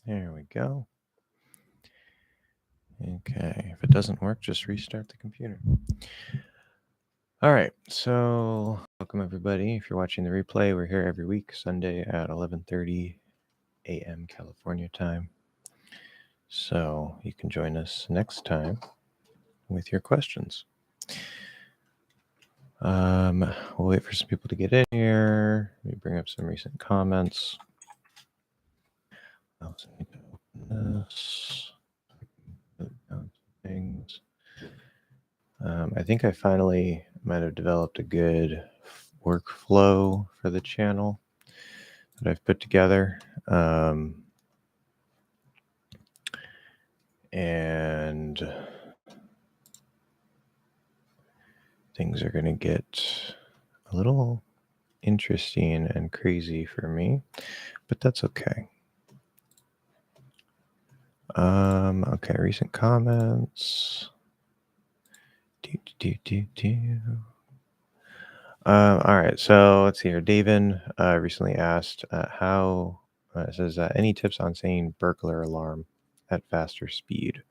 There we go. Okay, if it doesn't work, just restart the computer. All right, so welcome everybody. If you're watching the replay, we're here every week, Sunday at 11:30 a.m. California time. So you can join us next time with your questions. We'll wait for some people to get in here. Let me bring up some recent comments. I also need to open this. Things. I think I finally might have developed a good workflow for the channel that I've put together. And things are going to get a little interesting and crazy for me, but that's okay. Okay, recent comments. All right, so let's see here. David recently asked how, it says, any tips on saying burglar alarm at faster speed?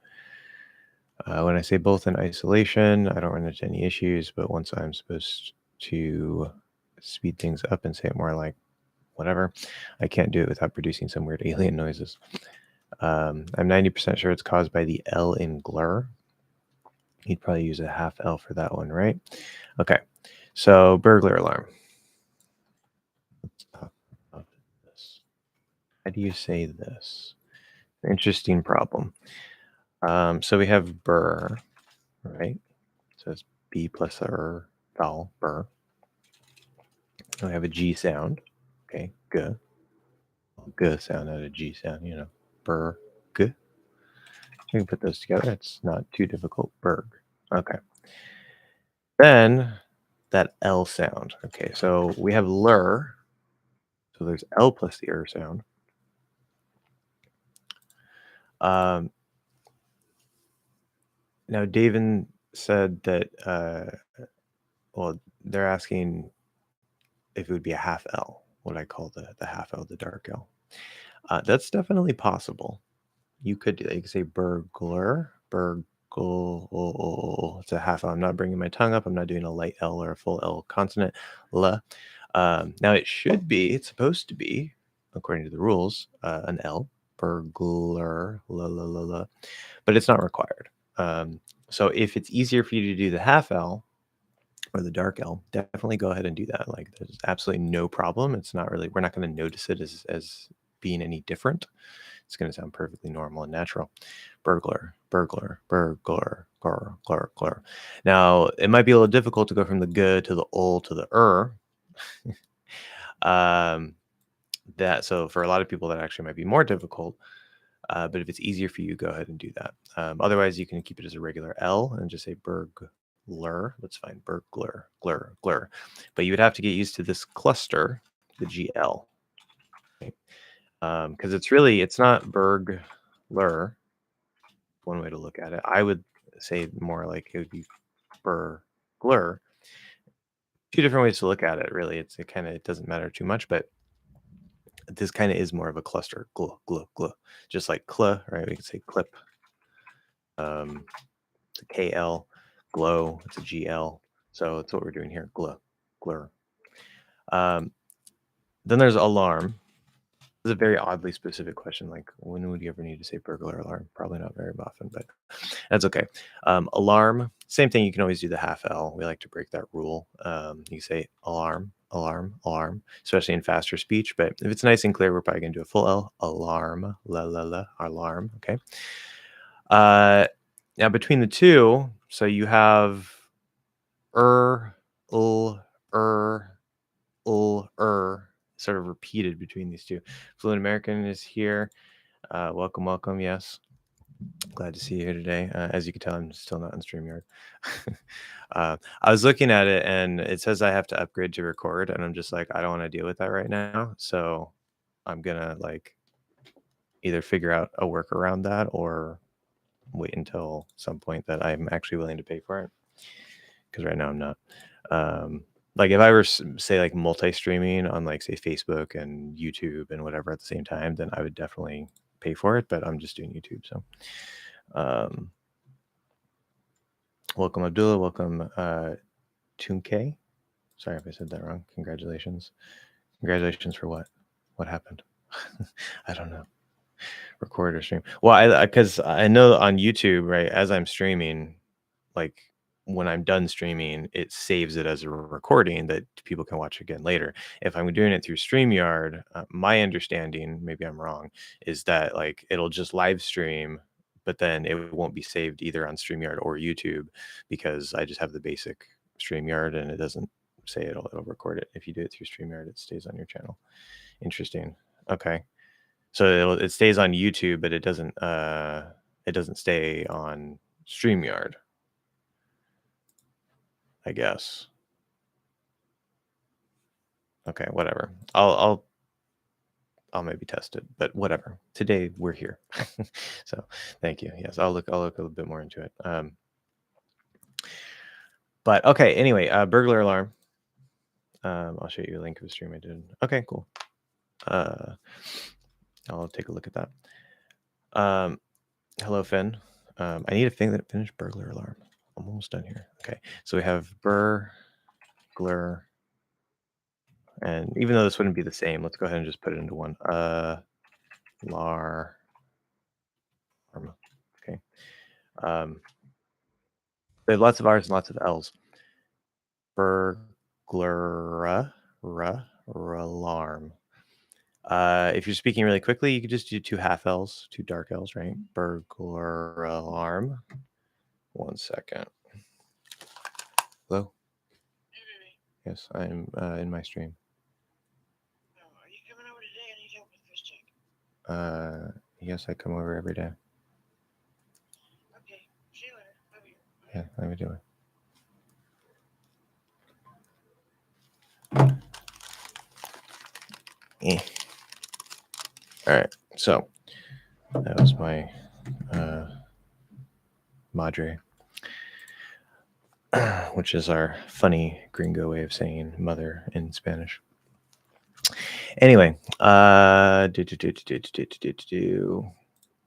When I say both in isolation, I don't run into any issues, but once I'm supposed to speed things up and say it more like whatever, I can't do it without producing some weird alien noises. I'm 90% sure it's caused by the L in glur. You'd probably use a half L for that one, right? Okay, so burglar alarm. Let's talk about this. How do you say this? Interesting problem. So we have burr, right? So it's B plus a vowel, burr. We have a G sound, okay, G. G sound, not a G sound, you know, burr, G. We can put those together. It's not too difficult. Berg. Okay. Then that L sound. Okay, so we have lur. So there's L plus the sound. Now, David said that, well, they're asking if it would be a half L, what I call the half L, the dark L. That's definitely possible. You could do that. You could say burglar, it's a half L. I'm not bringing my tongue up. I'm not doing a light L or a full L consonant. L. Now it's supposed to be, according to the rules, an L, burglar, la la la la, but it's not required. So if it's easier for you to do the half L or the dark L, definitely go ahead and do that. Like there's absolutely no problem. It's not really, we're not going to notice it as being any different. It's going to sound perfectly normal and natural. Burglar, burglar, burglar, glur. Now, it might be a little difficult to go from the g to the ol to the so for a lot of people, that actually might be more difficult. But if it's easier for you, go ahead and do that. Otherwise, you can keep it as a regular L and just say burglar. That's fine. Burglar, glur. But you would have to get used to this cluster, the GL. Okay? Because it's not burglar. One way to look at it. I would say more like it would be burglar. Two different ways to look at it, really. It doesn't matter too much, but this kind of is more of a cluster. Gl. Just like cl, right? We could say clip. It's a KL. Glow, it's a GL. So that's what we're doing here. Glur. Then there's alarm. This is a very oddly specific question. Like, when would you ever need to say burglar alarm? Probably not very often, but that's okay. Alarm, same thing. You can always do the half L. We like to break that rule. You say alarm, especially in faster speech. But if it's nice and clear, we're probably going to do a full L. Alarm, la, alarm. Okay. Now between the two, so you have sort of repeated between these two. Fluent American is here. Welcome. Yes. Glad to see you here today. As you can tell, I'm still not on StreamYard. I was looking at it and it says I have to upgrade to record, and I'm just like, I don't want to deal with that right now. So I'm gonna either figure out a work around that or wait until some point that I'm actually willing to pay for it. Because right now I'm not. If I were say multi-streaming on say Facebook and YouTube and whatever at the same time, then I would definitely pay for it, but I'm just doing YouTube. So, um, welcome Abdullah. Welcome Tunke. Sorry if I said that wrong. Congratulations. Congratulations for what? What happened? I don't know. Record or stream. Well, because I know on YouTube, right, as I'm streaming, like when I'm done streaming, it saves it as a recording that people can watch again later. If I'm doing it through StreamYard, my understanding, maybe I'm wrong, is that like it'll just live stream, but then it won't be saved either on StreamYard or YouTube because I just have the basic StreamYard and it doesn't say it'll record it. If you do it through StreamYard, it stays on your channel. Interesting. Okay. So it stays on YouTube, but it doesn't stay on StreamYard, I guess. Okay, whatever. I'll maybe test it, but whatever. Today we're here. So thank you. Yes, I'll look a little bit more into it. But okay, anyway, burglar alarm. I'll show you a link of a stream I did. Okay, cool. I'll take a look at that. Hello, Finn. I need to finish burglar alarm. I'm almost done here. Okay, so we have burglar, and even though this wouldn't be the same, let's go ahead and just put it into one. Lar. Okay. There's lots of R's and lots of L's. Burglar alarm. If you're speaking really quickly, you could just do 2 half L's, 2 dark L's, right? Burglar alarm. 1 second. Hello? Hey, baby. Yes, I'm in my stream. Oh, are you coming over today? I need help with fish check. Yes, I come over every day. Okay, see you later. Love you. Bye. Yeah, let me do it. All right, so that was my madre, which is our funny gringo way of saying mother in Spanish. Anyway,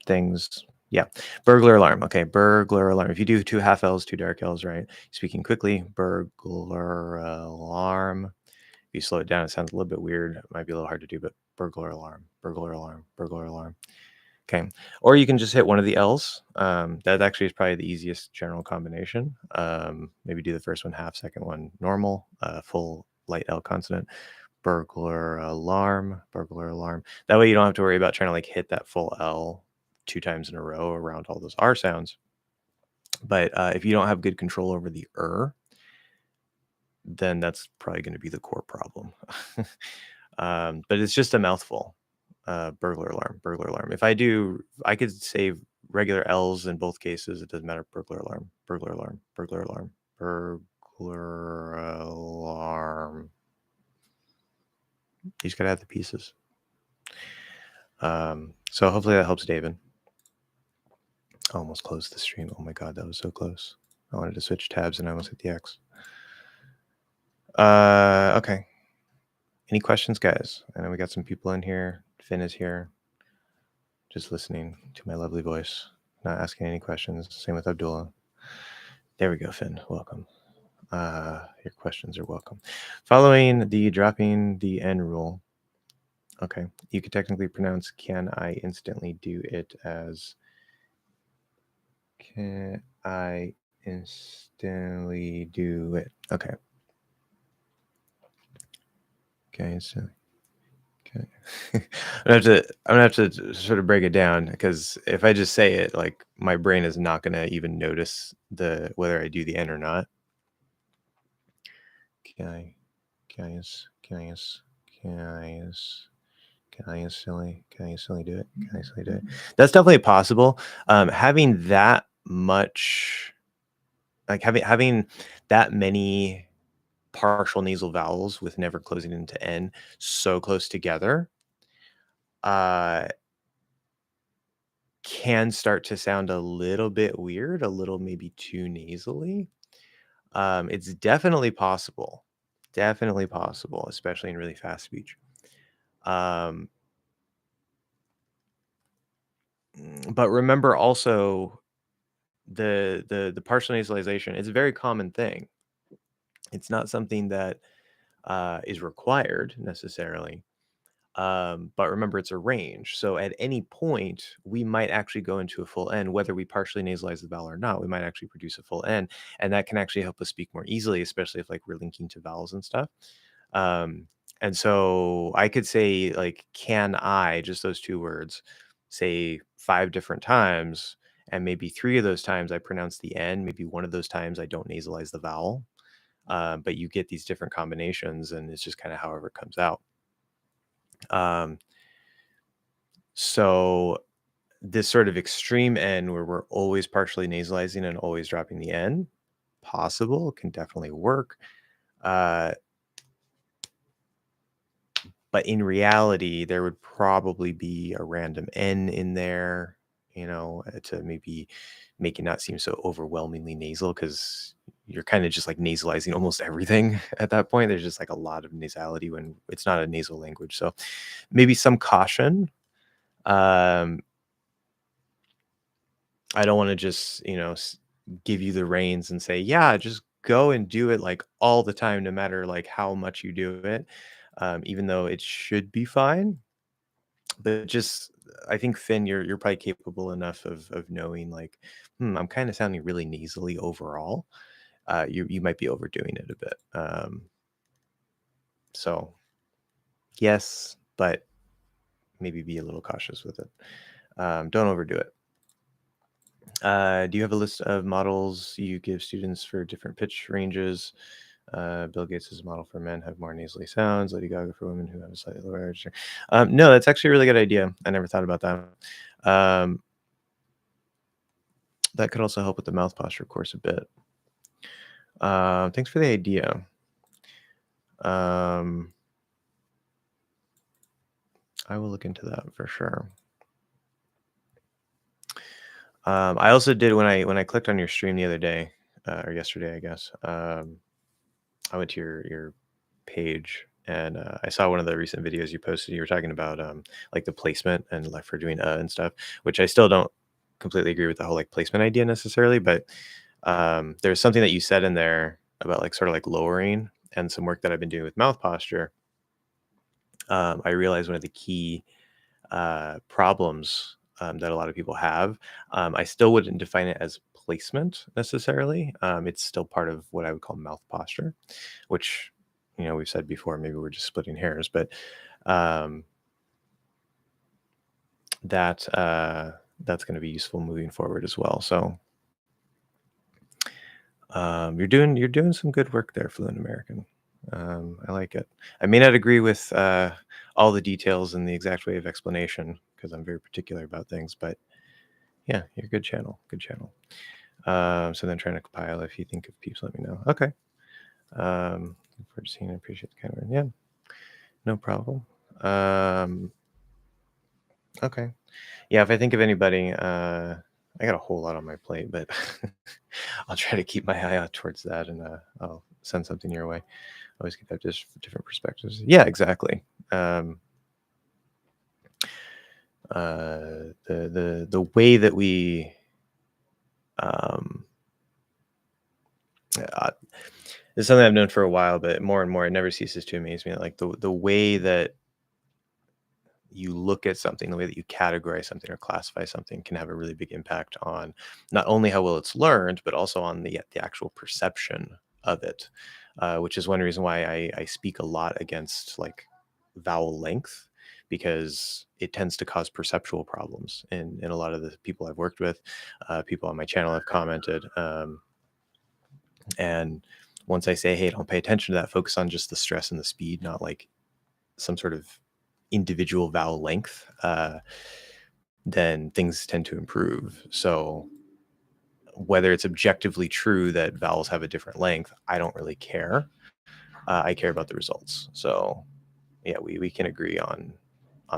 things. Yeah, burglar alarm. Okay, burglar alarm. If you do 2 half L's, 2 dark L's, right? Speaking quickly, burglar alarm. If you slow it down, it sounds a little bit weird. It might be a little hard to do, but burglar alarm, burglar alarm, burglar alarm. Okay, or you can just hit one of the L's. That actually is probably the easiest general combination. Maybe do the first one half, second one normal, full light L consonant. Burglar alarm, burglar alarm. That way you don't have to worry about trying to like hit that full L 2 times in a row around all those R sounds. But if you don't have good control over the then that's probably going to be the core problem. But it's just a mouthful. Burglar alarm, burglar alarm. If I could say regular L's in both cases. It doesn't matter. Burglar alarm, burglar alarm, burglar alarm, burglar alarm. You just got to have the pieces. So hopefully that helps David. I almost closed the stream. Oh my God, that was so close. I wanted to switch tabs and I almost hit the X. Okay. Any questions, guys? I know we got some people in here. Finn is here. Just listening to my lovely voice, not asking any questions. Same with Abdullah. There we go, Finn. Welcome. Your questions are welcome. Following the dropping the N rule. Okay. You could technically pronounce can I instantly do it as can I instantly do it? Okay. Okay, instantly. Okay. I'm gonna have to sort of break it down because if I just say it, like my brain is not gonna even notice whether I do the N or not. Can I instantly do it? Can I instantly do it? That's definitely possible. Having that much, like having that many partial nasal vowels with never closing into N so close together, can start to sound a little bit weird, a little maybe too nasally. It's definitely possible, especially in really fast speech. But remember also the partial nasalization is a very common thing. It's not something that is required necessarily. But remember, it's a range. So at any point, we might actually go into a full N, whether we partially nasalize the vowel or not. We might actually produce a full N, and that can actually help us speak more easily, especially if like we're linking to vowels and stuff. Um, and so I could say like, can I, just those two words, say 5 different times, and maybe 3 of those times I pronounce the N. Maybe one of those times I don't nasalize the vowel. But you get these different combinations, and it's just kind of however it comes out. Um, so this sort of extreme N where we're always partially nasalizing and always dropping the N, possible, can definitely work. Uh, but in reality, there would probably be a random N in there, to maybe make it not seem so overwhelmingly nasal, because you're kind of just like nasalizing almost everything at that point. There's just like a lot of nasality when it's not a nasal language. So maybe some caution. Um, I don't want to just, give you the reins and say, yeah, just go and do it like all the time, no matter like how much you do it, even though it should be fine. But just, I think Finn, you're probably capable enough of knowing like, I'm kind of sounding really nasally overall. You might be overdoing it a bit. So yes, but maybe be a little cautious with it. Don't overdo it. Do you have a list of models you give students for different pitch ranges? Bill Gates is a model for men have more nasally sounds. Lady Gaga for women who have a slightly lower register. No, that's actually a really good idea. I never thought about that. That could also help with the mouth posture course a bit. Thanks for the idea. I will look into that for sure. I also did when I clicked on your stream the other day, or yesterday, I guess. I went to your page, and I saw one of the recent videos you posted. You were talking about like the placement and like for doing and stuff, which I still don't completely agree with the whole like placement idea necessarily, but there's something that you said in there about like sort of like lowering, and some work that I've been doing with mouth posture. I realized one of the key problems that a lot of people have. I still wouldn't define it as placement necessarily. It's still part of what I would call mouth posture, which, we've said before, maybe we're just splitting hairs, but um, that's going to be useful moving forward as well. So you're doing some good work there, Fluent American. I like it. I may not agree with all the details and the exact way of explanation, because I'm very particular about things, but yeah, you're a good channel. Good channel. So then trying to compile. If you think of peeps, let me know. Okay. Look forward to seeing. I appreciate the kind word. Yeah, no problem. Okay. Yeah, if I think of anybody, I got a whole lot on my plate, but I'll try to keep my eye out towards that, and I'll send something your way. Always get that just different perspectives. Yeah, exactly. The way that we this is something I've known for a while, but more and more it never ceases to amaze me. Like the way that you look at something, the way that you categorize something or classify something can have a really big impact on not only how well it's learned, but also on the actual perception of it. Which is one reason why I speak a lot against like vowel length, because it tends to cause perceptual problems in a lot of the people I've worked with. People on my channel have commented. And once I say, hey, don't pay attention to that, focus on just the stress and the speed, not like some sort of individual vowel length, then things tend to improve. So whether it's objectively true that vowels have a different length, I don't really care. I care about the results. So yeah, we can agree on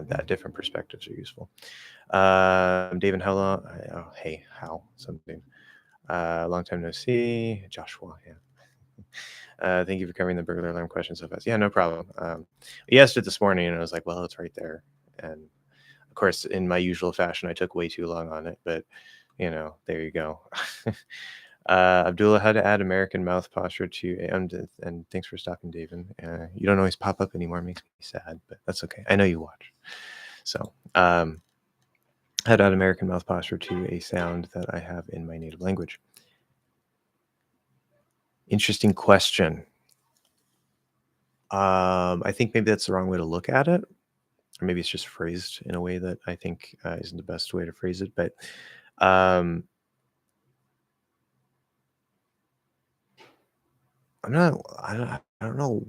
that. Different perspectives are useful. David, how long? Oh, hey, how something. Long time no see. Joshua, yeah. Thank you for covering the burglar alarm question so fast. Yeah, no problem. He asked it this morning, and I was like, well, it's right there. And Of course, in my usual fashion, I took way too long on it, but there you go. Abdullah, how to add American mouth posture to and thanks for stopping, David. You don't always pop up anymore, makes me sad, but that's okay. I know you watch. So, how to add American mouth posture to a sound that I have in my native language. Interesting question. I think maybe that's the wrong way to look at it, or maybe it's just phrased in a way that I think isn't the best way to phrase it. But um, I don't know.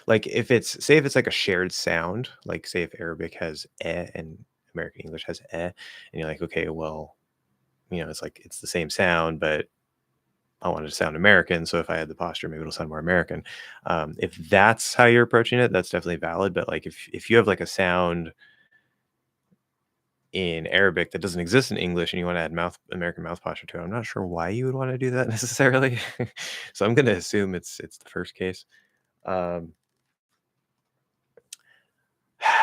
Like if it's like a shared sound, like say if Arabic has and American English has and you're like, okay, well, it's like it's the same sound, but I want it to sound American. So if I had the posture, maybe it'll sound more American. If that's how you're approaching it, that's definitely valid. But like if you have like a sound in Arabic that doesn't exist in English and you want to add American mouth posture to it, I'm not sure why you would want to do that necessarily. So I'm going to assume it's the first case. Um,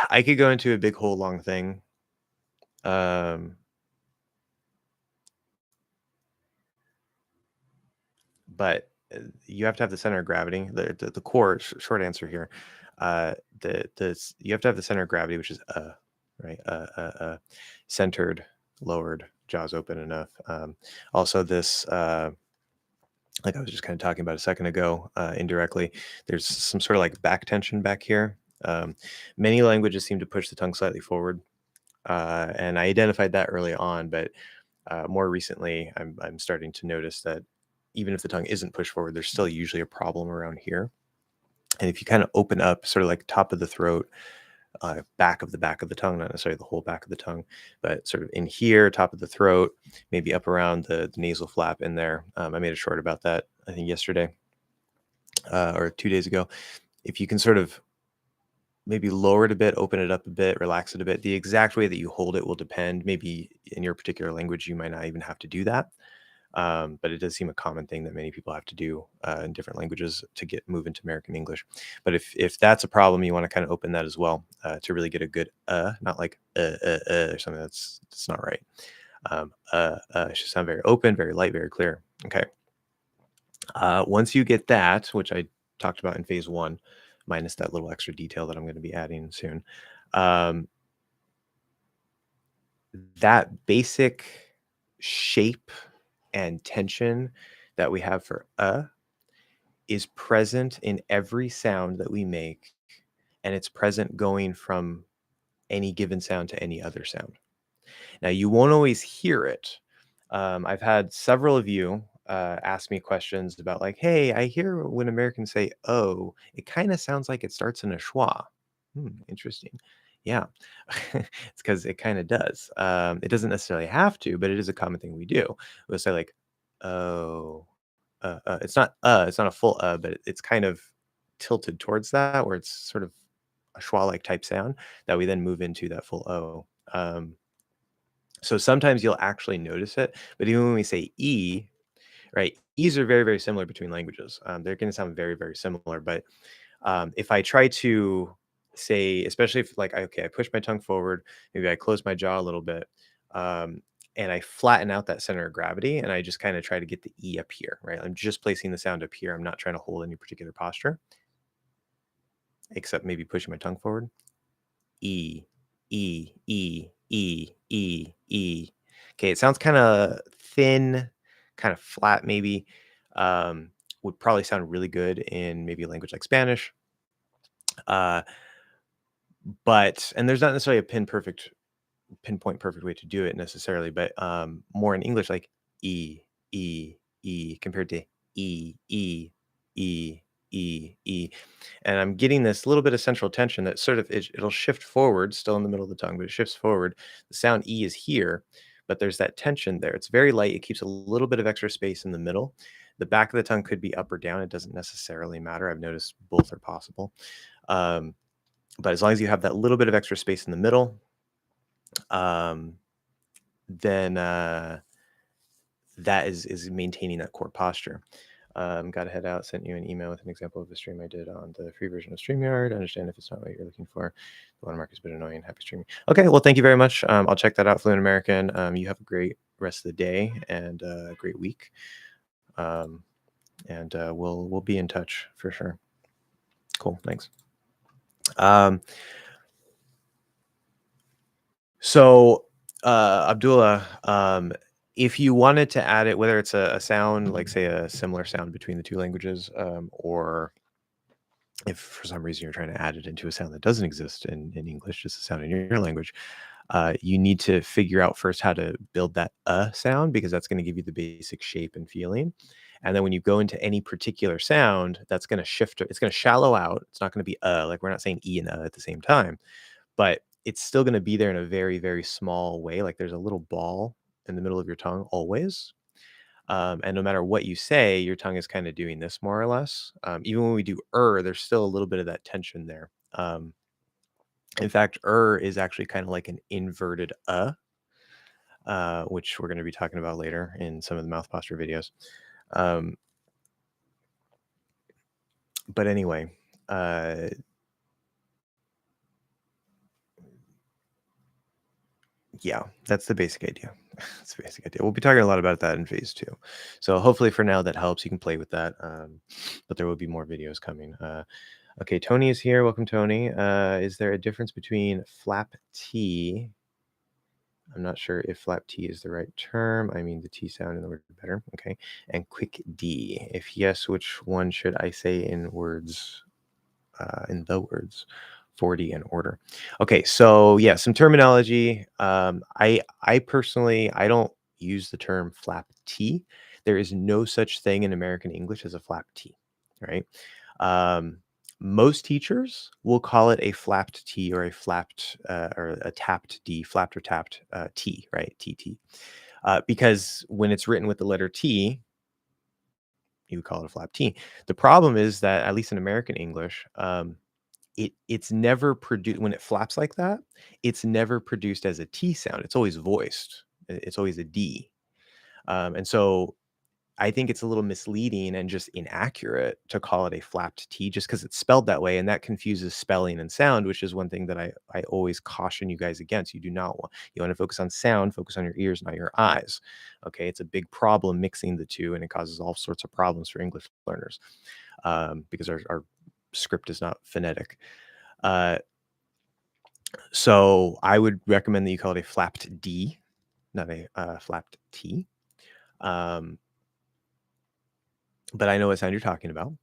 I could go into a big whole long thing. Um, but you have to have the center of gravity. The core short answer here. You have to have the center of gravity, which is right, centered, lowered, jaws open enough. Also, this like I was just kind of talking about a second ago, indirectly, there's some sort of like back tension back here. Many languages seem to push the tongue slightly forward, and I identified that early on, but more recently, I'm starting to notice that even if the tongue isn't pushed forward, there's still usually a problem around here. And if you kind of open up, sort of like top of the throat, back of the tongue, not necessarily the whole back of the tongue, but sort of in here, top of the throat, maybe up around the nasal flap in there. I made a short about that, I think yesterday or 2 days ago. If you can sort of maybe lower it a bit, open it up a bit, relax it a bit. The exact way that you hold it will depend. Maybe in your particular language, you might not even have to do that. But it does seem a common thing that many people have to do in different languages to move into American English. But if that's a problem, you want to kind of open that as well to really get a good not like or something that's not right. It should sound very open, very light, very clear. Okay. Once you get that, which I talked about in phase one, minus that little extra detail that I'm going to be adding soon, um, that basic shape and tension that we have for is present in every sound that we make, and it's present going from any given sound to any other sound. Now, you won't always hear it. I've had several of you ask me questions about, like, hey, I hear when Americans say oh, it kind of sounds like it starts in a schwa. Interesting. Yeah, it's because it kind of does. It doesn't necessarily have to, but it is a common thing we do. We'll say, like, oh, it's not a full but it's kind of tilted towards that, where it's sort of a schwa-like type sound that we then move into that full O. So sometimes you'll actually notice it, but even when we say E, right? E's are very, very similar between languages. They're going to sound very, very similar. But if I try to say, especially if like, okay, I push my tongue forward, maybe I close my jaw a little bit, um, and I flatten out that center of gravity, and I just kind of try to get the E up here, right? I'm just placing the sound up here. I'm not trying to hold any particular posture, except maybe pushing my tongue forward. E, E, E, E, E, E. Okay, it sounds kind of thin, kind of flat, maybe. Would probably sound really good in maybe a language like Spanish. Uh, and there's not necessarily a pinpoint perfect way to do it necessarily, but more in English, like E, E, E, compared to E, E, E, E, E. And I'm getting this little bit of central tension that sort of it'll shift forward, still in the middle of the tongue, but it shifts forward. The sound E is here, but there's that tension there. It's very light. It keeps a little bit of extra space in the middle. The back of the tongue could be up or down. It doesn't necessarily matter. I've noticed both are possible. But as long as you have that little bit of extra space in the middle, um, then that is maintaining that core posture. Got to head out, sent you an email with an example of a stream I did on the free version of StreamYard. Understand if it's not what you're looking for. The watermark is a bit annoying. Happy streaming. Okay, well, thank you very much. I'll check that out, Fluent American. You have a great rest of the day and a great week. And we'll be in touch for sure. Cool, thanks. So Abdullah, if you wanted to add it, whether it's a sound, like say a similar sound between the two languages, or if for some reason you're trying to add it into a sound that doesn't exist in English, just a sound in your language, you need to figure out first how to build that sound, because that's going to give you the basic shape and feeling. And then when you go into any particular sound, that's going to shift. It's going to shallow out. It's not going to be like we're not saying e and at the same time, but it's still going to be there in a very, very small way. Like there's a little ball in the middle of your tongue always. And no matter what you say, your tongue is kind of doing this more or less. Even when we do there's still a little bit of that tension there. In fact, is actually kind of like an inverted which we're going to be talking about later in some of the mouth posture videos. But anyway, yeah, that's the basic idea. That's the basic idea. We'll be talking a lot about that in phase 2. So hopefully for now that helps. You can play with that. But there will be more videos coming. Okay, Tony is here. Welcome, Tony. Is there a difference between flap T? I'm not sure if flap T is the right term. I mean the T sound in the word better. Okay. And quick D. If yes, which one should I say in words, in the words? 40 in order. Okay, so yeah, some terminology. I personally I don't use the term flap T. There is no such thing in American English as a flap T, right? Most teachers will call it a flapped T or a flapped or a tapped D, flapped or tapped T, right? TT. Because when it's written with the letter T, you would call it a flap T. The problem is that, at least in American English, it's never produced when it flaps like that. It's never produced as a T sound. It's always voiced. It's always a D. And so I think it's a little misleading and just inaccurate to call it a flapped T just because it's spelled that way, and that confuses spelling and sound, which is one thing that I always caution you guys against. You do not want you want to focus on sound, focus on your ears, not your eyes. Okay, it's a big problem mixing the two, and it causes all sorts of problems for English learners because our script is not phonetic. So I would recommend that you call it a flapped D, not a flapped T. But I know what sound you're talking about.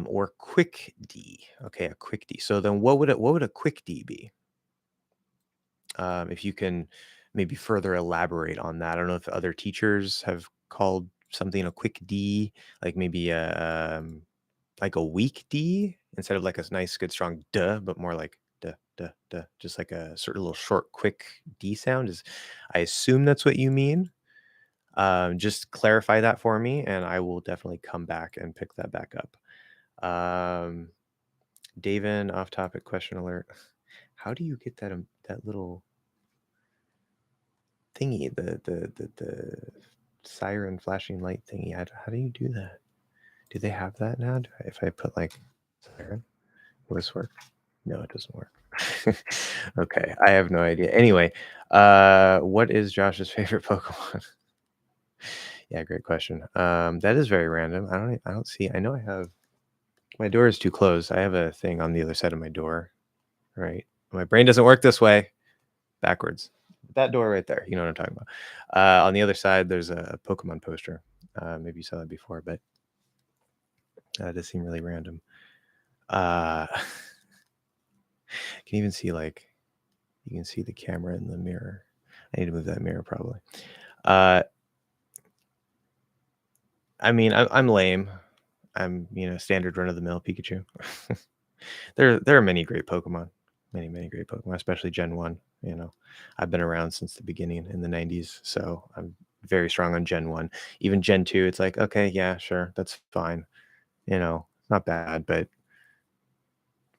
Or quick D. Okay, a quick D. So then what would a quick D be? If you can maybe further elaborate on that. I don't know if other teachers have called something a quick D, like maybe like a weak D instead of like a nice, good, strong duh, but more like duh, duh, duh, just like a sort of little short, quick D sound. Is I assume that's what you mean. Just clarify that for me, and I will definitely come back and pick that back up. Davin, off-topic question alert. How do you get that little thingy, the siren flashing light thingy? How do you do that? Do they have that now? If I put like siren, will this work? No, it doesn't work. Okay, I have no idea. Anyway, what is Josh's favorite Pokemon? Yeah, great question. That is very random. I don't see. I know I have my door is too closed. I have a thing on the other side of my door, right? My brain doesn't work this way. Backwards. That door right there. You know what I'm talking about. On the other side, there's a Pokemon poster. Maybe you saw that before, but that does seem really random. Can even see you can see the camera in the mirror. I need to move that mirror probably. I mean, I'm lame. I'm standard run of the mill Pikachu. There are many great Pokemon, many great Pokemon, especially Gen 1. I've been around since the beginning in the 90s, so I'm very strong on Gen 1. Even Gen 2, it's like, okay, yeah, sure, that's fine. Not bad, but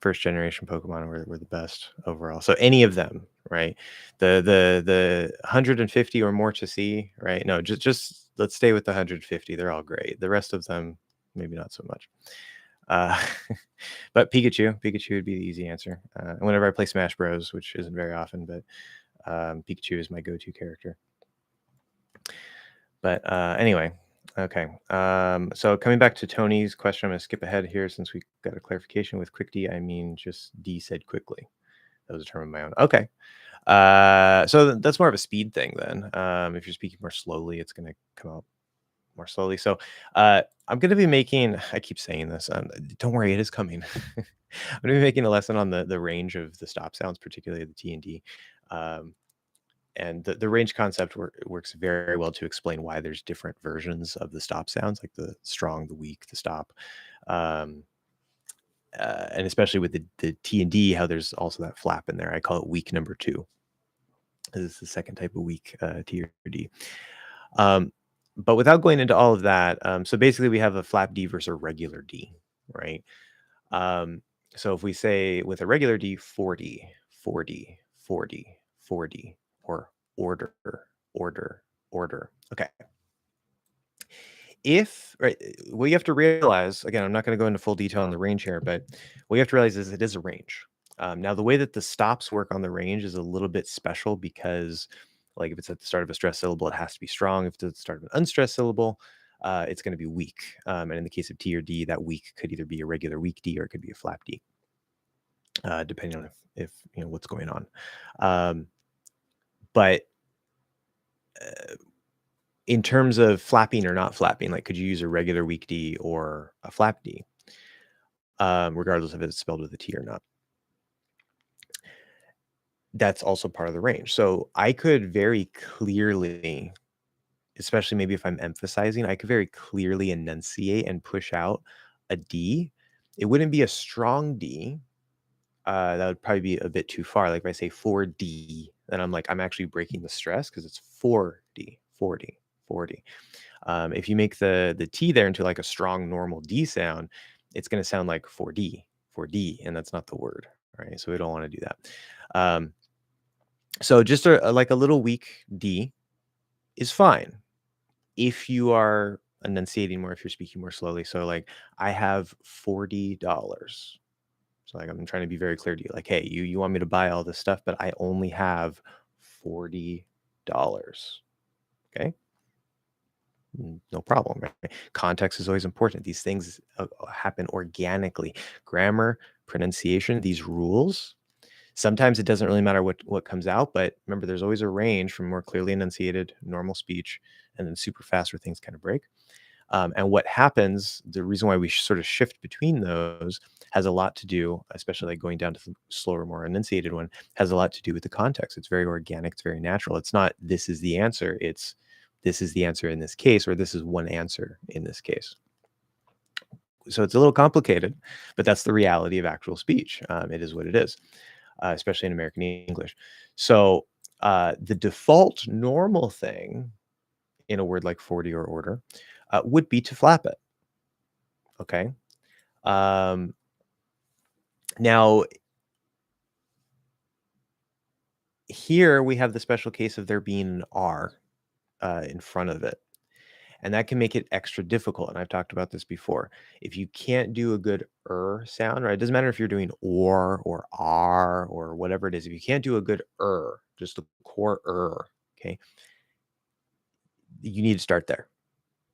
first generation Pokemon were the best overall. So any of them, right? The 150 or more to see, right? No, just let's stay with the 150. They're all great. The rest of them, maybe not so much. Uh, but Pikachu would be the easy answer. Whenever I play Smash Bros, which isn't very often, but Pikachu is my go-to character. But anyway, okay. So coming back to Tony's question, I'm going to skip ahead here since we got a clarification with quick D. I mean, just D said quickly. That was a term of my own. Okay. So that's more of a speed thing then. If you're speaking more slowly, it's going to come out more slowly. So I'm going to be making, I keep saying this, don't worry, it is coming. I'm going to be making a lesson on the range of the stop sounds, particularly the T and D. And the range concept works very well to explain why there's different versions of the stop sounds, like the strong, the weak, the stop. Um, and especially with the T and D, how there's also that flap in there. I call it weak number 2. This is the second type of weak T or D. But without going into all of that, so basically we have a flap D versus a regular D, right? So if we say with a regular D, 40, 40, 40, 40, or order, order, order. Okay. If, right, what you have to realize, again, I'm not going to go into full detail on the range here, but what you have to realize is it is a range. Now, the way that the stops work on the range is a little bit special because, like, if it's at the start of a stressed syllable, it has to be strong. If it's at the start of an unstressed syllable, it's going to be weak. And in the case of T or D, that weak could either be a regular weak D or it could be a flap D, depending on if you know what's going on. But in terms of flapping or not flapping, like could you use a regular weak D or a flap D, regardless if it's spelled with a T or not? That's also part of the range. So I could very clearly, especially maybe if I'm emphasizing, I could very clearly enunciate and push out a D. It wouldn't be a strong D. That would probably be a bit too far. Like if I say 4D, then I'm actually breaking the stress because it's 4D, 40, 40. If you make the T there into like a strong normal D sound, it's going to sound like 4D, 4D, and that's not the word, right? So we don't want to do that. So just like a little weak D is fine if you are enunciating more, if you're speaking more slowly. So like I have $40. So like I'm trying to be very clear to you, like, hey, you want me to buy all this stuff, but I only have $40. Okay. No problem, right? Context is always important. These things happen organically. Grammar, pronunciation, these rules. Sometimes it doesn't really matter what comes out, but remember, there's always a range from more clearly enunciated, normal speech, and then super fast where things kind of break. And what happens, the reason why we sort of shift between those has a lot to do, especially like going down to the slower, more enunciated one, has a lot to do with the context. It's very organic. It's very natural. It's not, this is the answer. It's, this is the answer in this case, or this is one answer in this case. So it's a little complicated, but that's the reality of actual speech. It is what it is, especially in American English. So the default normal thing in a word like 40 or order would be to flap it. Okay. Now, here we have the special case of there being an R in front of it. And that can make it extra difficult. And I've talked about this before. If you can't do a good sound, right? It doesn't matter if you're doing or R or whatever it is. If you can't do a good just the core okay, you need to start there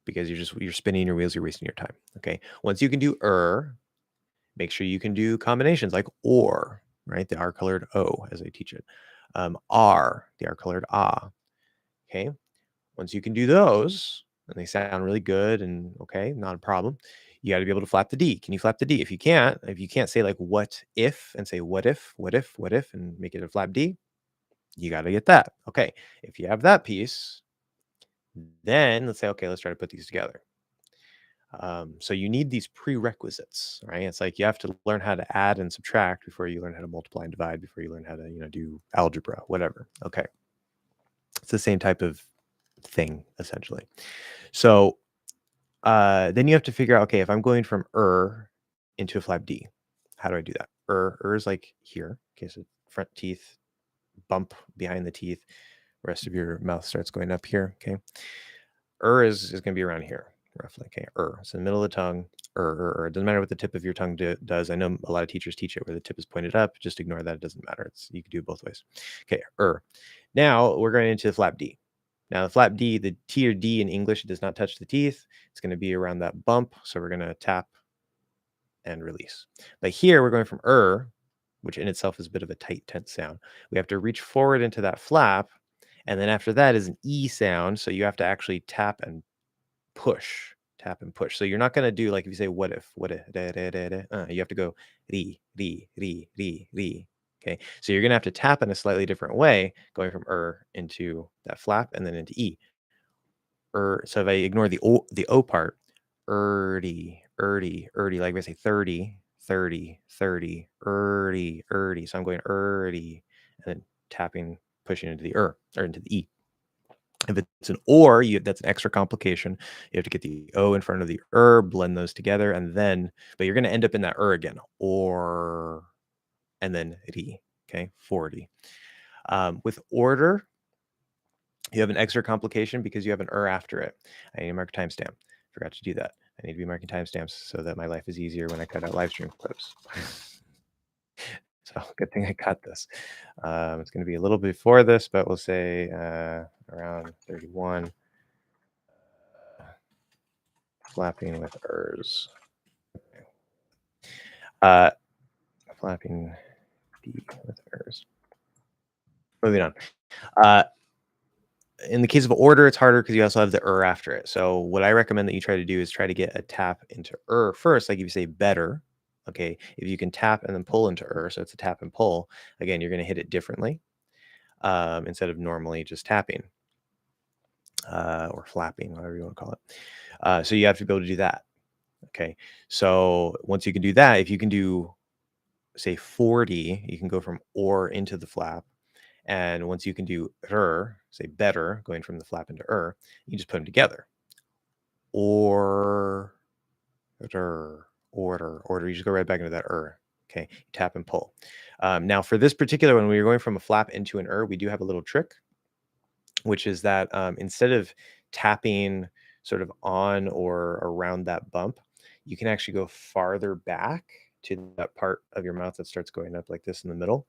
because you're spinning your wheels, you're wasting your time. Okay. Once you can do make sure you can do combinations like or, right? The R colored O as I teach it. R, the R colored ah. Okay. Once you can do those, and they sound really good and okay, not a problem, you got to be able to flap the D. Can you flap the D? If you can't say like what if and say what if, and make it a flap D, you got to get that. Okay. If you have that piece, then let's say, okay, let's try to put these together. So you need these prerequisites, right? It's like you have to learn how to add and subtract before you learn how to multiply and divide, before you learn how to, do algebra, whatever. Okay. It's the same type of thing, essentially. So then you have to figure out, okay, if I'm going from into a flap D, how do I do that? Is like here. Okay, so front teeth, bump behind the teeth. The rest of your mouth starts going up here. Okay. Is going to be around here, roughly. Okay. It's in the middle of the tongue. It doesn't matter what the tip of your tongue does. I know a lot of teachers teach it where the tip is pointed up. Just ignore that. It doesn't matter. You can do it both ways. Okay. Now we're going into the flap D. Now the flap D, the T or D in English, it does not touch the teeth. It's going to be around that bump. So we're going to tap and release. But here we're going from which in itself is a bit of a tight, tense sound. We have to reach forward into that flap. And then after that is an E sound. So you have to actually tap and push. Tap and push. So you're not going to do like if you say what if, da, da, da, da, you have to go re, re, re, re, re. Okay. So you're going to have to tap in a slightly different way, going from into that flap and then into E. So if I ignore the O part, erdy, like if I say 30, 30, 30, erdy. So I'm going erdy and then tapping, pushing into the or into the E. If it's an or, that's an extra complication. You have to get the O in front of the blend those together, and then, but you're going to end up in that again, or, and then re. Okay, 40. With order, you have an extra complication because you have an after it. I need to mark a timestamp. Forgot to do that. I need to be marking timestamps so that my life is easier when I cut out live stream clips. So good thing I got this. It's going to be a little before this, but we'll say around 31. Flapping with ers. Flapping D with ers. Moving on. In the case of order, it's harder because you also have the after it. So what I recommend that you try to do is try to get a tap into first. Like if you say better, okay, if you can tap and then pull into so it's a tap and pull. Again, you're going to hit it differently instead of normally just tapping or flapping, whatever you want to call it. So you have to be able to do that. Okay, so once you can do that, if you can do say 40, you can go from or into the flap. And once you can do say better, going from the flap into you just put them together. Order. You just go right back into that Okay, you tap and pull. Now for this particular one, when you're going from a flap into an we do have a little trick, which is that instead of tapping sort of on or around that bump, you can actually go farther back to that part of your mouth that starts going up like this in the middle.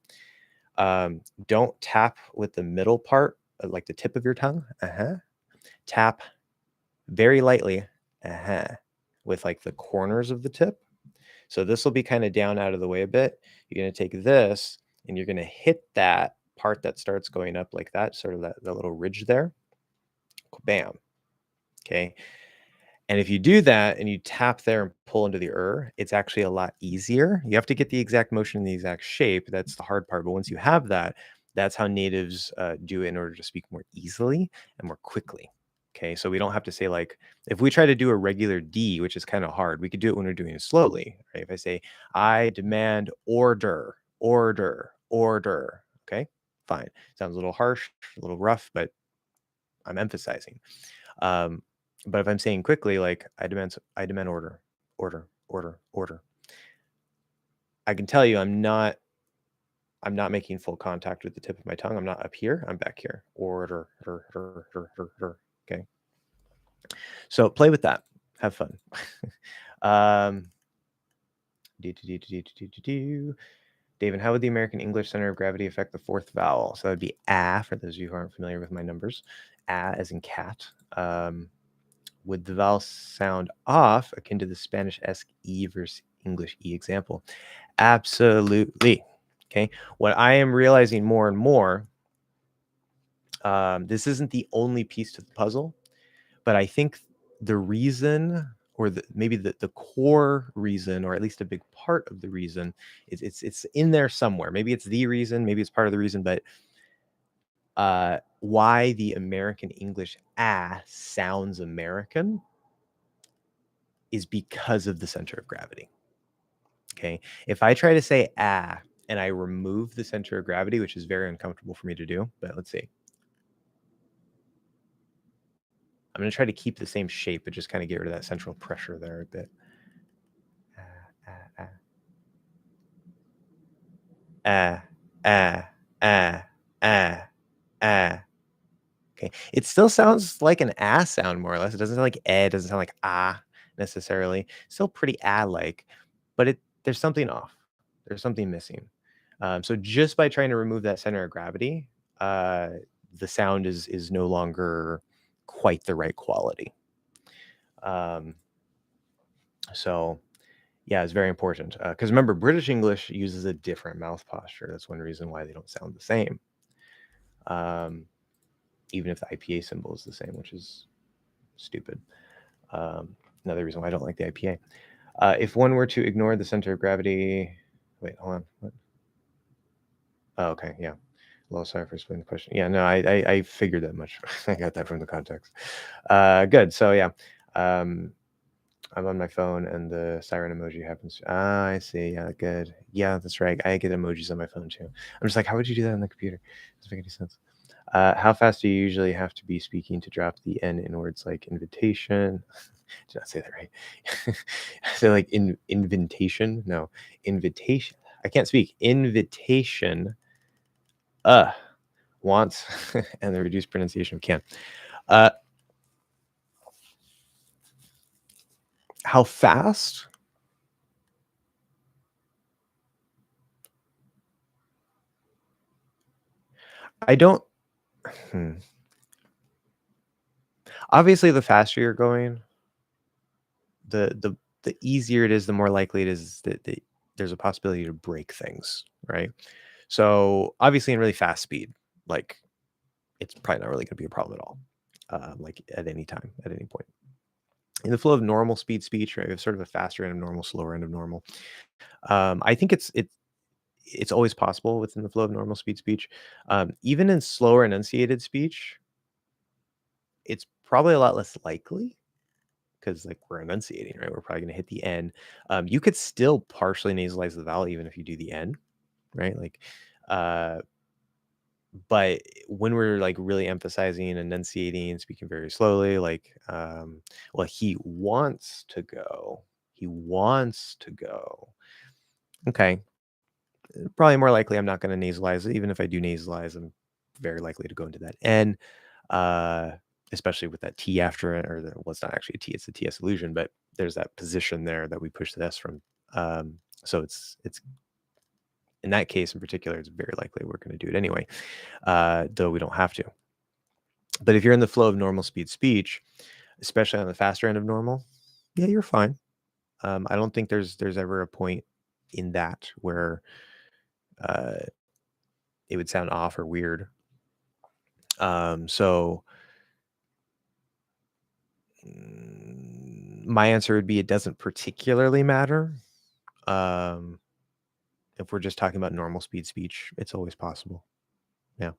Don't tap with the middle part, like the tip of your tongue. Tap very lightly, with like the corners of the tip. So this will be kind of down out of the way a bit. You're going to take this and you're going to hit that part that starts going up like that, sort of that little ridge there. Bam. Okay. And if you do that and you tap there and pull into the it's actually a lot easier. You have to get the exact motion and the exact shape. That's the hard part. But once you have that, that's how natives do it in order to speak more easily and more quickly. Okay, so we don't have to say like, if we try to do a regular D, which is kind of hard, we could do it when we're doing it slowly. Right? If I say, I demand order, order, order. Okay, fine. Sounds a little harsh, a little rough, but I'm emphasizing. But if I'm saying quickly, like I demand order, order, order, order, I can tell you I'm not making full contact with the tip of my tongue. I'm not up here. I'm back here. Order. Okay. So play with that. Have fun. David, how would the American English center of gravity affect the fourth vowel? So that would be a, for those of you who aren't familiar with my numbers. A as in cat. Would the vowel sound off, akin to the Spanish-esque E versus English E example? Absolutely. Okay. What I am realizing more and more, this isn't the only piece to the puzzle, but I think the reason, or maybe the core reason, or at least a big part of the reason, is it's in there somewhere. Maybe it's the reason, maybe it's part of the reason, but why the American English sounds American is because of the center of gravity. Okay. If I try to say and I remove the center of gravity, which is very uncomfortable for me to do, but let's see. I'm going to try to keep the same shape, but just kind of get rid of that central pressure there a bit. ah, ah. Okay. It still sounds like an ah sound more or less. It doesn't sound like eh, it doesn't sound like ah necessarily. Still pretty ah-like, but there's something off. There's something missing. So just by trying to remove that center of gravity, uh, the sound is no longer quite the right quality. Um, so yeah, it's very important because remember, British English uses a different mouth posture. That's one reason why they don't sound the same. Um, even if the IPA symbol is the same, which is stupid. Another reason why I don't like the IPA. If one were to ignore the center of gravity, wait, hold on. What? Oh, okay, yeah. Well, sorry for explaining the question. Yeah, no, I figured that much. I got that from the context. Good. So yeah, um, I'm on my phone and the siren emoji happens. Ah, I see. Yeah, good. Yeah, that's right. I get emojis on my phone too. I'm just like, how would you do that on the computer? Doesn't make any sense. How fast do you usually have to be speaking to drop the N in words like invitation? Did not say that right. So like invitation? No, invitation. I can't speak. Invitation. Uh, wants, and the reduced pronunciation of can. Uh, how fast? I don't. Hmm. Obviously, the faster you're going, the easier it is, the more likely it is that there's a possibility to break things, right? So obviously, in really fast speed, like it's probably not really going to be a problem at all, like at any time, at any point. In the flow of normal speed speech, right, we have sort of a faster end of normal, slower end of normal. I think it's always possible within the flow of normal speed speech. Even in slower enunciated speech, it's probably a lot less likely because like we're enunciating, right? We're probably going to hit the N. You could still partially nasalize the vowel even if you do the N, right? Like, uh, but when we're like really emphasizing, enunciating, speaking very slowly, like, well, he wants to go. He wants to go. Okay, probably more likely I'm not going to nasalize it. Even if I do nasalize, I'm very likely to go into that N, uh, especially with that T after it, or well, it's not actually a T, it's a TS illusion, but there's that position there that we push the S from. So it's in that case in particular, it's very likely we're going to do it anyway, though we don't have to. But if you're in the flow of normal speed speech, especially on the faster end of normal, yeah, you're fine. I don't think there's ever a point in that where uh, it would sound off or weird. So my answer would be it doesn't particularly matter. Um, if we're just talking about normal speed speech, it's always possible. Yeah.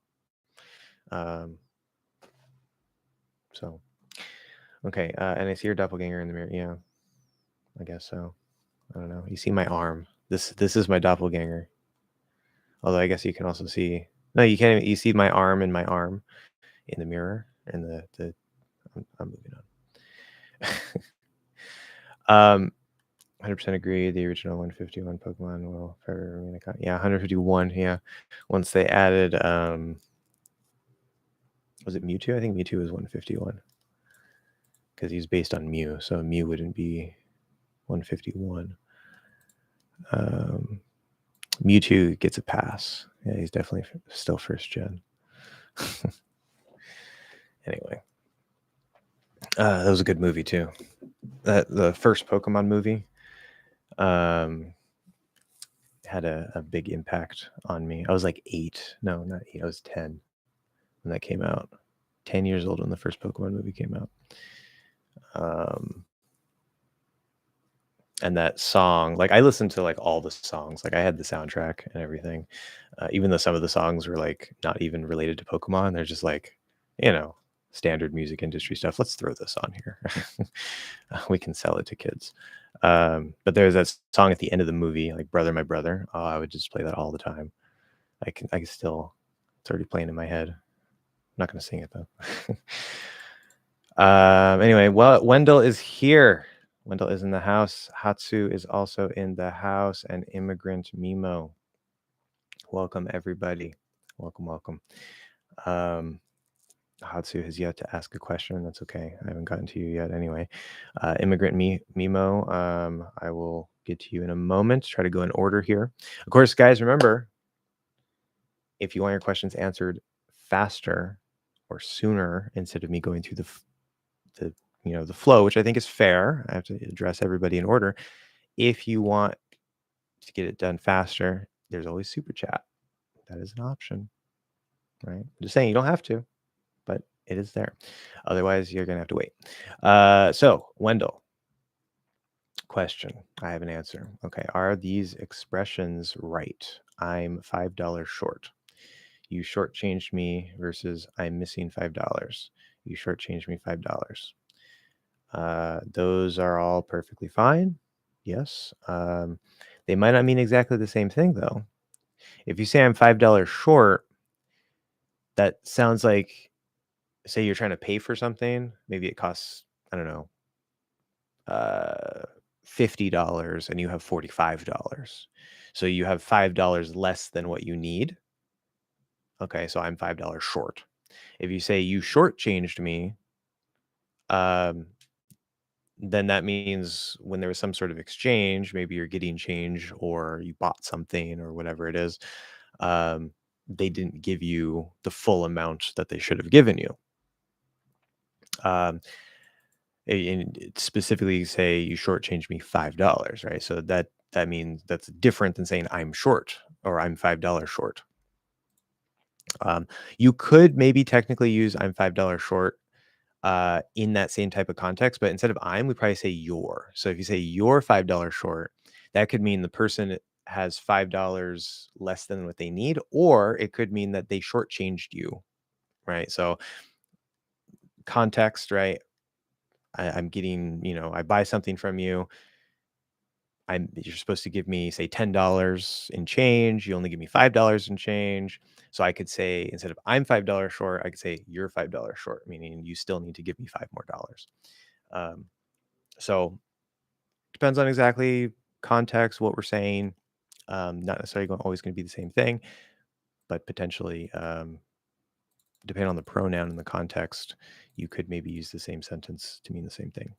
Um, so okay. And I see your doppelganger in the mirror. Yeah, I guess so. I don't know. You see my arm. This is my doppelganger. Although I guess you can also see. No, you can't. You see my arm and my arm in the mirror, and the. I'm moving on. 100% agree. The original 151 Pokemon will forever remain a yeah, 151. Yeah, once they added, was it Mewtwo? I think Mewtwo was 151 because he's based on Mew, so Mew wouldn't be 151. Mewtwo gets a pass. Yeah, he's definitely still first gen. Anyway, that was a good movie too. The first Pokemon movie had a big impact on me. I was like 8. No, not 8. I was 10 when that came out. 10 years old when the first Pokemon movie came out. And that song, like I listened to like all the songs, like I had the soundtrack and everything, even though some of the songs were like not even related to Pokemon. They're just like, standard music industry stuff. Let's throw this on here. We can sell it to kids. But there's that song at the end of the movie, like "Brother, My Brother." Oh, I would just play that all the time. I can still. It's already playing in my head. I'm not going to sing it though. Anyway, well, Wendell is here. Wendell is in the house. Hatsu is also in the house, and Immigrant Mimo. Welcome, everybody. Welcome, welcome. Hatsu has yet to ask a question. That's okay. I haven't gotten to you yet anyway. Immigrant Mimo, I will get to you in a moment. Try to go in order here. Of course, guys, remember, if you want your questions answered faster or sooner instead of me going through the flow, which I think is fair, I have to address everybody in order. If you want to get it done faster, there's always super chat. That is an option, right? I'm just saying you don't have to, but it is there. Otherwise, you're gonna have to wait. So Wendell, question. I have an answer. Okay, are these expressions right? I'm $5 short. You shortchanged me versus I'm missing $5. You shortchanged me $5. Those are all perfectly fine. Yes. They might not mean exactly the same thing though. If you say I'm $5 short, that sounds like, say you're trying to pay for something. Maybe it costs, I don't know, $50 and you have $45. So you have $5 less than what you need. Okay, so I'm $5 short. If you say you shortchanged me, um, then that means when there was some sort of exchange, maybe you're getting change or you bought something or whatever it is, um, they didn't give you the full amount that they should have given you. And specifically say you shortchanged me $5, right? So that means that's different than saying I'm short or I'm $5 short. You could maybe technically use I'm $5 short in that same type of context, but instead of I'm, we probably say you're. So if you say you're $5 short, that could mean the person has $5 less than what they need, or it could mean that they shortchanged you, right? So context, right? I'm getting, I buy something from you. You're supposed to give me, say, $10 in change. You only give me $5 in change. So I could say, instead of I'm $5 short, I could say you're $5 short, meaning you still need to give me $5 more dollars. So depends on exactly context, what we're saying. Not necessarily always going to be the same thing, but potentially, depending on the pronoun and the context, you could maybe use the same sentence to mean the same thing.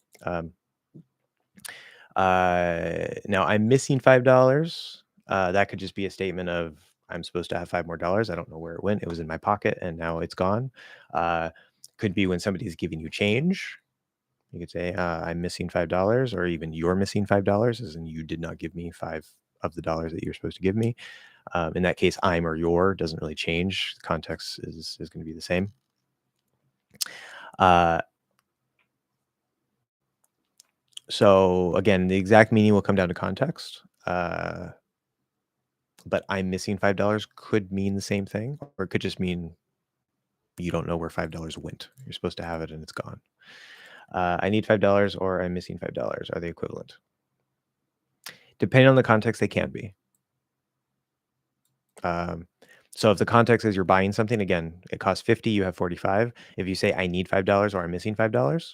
Now I'm missing $5. That could just be a statement of I'm supposed to have $5 more dollars. I don't know where it went. It was in my pocket and now it's gone. Could be when somebody's giving you change. You could say, I'm missing $5, or even you're missing $5, as in you did not give me 5 of the dollars that you're supposed to give me. In that case, I'm or your doesn't really change. The context is going to be the same. So again, the exact meaning will come down to context. But I'm missing $5 could mean the same thing, or it could just mean you don't know where $5 went. You're supposed to have it and it's gone. I need $5 or I'm missing $5. Are they equivalent? Depending on the context, they can be. So if the context is you're buying something, again, it costs 50, you have 45. If you say I need $5 or I'm missing $5,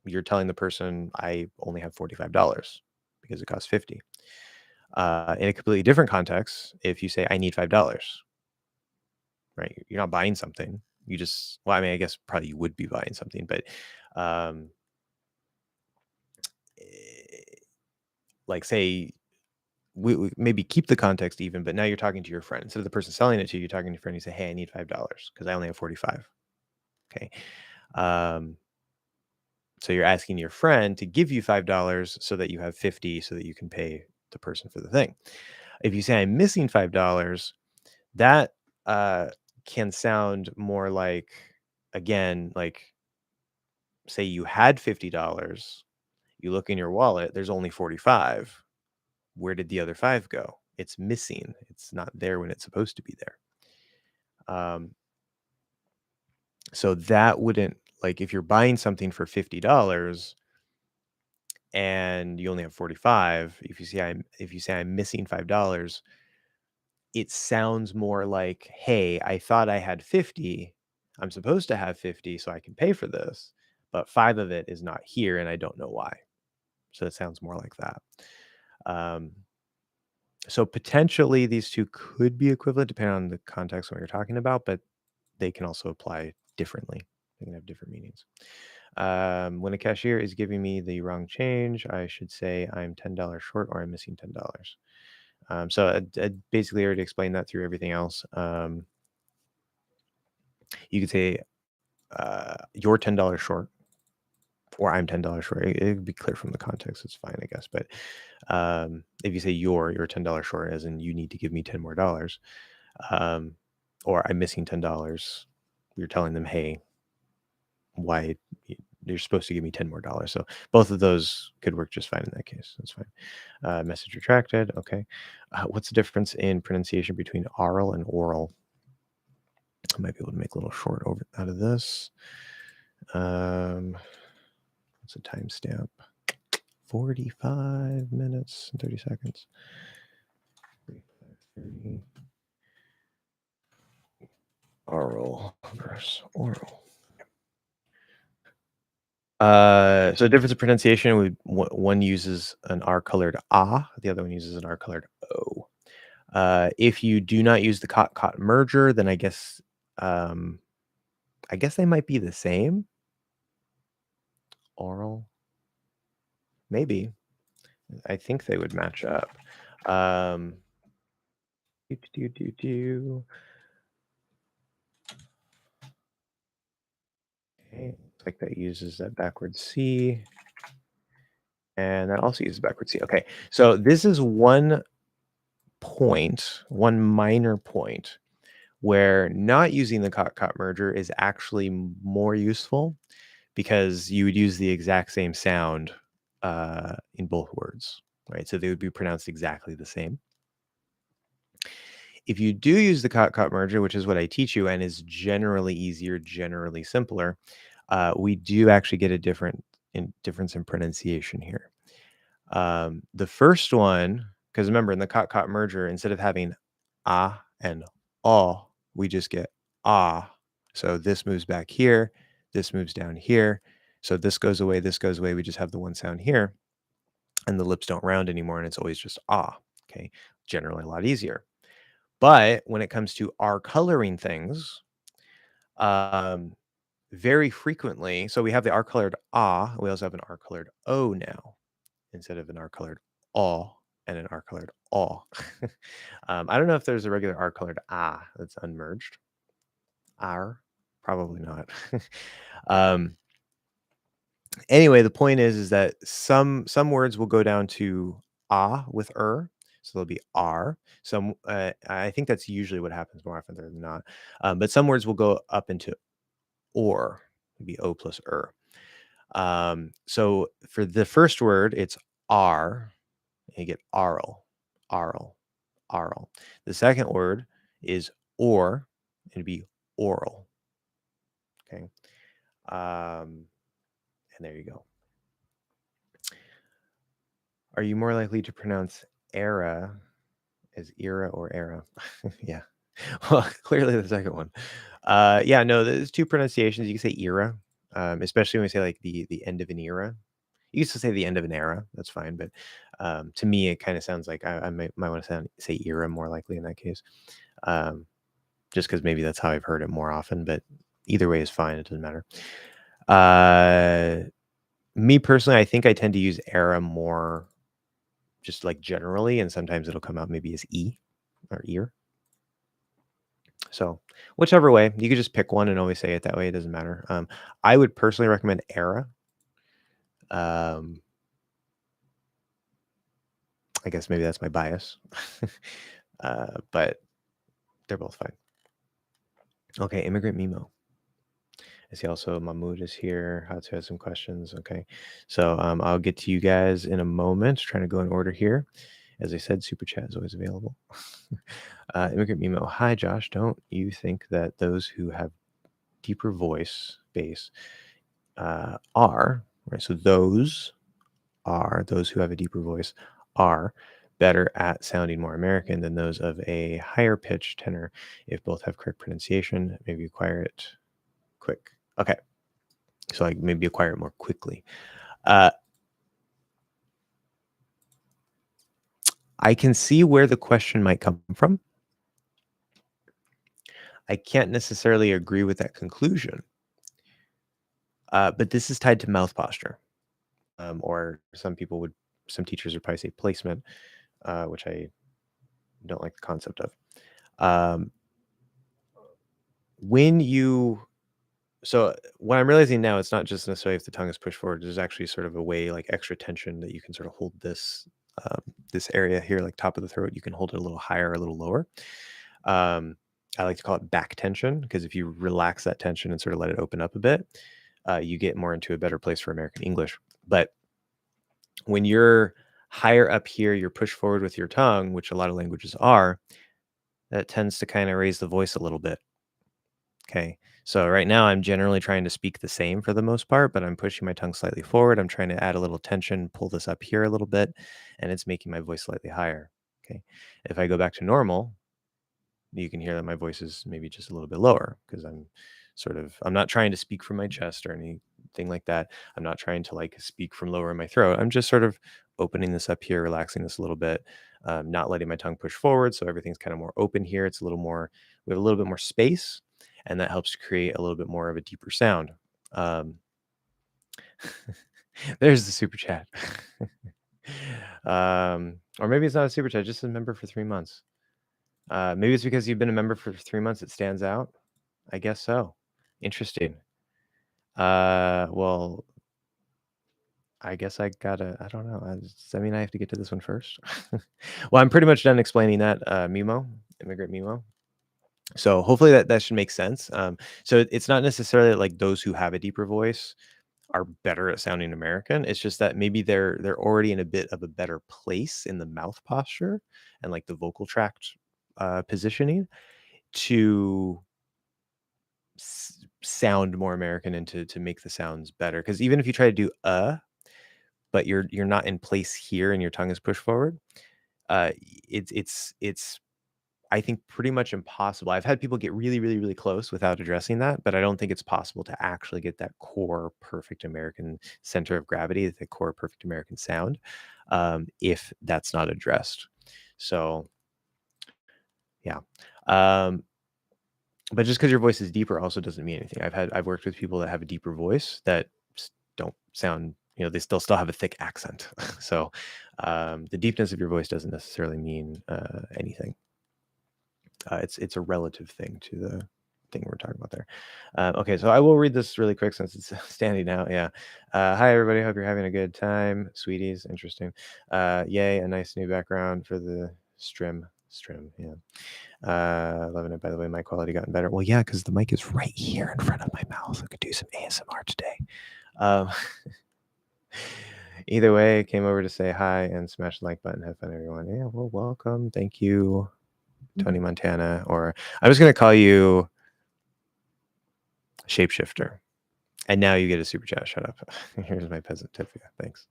you're telling the person I only have $45 because it costs 50. In a completely different context, if you say I need $5, right? You're not buying something. You just, well, I mean, I guess probably you would be buying something, but eh, like say we maybe keep the context even, but now you're talking to your friend. Instead of the person selling it to you, you're talking to your friend. You say, hey, I need $5 because I only have 45. Okay. So you're asking your friend to give you $5 so that you have 50 so that you can pay the person for the thing. If you say I'm missing $5, that can sound more like, again, like say you had $50, you look in your wallet, there's only 45. Where did the other 5 go? It's missing. It's not there when it's supposed to be there. So that wouldn't, like if you're buying something for $50 and you only have 45, if you say I'm missing $5, it sounds more like, hey, I thought I had 50. I'm supposed to have 50 so I can pay for this, but 5 of it is not here and I don't know why. So it sounds more like that. Um, So potentially these two could be equivalent depending on the context of what you're talking about, but they can also apply differently. They can have different meanings. When a cashier is giving me the wrong change, I should say I'm $10 short or I'm missing $10. So I basically already explained that through everything else. You could say you're $10 short or I'm $10 short. It would be clear from the context. It's fine, I guess. But if you say you're $10 short, as in you need to give me 10 more dollars, or I'm missing $10, you're telling them, hey, why you're supposed to give me 10 more dollars. So both of those could work just fine in that case. That's fine. Message retracted. Okay. What's the difference in pronunciation between aural and oral? I might be able to make a little short over out of this. What's a timestamp? 45 minutes and 30 seconds. 30. Aural versus oral. So difference of pronunciation, one uses an R colored ah, the other one uses an R colored O. If you do not use the cot merger, then I guess they might be the same. Aural, maybe. I think they would match up. Okay, looks like that uses that backward C. And that also uses backward C. Okay, so this is one minor point where not using the cot merger is actually more useful because you would use the exact same sound in both words, right? So they would be pronounced exactly the same. If you do use the cot merger, which is what I teach you and is generally easier, generally simpler, we do actually get a difference in pronunciation here. The first one, because remember in the cot merger, instead of having ah and ah, we just get ah. So this moves back here, this moves down here. So this goes away, this goes away. We just have the one sound here, and the lips don't round anymore, and it's always just ah. Okay, generally a lot easier. But when it comes to R coloring things, very frequently, so we have the R colored ah, we also have an R colored O now, instead of an R colored aw and an R colored aw. I don't know if there's a regular R colored ah that's unmerged. R, probably not. um, anyway, the point is that some words will go down to ah with so there'll be r. Some I think that's usually what happens more often than not. But some words will go up into or, maybe o plus so for the first word, it's r. And you get aural, aural, aural. The second word is or. It'd be oral. Okay. And there you go. Are you more likely to pronounce era as era or era? Yeah. Well, clearly the second one. Yeah, no, there's two pronunciations. You can say era, especially when we say like the end of an era. You used to say the end of an era. That's fine, but to me, it kind of sounds like I might want to say era more likely in that case, just because maybe that's how I've heard it more often. But either way is fine. It doesn't matter. Me personally, I think I tend to use era more, just like generally, and sometimes it'll come out maybe as e or ear. So whichever way, you could just pick one and always say it that way. It doesn't matter. I would personally recommend era. I guess maybe that's my bias, but they're both fine. Okay, Immigrant Mimo. I see also Mahmoud is here. How to have some questions. Okay, so I'll get to you guys in a moment. Trying to go in order here. As I said, Super Chat is always available. Immigrant Mimo. Hi, Josh. Don't you think that those who have deeper voice bass are, right? So those who have a deeper voice are better at sounding more American than those of a higher pitched tenor if both have correct pronunciation, maybe acquire it quick. Okay. So like maybe acquire it more quickly. I can see where the question might come from. I can't necessarily agree with that conclusion. But this is tied to mouth posture, or some teachers would probably say placement, which I don't like the concept of. So what I'm realizing now, it's not just necessarily if the tongue is pushed forward. There's actually sort of a way, like extra tension, that you can sort of hold this area here, like top of the throat. You can hold it a little higher, or a little lower. I like to call it back tension, because if you relax that tension and sort of let it open up a bit, you get more into a better place for American English. But when you're higher up here, you're pushed forward with your tongue, which a lot of languages are, that tends to kind of raise the voice a little bit. Okay. So right now I'm generally trying to speak the same for the most part, but I'm pushing my tongue slightly forward. I'm trying to add a little tension, pull this up here a little bit, and it's making my voice slightly higher. Okay. If I go back to normal, you can hear that my voice is maybe just a little bit lower, because I'm not trying to speak from my chest or anything like that. I'm not trying to like speak from lower in my throat. I'm just sort of opening this up here, relaxing this a little bit, not letting my tongue push forward. So everything's kind of more open here. It's a little more, we have a little bit more space, and that helps to create a little bit more of a deeper sound. There's the super chat. Or maybe it's not a super chat, just a member for 3 months. Maybe it's because you've been a member for 3 months, it stands out. I guess so. Interesting. Well, I guess I don't know. Does that mean I have to get to this one first? Well, I'm pretty much done explaining that, Mimo, immigrant Mimo. So hopefully that should make sense. So it's not necessarily like those who have a deeper voice are better at sounding American. It's just that maybe they're already in a bit of a better place in the mouth posture and like the vocal tract positioning to sound more American, and to make the sounds better. Because even if you try to do but you're not in place here and your tongue is pushed forward, it's I think pretty much impossible. I've had people get really, really, really close without addressing that, but I don't think it's possible to actually get that core perfect American center of gravity, the core perfect American sound, if that's not addressed. So, yeah. But just because your voice is deeper also doesn't mean anything. I've worked with people that have a deeper voice that don't sound, they still have a thick accent. So, the deepness of your voice doesn't necessarily mean anything. It's a relative thing to the thing we're talking about there. Okay, so I will read this really quick since it's standing out. Yeah. Hi, everybody. Hope you're having a good time. Sweeties, interesting. Yay, a nice new background for the stream. Yeah. Loving it. By the way, my quality gotten better. Well, yeah, because the mic is right here in front of my mouth. I could do some ASMR today. Either way, I came over to say hi and smash the like button. Have fun, everyone. Yeah, well, welcome. Thank you, Tony Montana. Or I'm just going to call you Shapeshifter. And now you get a super chat. Shut up. Here's my peasant tip. Yeah, thanks.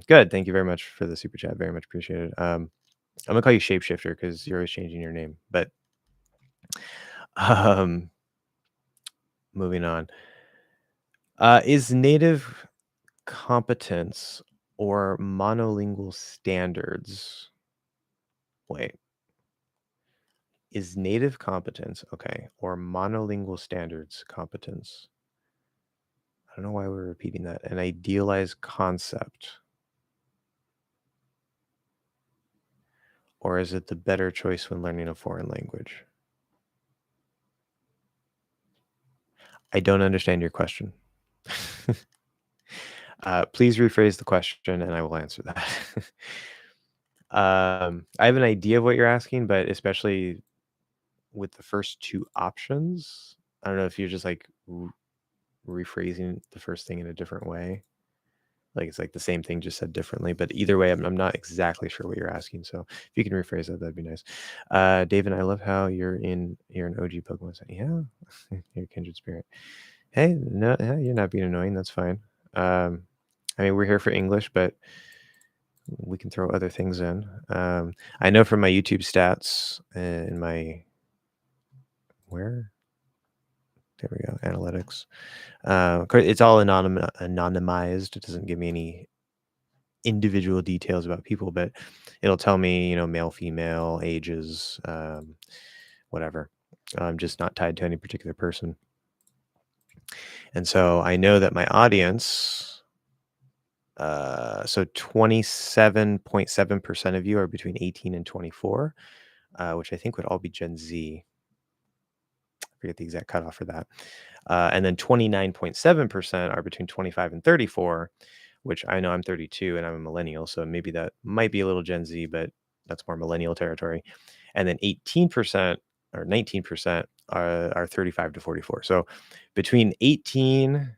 Good. Thank you very much for the super chat. Very much appreciated. I'm going to call you Shapeshifter because you're always changing your name. But moving on. Is native competence or monolingual standards? Wait. Is native competence, okay, or monolingual standards competence? I don't know why we're repeating that. An idealized concept. Or is it the better choice when learning a foreign language? I don't understand your question. Please rephrase the question and I will answer that. I have an idea of what you're asking, but especially with the first two options, I don't know if you're just like rephrasing the first thing in a different way. Like it's like the same thing just said differently, but either way, I'm not exactly sure what you're asking. So if you can rephrase that, that'd be nice. David, I love how you're an OG Pokemon. Yeah, you're a kindred spirit. Hey, no, you're not being annoying. That's fine. I mean, we're here for English, but we can throw other things in. I know from my YouTube stats and where? There we go, analytics. It's all anonymized. It doesn't give me any individual details about people, but it'll tell me, male, female, ages, whatever. Just not tied to any particular person. And so I know that my audience, so 27.7% of you are between 18 and 24, which I think would all be Gen Z. I forget the exact cutoff for that. And then 29.7% are between 25 and 34, which I know I'm 32 and I'm a millennial. So maybe that might be a little Gen Z, but that's more millennial territory. And then 18% or 19% are 35 to 44. So between 18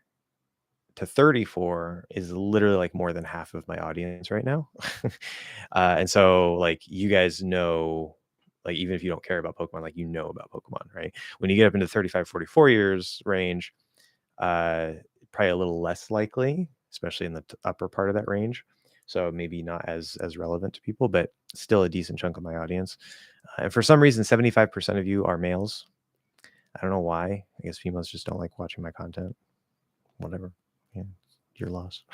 to 34 is literally like more than half of my audience right now. And so like you guys know, like even if you don't care about Pokemon, like about Pokemon, right? When you get up into 35, 44 years range, probably a little less likely, especially in the upper part of that range. So maybe not as relevant to people, but still a decent chunk of my audience. And for some reason, 75% of you are males. I don't know why. I guess females just don't like watching my content. Whatever. Yeah, your loss.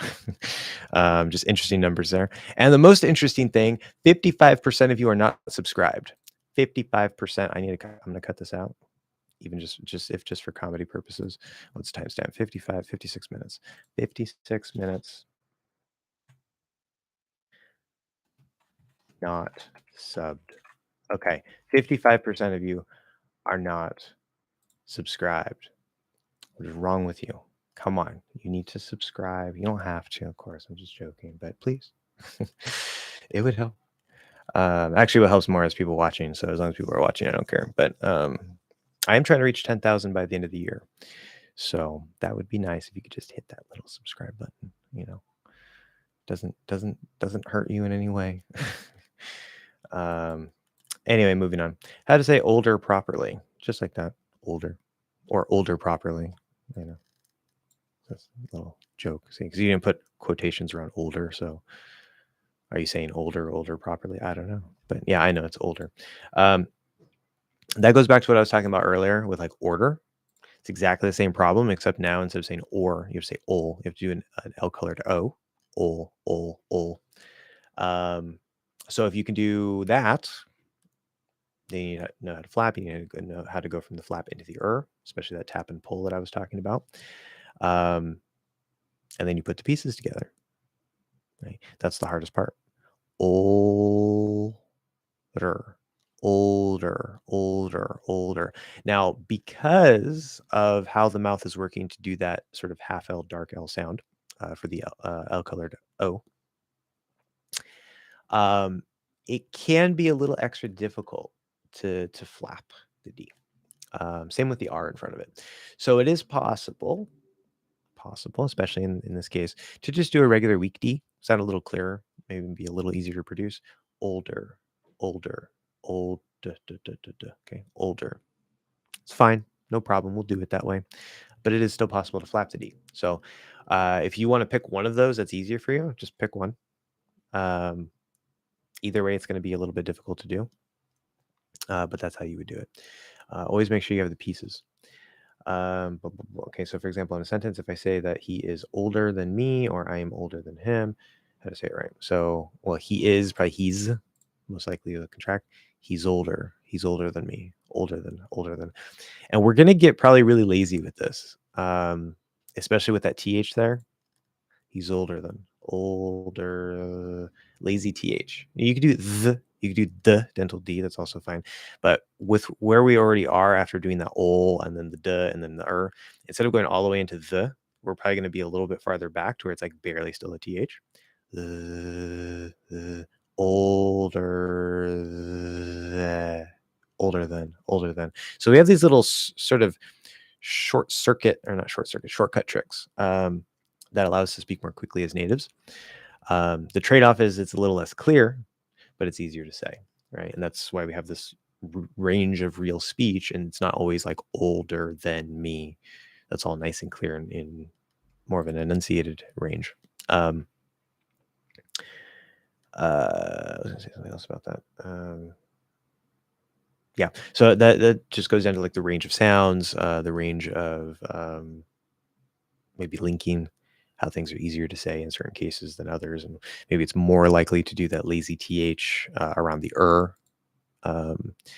Just interesting numbers there. And the most interesting thing, 55% of you are not subscribed. 55%. I'm going to cut this out. Even just for comedy purposes. Let's timestamp 56 minutes. 56 minutes. Not subbed. Okay. 55% of you are not subscribed. What is wrong with you? Come on. You need to subscribe. You don't have to, of course. I'm just joking, but please. It would help. Actually, what helps more is people watching. So as long as people are watching, I don't care. But I am trying to reach 10,000 by the end of the year. So that would be nice if you could just hit that little subscribe button. Doesn't hurt you in any way. Anyway, moving on. How to say older properly, just like that. Older, or older properly. That's a little joke. Because you didn't put quotations around older. So are you saying older properly? I don't know. But yeah, I know it's older. That goes back to what I was talking about earlier with like order. It's exactly the same problem, except now instead of saying or, you have to say ol. You have to do an L-colored O. Ol. So if you can do that, then you need to know how to flap. You need to know how to go from the flap into the especially that tap and pull that I was talking about. And then you put the pieces together. Right? That's the hardest part. Older. Now, because of how the mouth is working to do that sort of half L, dark L sound for the L-colored O, it can be a little extra difficult to flap the D. Same with the R in front of it. So it is possible, especially in this case, to just do a regular weak D, sound a little clearer, maybe be a little easier to produce. Older. Okay, older. It's fine, no problem. We'll do it that way. But it is still possible to flap the D. So if you want to pick one of those that's easier for you, just pick one. Either way, it's going to be a little bit difficult to do. But that's how you would do it. Always make sure you have the pieces. Okay, so for example, in a sentence, if I say that he is older than me or I am older than him, how to say it right? So, well, he is, probably he's, most likely to contract. He's older than me, older than. And we're going to get probably really lazy with this, especially with that TH there. He's older, lazy TH. You could do you could do the dental D, that's also fine. But with where we already are after doing the ol and then the duh and then the instead of going all the way into we're probably going to be a little bit farther back to where it's like barely still a TH. Older than. So we have these little sort of shortcut tricks that allow us to speak more quickly as natives. The trade-off is it's a little less clear, but it's easier to say, right? And that's why we have this range of real speech, and it's not always like older than me. That's all nice and clear in more of an enunciated range. I was gonna say something else about that. Yeah, so that just goes down to like the range of sounds, the range of maybe linking. how things are easier to say in certain cases than others, and maybe it's more likely to do that lazy th around the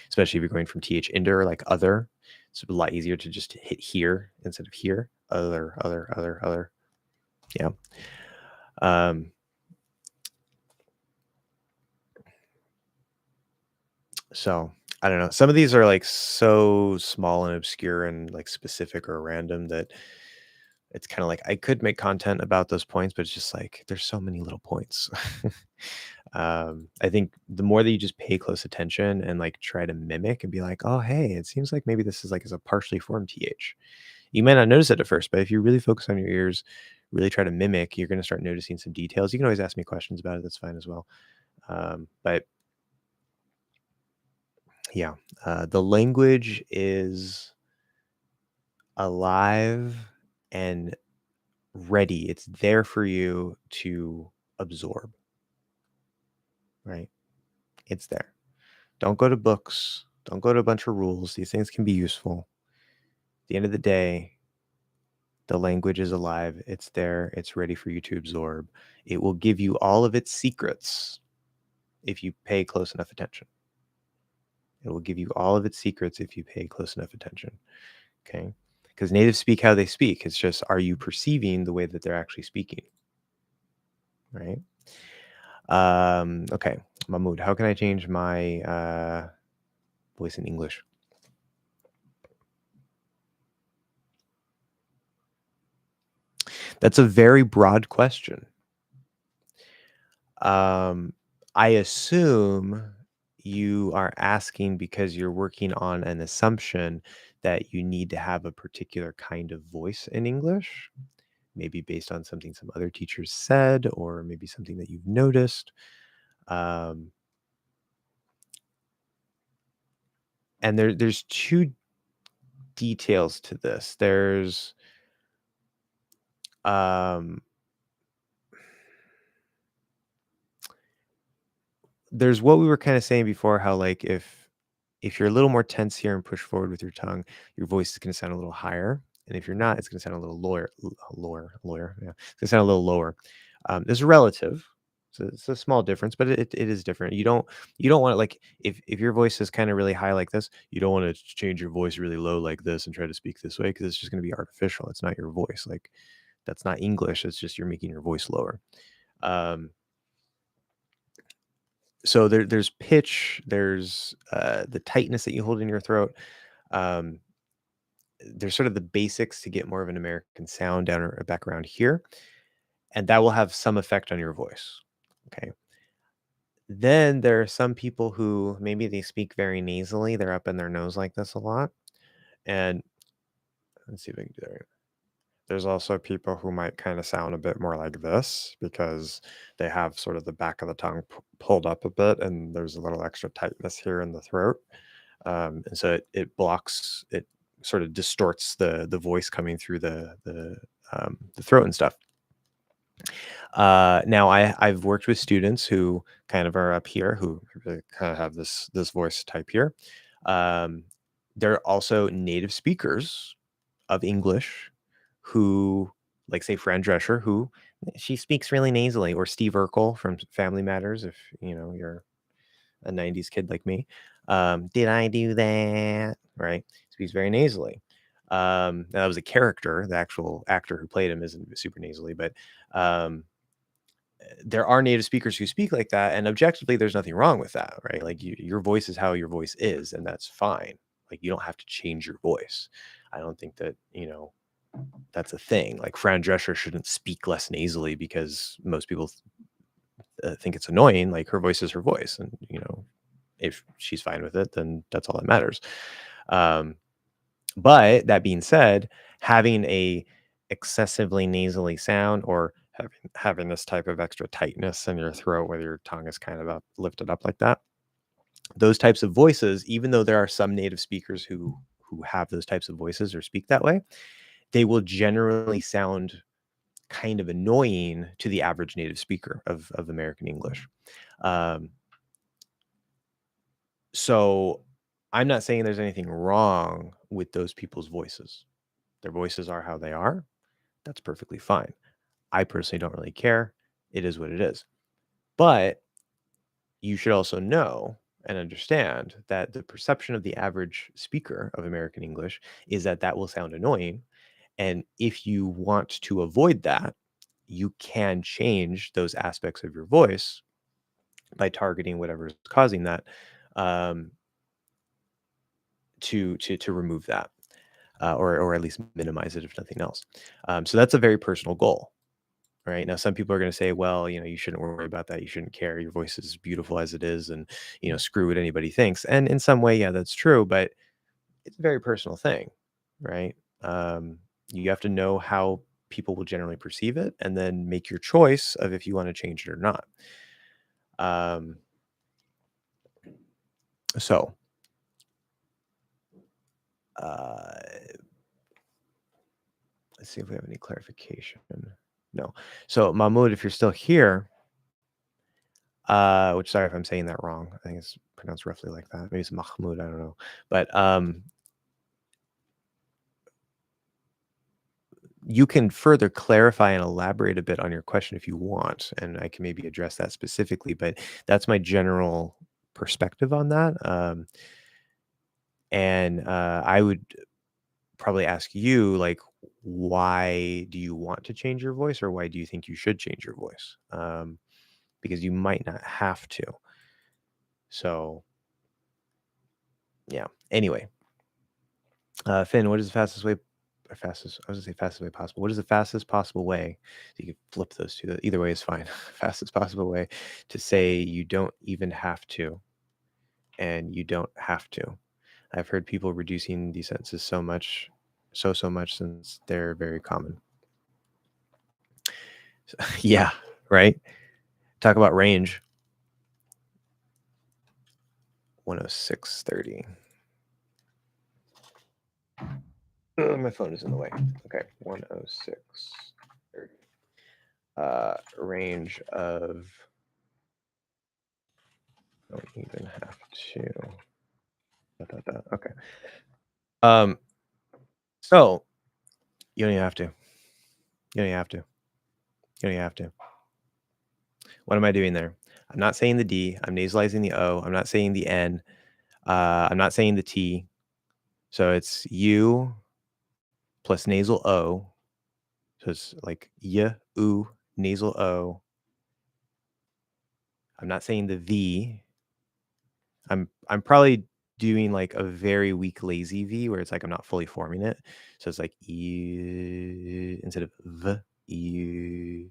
especially if you're going from th into like other. It's a lot easier to just hit here instead of here. Other. Yeah. Um, so I don't know. Some of these are like so small and obscure and like specific or random that it's kind of like I could make content about those points, but it's just like there's so many little points. I think the more that you just pay close attention and like try to mimic and be like, oh, hey, it seems like maybe this is like as a partially formed th. You might not notice it at first, but if you really focus on your ears, really try to mimic, you're going to start noticing some details. You can always ask me questions about it. That's fine as well. But yeah, the language is alive and ready. It's there for you to absorb, right? It's there. Don't go to books. Don't go to a bunch of rules. These things can be useful. At the end of the day, the language is alive. It's there. It's ready for you to absorb. It will give you all of its secrets if you pay close enough attention. It will give you all of its secrets if you pay close enough attention. Okay. Because natives speak how they speak. It's just, are you perceiving the way that they're actually speaking? Right. Okay. Mahmoud, how can I change my voice in English? That's a very broad question. I assume you are asking because you're working on an assumption that you need to have a particular kind of voice in English, maybe based on something some other teachers said, or maybe something that you've noticed. Um, and there's two details to this. Um, there's what we were kind of saying before, how like if you're a little more tense here and push forward with your tongue, your voice is going to sound a little higher. And if you're not, it's going to sound a little lower. Yeah, it's going to sound a little lower. This is relative, so it's a small difference, but it is different. You don't want to like if your voice is kind of really high like this, you don't want to change your voice really low like this and try to speak this way because it's just going to be artificial. It's not your voice. Like that's not English. It's just you're making your voice lower. Um, so there's pitch, there's the tightness that you hold in your throat. Um, there's sort of the basics to get more of an American sound down or back around here, and that will have some effect on your voice. Okay. Then there are some people who maybe they speak very nasally. They're up in their nose like this a lot. And let's see if I can do that. Right. There's also people who might kind of sound a bit more like this because they have sort of the back of the tongue pulled up a bit and there's a little extra tightness here in the throat. And so it blocks, it sort of distorts the voice coming through the throat and stuff. Now I've worked with students who kind of are up here who really kind of have this voice type here. Um, they're also native speakers of English who, like say Fran Drescher, who she speaks really nasally, or Steve Urkel from Family Matters, if you know you're a 90s kid like me. Did I do that? Right. Speaks very nasally. That was a character. The actual actor who played him isn't super nasally, but um, there are native speakers who speak like that. And objectively, there's nothing wrong with that, right? Like your voice is how your voice is, and that's fine. Like you don't have to change your voice. I don't think that, that's a thing. Like Fran Drescher shouldn't speak less nasally because most people think it's annoying. Like her voice is her voice. And, if she's fine with it, then that's all that matters. Um, but that being said, having a excessively nasally sound or having this type of extra tightness in your throat where your tongue is kind of lifted up like that, those types of voices, even though there are some native speakers who have those types of voices or speak that way, they will generally sound kind of annoying to the average native speaker of American English. Um, so I'm not saying there's anything wrong with those people's voices. Their voices are how they are. That's perfectly fine. I personally don't really care. It is what it is. But you should also know and understand that the perception of the average speaker of American English is that that will sound annoying. And if you want to avoid that, you can change those aspects of your voice by targeting whatever is causing that, um, to remove that, or at least minimize it if nothing else. So that's a very personal goal. Right now, some people are going to say, well, you shouldn't worry about that. You shouldn't care. Your voice is beautiful as it is. And, screw what anybody thinks. And in some way, yeah, that's true. But it's a very personal thing. Right. You have to know how people will generally perceive it and then make your choice of if you want to change it or not. Um, so, uh, let's see if we have any clarification. No. So, Mahmoud, if you're still here, which, sorry if I'm saying that wrong. I think it's pronounced roughly like that. Maybe it's Mahmoud. I don't know. But you can further clarify and elaborate a bit on your question if you want, and I can maybe address that specifically. But that's my general perspective on that. And I would probably ask you, like, why do you want to change your voice, or why do you think you should change your voice? Because you might not have to. So, yeah. Anyway, Finn, what is the fastest way? Or fastest? I was gonna say fastest way possible. What is the fastest possible way? So you can flip those two. Either way is fine. Fastest possible way to say you don't even have to, and you don't have to. I've heard people reducing these sentences so much, so much, since they're very common. Yeah, right. Talk about range. 106.30. My phone is in the way. Okay, 106.30. Range of don't even have to. Okay. So you don't even have to. You don't even have to. You don't even have to. What am I doing there? I'm not saying the D. I'm nasalizing the O. I'm not saying the N. I'm not saying the T. So it's U plus nasal O. So it's like Y, U, nasal O. I'm not saying the V. I'm probably doing like a very weak lazy V where it's like I'm not fully forming it. So it's like E instead of V. E.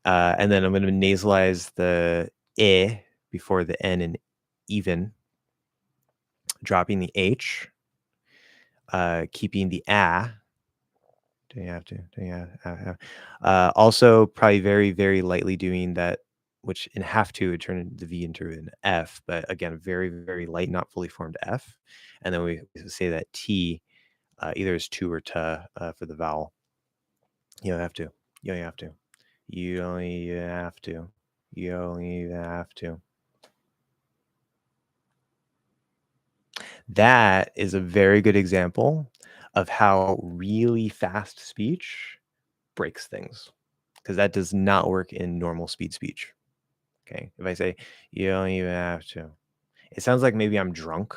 And then I'm going to nasalize the E before the N in even, dropping the H, keeping the A. Do you have to? Do you have? Also, probably very, very lightly doing that, which in have to would turn the V into an F, but again, very, very light, not fully formed F. And then we say that T either is to or ta for the vowel. You don't have to. You don't have to. You don't even have to. You don't even have to. That is a very good example of how really fast speech breaks things, because that does not work in normal speed speech. Okay. If I say, you don't even have to, it sounds like maybe I'm drunk,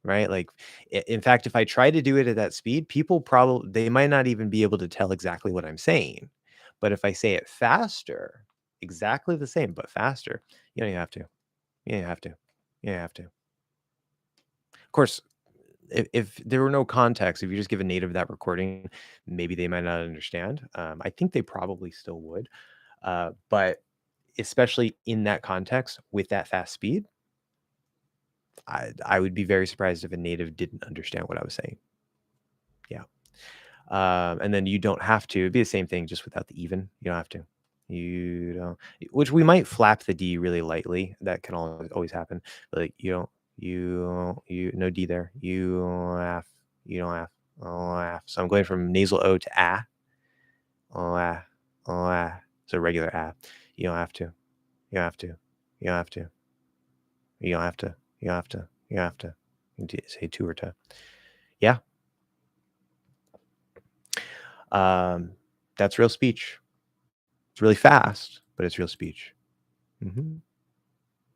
right? Like, in fact, if I try to do it at that speed, people probably, they might not even be able to tell exactly what I'm saying. But if I say it faster, exactly the same, but faster, you don't even have to. You don't have to. You don't have to. Of course, if there were no context, if you just give a native that recording, maybe they might not understand. I think they probably still would. But especially in that context with that fast speed, I would be very surprised if a native didn't understand what I was saying. Yeah. And then you don't have to. It'd be the same thing just without the even. You don't have to. You don't. Which we might flap the D really lightly. That can always happen. But like you don't. You no D there. You don't have. You don't have. Oh, ah. So I'm going from nasal O to ah. Oh, ah. Oh, ah. So regular ah. You don't have to. You don't have to. You don't have to. You don't have to. You don't have to. You don't have to. You can say to or to. Yeah. That's real speech. It's really fast, but it's real speech.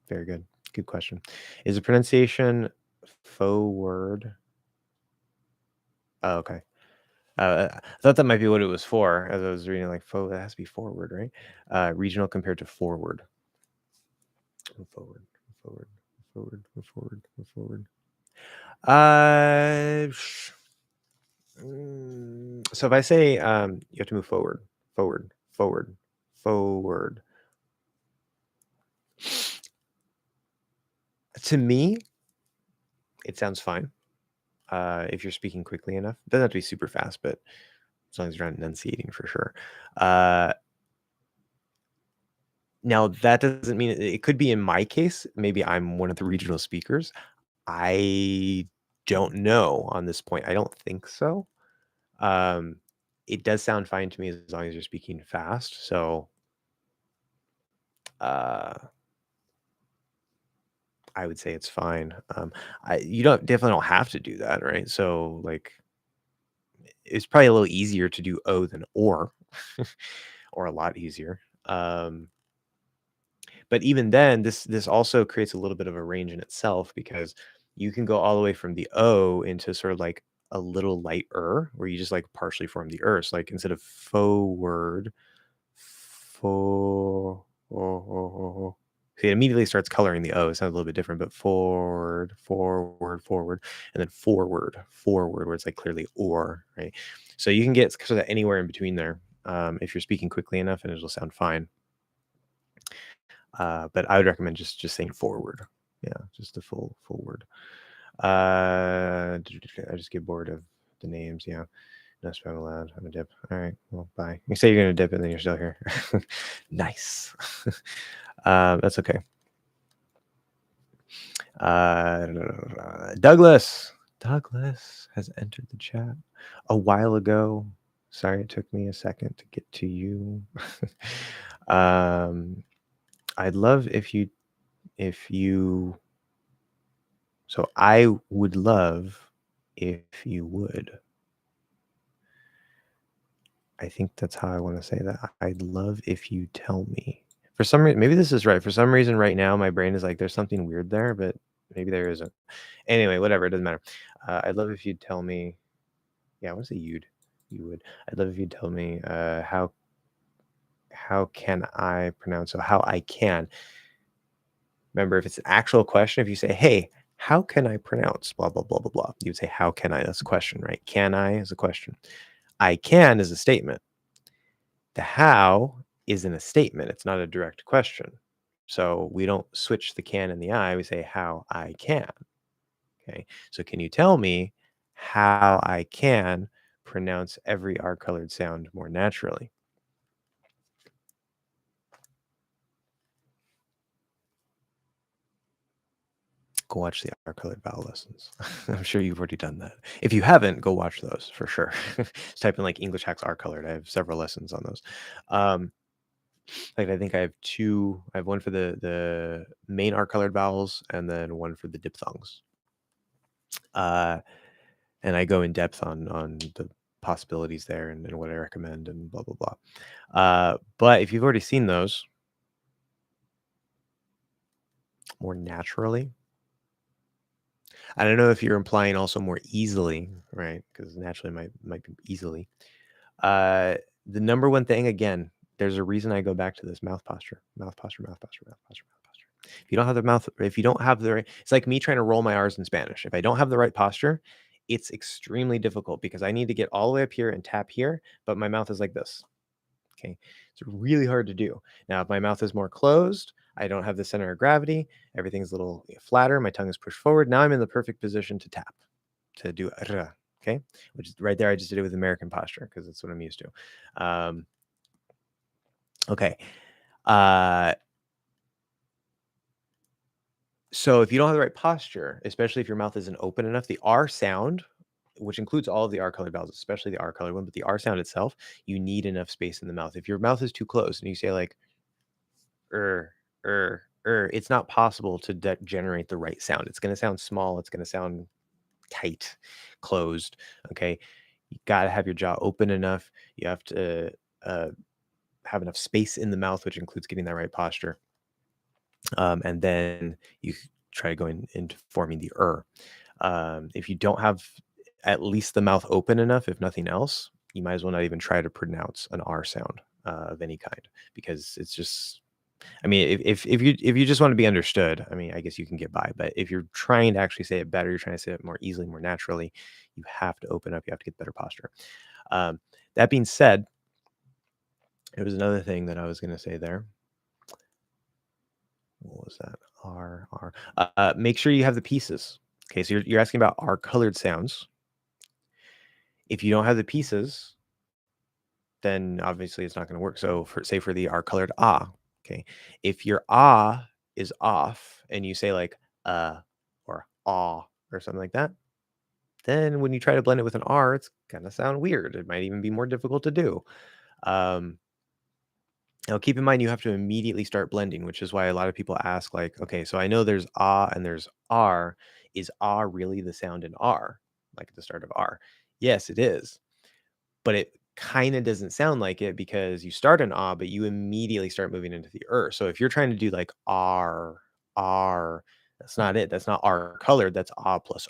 Very good. Good question. Is the pronunciation forward? Oh, okay. I thought that might be what it was for as I was reading, like, it has to be forward, right? Regional compared to forward. Move forward, move forward, move forward, move forward, move forward. So if I say you have to move forward, forward, forward, forward. To me, it sounds fine. If you're speaking quickly enough, it doesn't have to be super fast, but as long as you're not enunciating for sure. Now that doesn't mean it could be in my case. Maybe I'm one of the regional speakers. I don't know on this point. I don't think so. Um, it does sound fine to me as long as you're speaking fast. So uh, I would say it's fine. You definitely don't have to do that, right? So like, it's probably a little easier to do O than or, or a lot easier. But even then, this also creates a little bit of a range in itself because you can go all the way from the O into sort of like a little lighter, where you just like partially form the so like instead of forward, for see, it immediately starts coloring the O. It sounds a little bit different, but forward, forward, forward, and then forward, forward, where it's like clearly or, right? So you can get sort of anywhere in between there if you're speaking quickly enough, and it'll sound fine. But I would recommend just saying forward. Yeah, just the full word. I just get bored of the names. Yeah, no spam allowed. I'm a dip. All right, well, bye. You say you're gonna dip and then you're still here. Nice. That's okay. Douglas has entered the chat a while ago. Sorry, it took me a second to get to you. I'd love if you so I would love if you would. I think that's how I want to say that. I'd love if you tell me. For some reason, maybe this is right. For some reason, right now, my brain is like, there's something weird there, but maybe there isn't. Anyway, whatever. It doesn't matter. I'd love if you'd tell me. Yeah, I want to say you'd. You would. I'd love if you'd tell me how can I pronounce so how I can. Remember, if it's an actual question, if you say, hey, how can I pronounce blah, blah, blah, blah, blah, you would say, how can I? That's a question, right? Can I is a question. I can is a statement. The how isn't a statement. It's not a direct question. So we don't switch the can and the I. We say, how I can. Okay. So can you tell me how I can pronounce every R colored sound more naturally? Go watch the R-colored vowel lessons. I'm sure you've already done that. If you haven't, go watch those for sure. Just type in like English hacks R-colored. I have several lessons on those. Like I think I have two. I have one for the main R-colored vowels, and then one for the diphthongs. And I go in depth on the possibilities there and what I recommend and blah blah blah. But if you've already seen those more naturally, I don't know if you're implying also more easily, right? Because naturally might be easily. The number one thing, again, there's a reason I go back to this mouth posture, mouth posture, mouth posture, mouth posture, mouth posture. If you don't have the mouth, if you don't have the right, it's like me trying to roll my R's in Spanish. If I don't have the right posture, it's extremely difficult because I need to get all the way up here and tap here, but my mouth is like this. Okay. It's really hard to do. Now, if my mouth is more closed, I don't have the center of gravity, everything's a little flatter, my tongue is pushed forward. Now I'm in the perfect position to tap, to do r, okay? Which is right there. I just did it with American posture because that's what I'm used to. Okay. So if you don't have the right posture, especially if your mouth isn't open enough, the R sound, which includes all of the R colored vowels, especially the R colored one, but the R sound itself, you need enough space in the mouth. If your mouth is too closed and you say like it's not possible to generate the right sound. It's going to sound small. It's going to sound tight, closed. Okay. You got to have your jaw open enough. You have to have enough space in the mouth, which includes getting that right posture. And then you try going into forming the if you don't have at least the mouth open enough, if nothing else, you might as well not even try to pronounce an R sound of any kind, because it's just, I mean, if you just want to be understood, I mean, I guess you can get by. But if you're trying to actually say it better, you're trying to say it more easily, more naturally, you have to open up. You have to get better posture. That being said, there was another thing that I was going to say there. What was that? R. Make sure you have the pieces. Okay, so you're asking about R colored sounds. If you don't have the pieces, then obviously it's not going to work. So for the R colored ah, okay, if your ah is off and you say like or ah or something like that, then when you try to blend it with an R, it's gonna sound weird. It might even be more difficult to do. Um, Now keep in mind you have to immediately start blending, which is why a lot of people ask, like, okay, so I know there's ah and there's R. Is ah really the sound in R, like at the start of R? Yes, it is, but it kind of doesn't sound like it because you start an ah, but you immediately start moving into the So if you're trying to do like R, that's not it. That's not R colored. That's ah plus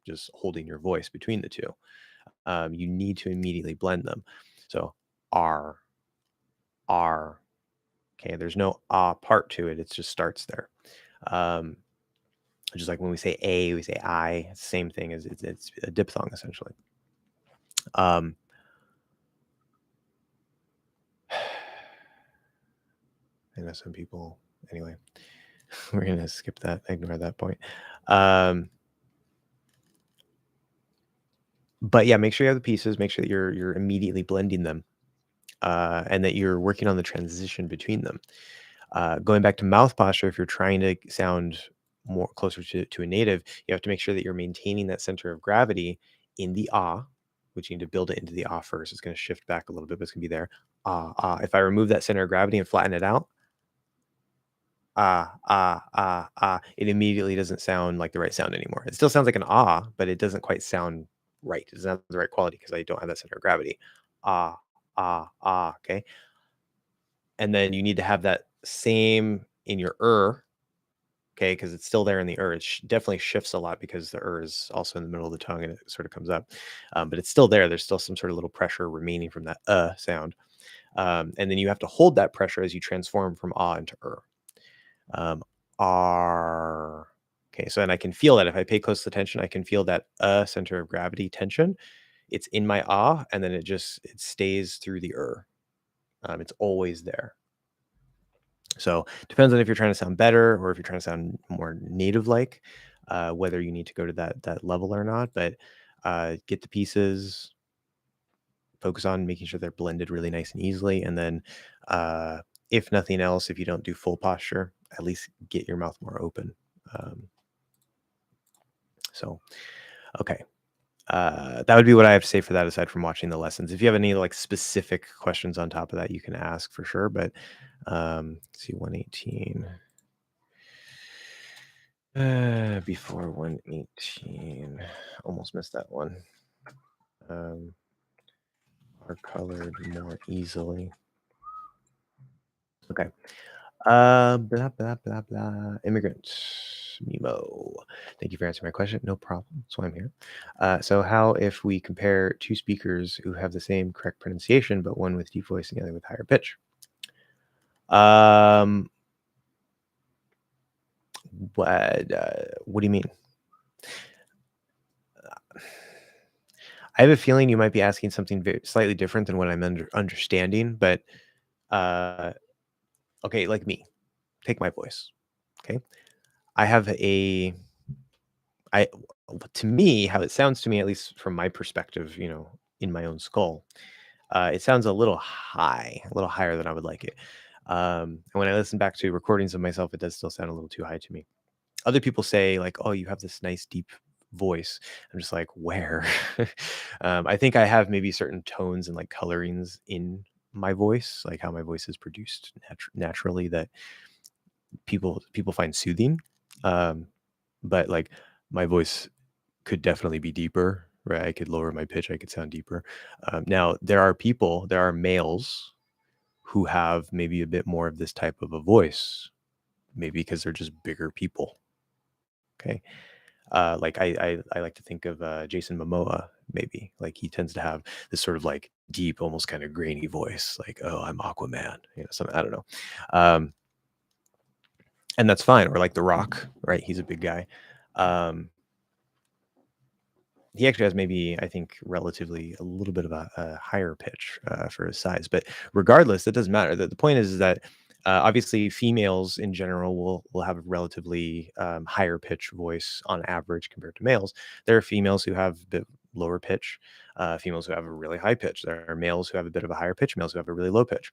just holding your voice between the two. You need to immediately blend them. So R, R. Okay, there's no ah part to it. It just starts there. Just like when we say a, we say I. Same thing as it's a diphthong essentially. Um, I know some people. Anyway, we're gonna skip that. Ignore that point. But yeah, make sure you have the pieces. Make sure that you're immediately blending them, and that you're working on the transition between them. Going back to mouth posture, if you're trying to sound more closer to a native, you have to make sure that you're maintaining that center of gravity in the ah, which you need to build it into the ah first. It's going to shift back a little bit, but it's going to be there. Ah, ah. If I remove that center of gravity and flatten it out, it immediately doesn't sound like the right sound anymore. It still sounds like an ah, but it doesn't quite sound right. It doesn't have the right quality because I don't have that center of gravity. Ah, okay. And then you need to have that same in your okay, because it's still there in the It definitely shifts a lot because the is also in the middle of the tongue and it sort of comes up. But it's still there. There's still some sort of little pressure remaining from that sound. And then you have to hold that pressure as you transform from ah into R. Okay, so and I can feel that if I pay close attention, I can feel that center of gravity tension. It's in my ah, and then it stays through the it's always there. So depends on if you're trying to sound better or if you're trying to sound more native like, whether you need to go to that level or not. But get the pieces, focus on making sure they're blended really nice and easily, and then if nothing else, if you don't do full posture, at least get your mouth more open. So, okay. That would be what I have to say for that, aside from watching the lessons. If you have any like specific questions on top of that, you can ask for sure. But let's see, 118. Before 118. Almost missed that one. Are colored more easily. Okay. Blah, blah, blah, blah. Immigrant. Mimo. Thank you for answering my question. No problem. That's why I'm here. So how if we compare two speakers who have the same correct pronunciation, but one with deep voice and the other with higher pitch? What do you mean? I have a feeling you might be asking something slightly different than what I'm understanding, but okay, like me. Take my voice. Okay. I have to me, how it sounds to me, at least from my perspective, in my own skull, it sounds a little high, a little higher than I would like it. And when I listen back to recordings of myself, it does still sound a little too high to me. Other people say like, oh, you have this nice deep voice. I'm just like, where? I think I have maybe certain tones and like colorings in my voice, like how my voice is produced naturally, that people find soothing. But like my voice could definitely be deeper. right? I could lower my pitch, I could sound deeper. Now, there are males who have maybe a bit more of this type of a voice, maybe because they're just bigger people. Okay. Like I like to think of Jason Momoa, maybe. Like he tends to have this sort of like deep, almost kind of grainy voice, like, oh, I'm Aquaman, something, I don't know. Um, and that's fine. Or like The Rock, right? He's a big guy. Um, he actually has maybe, I think, relatively a little bit of a higher pitch for his size. But regardless, that doesn't matter. The point is that obviously females in general will have a relatively higher pitch voice on average compared to males. There are females who have a bit lower pitch, females who have a really high pitch. There are males who have a bit of a higher pitch, males who have a really low pitch.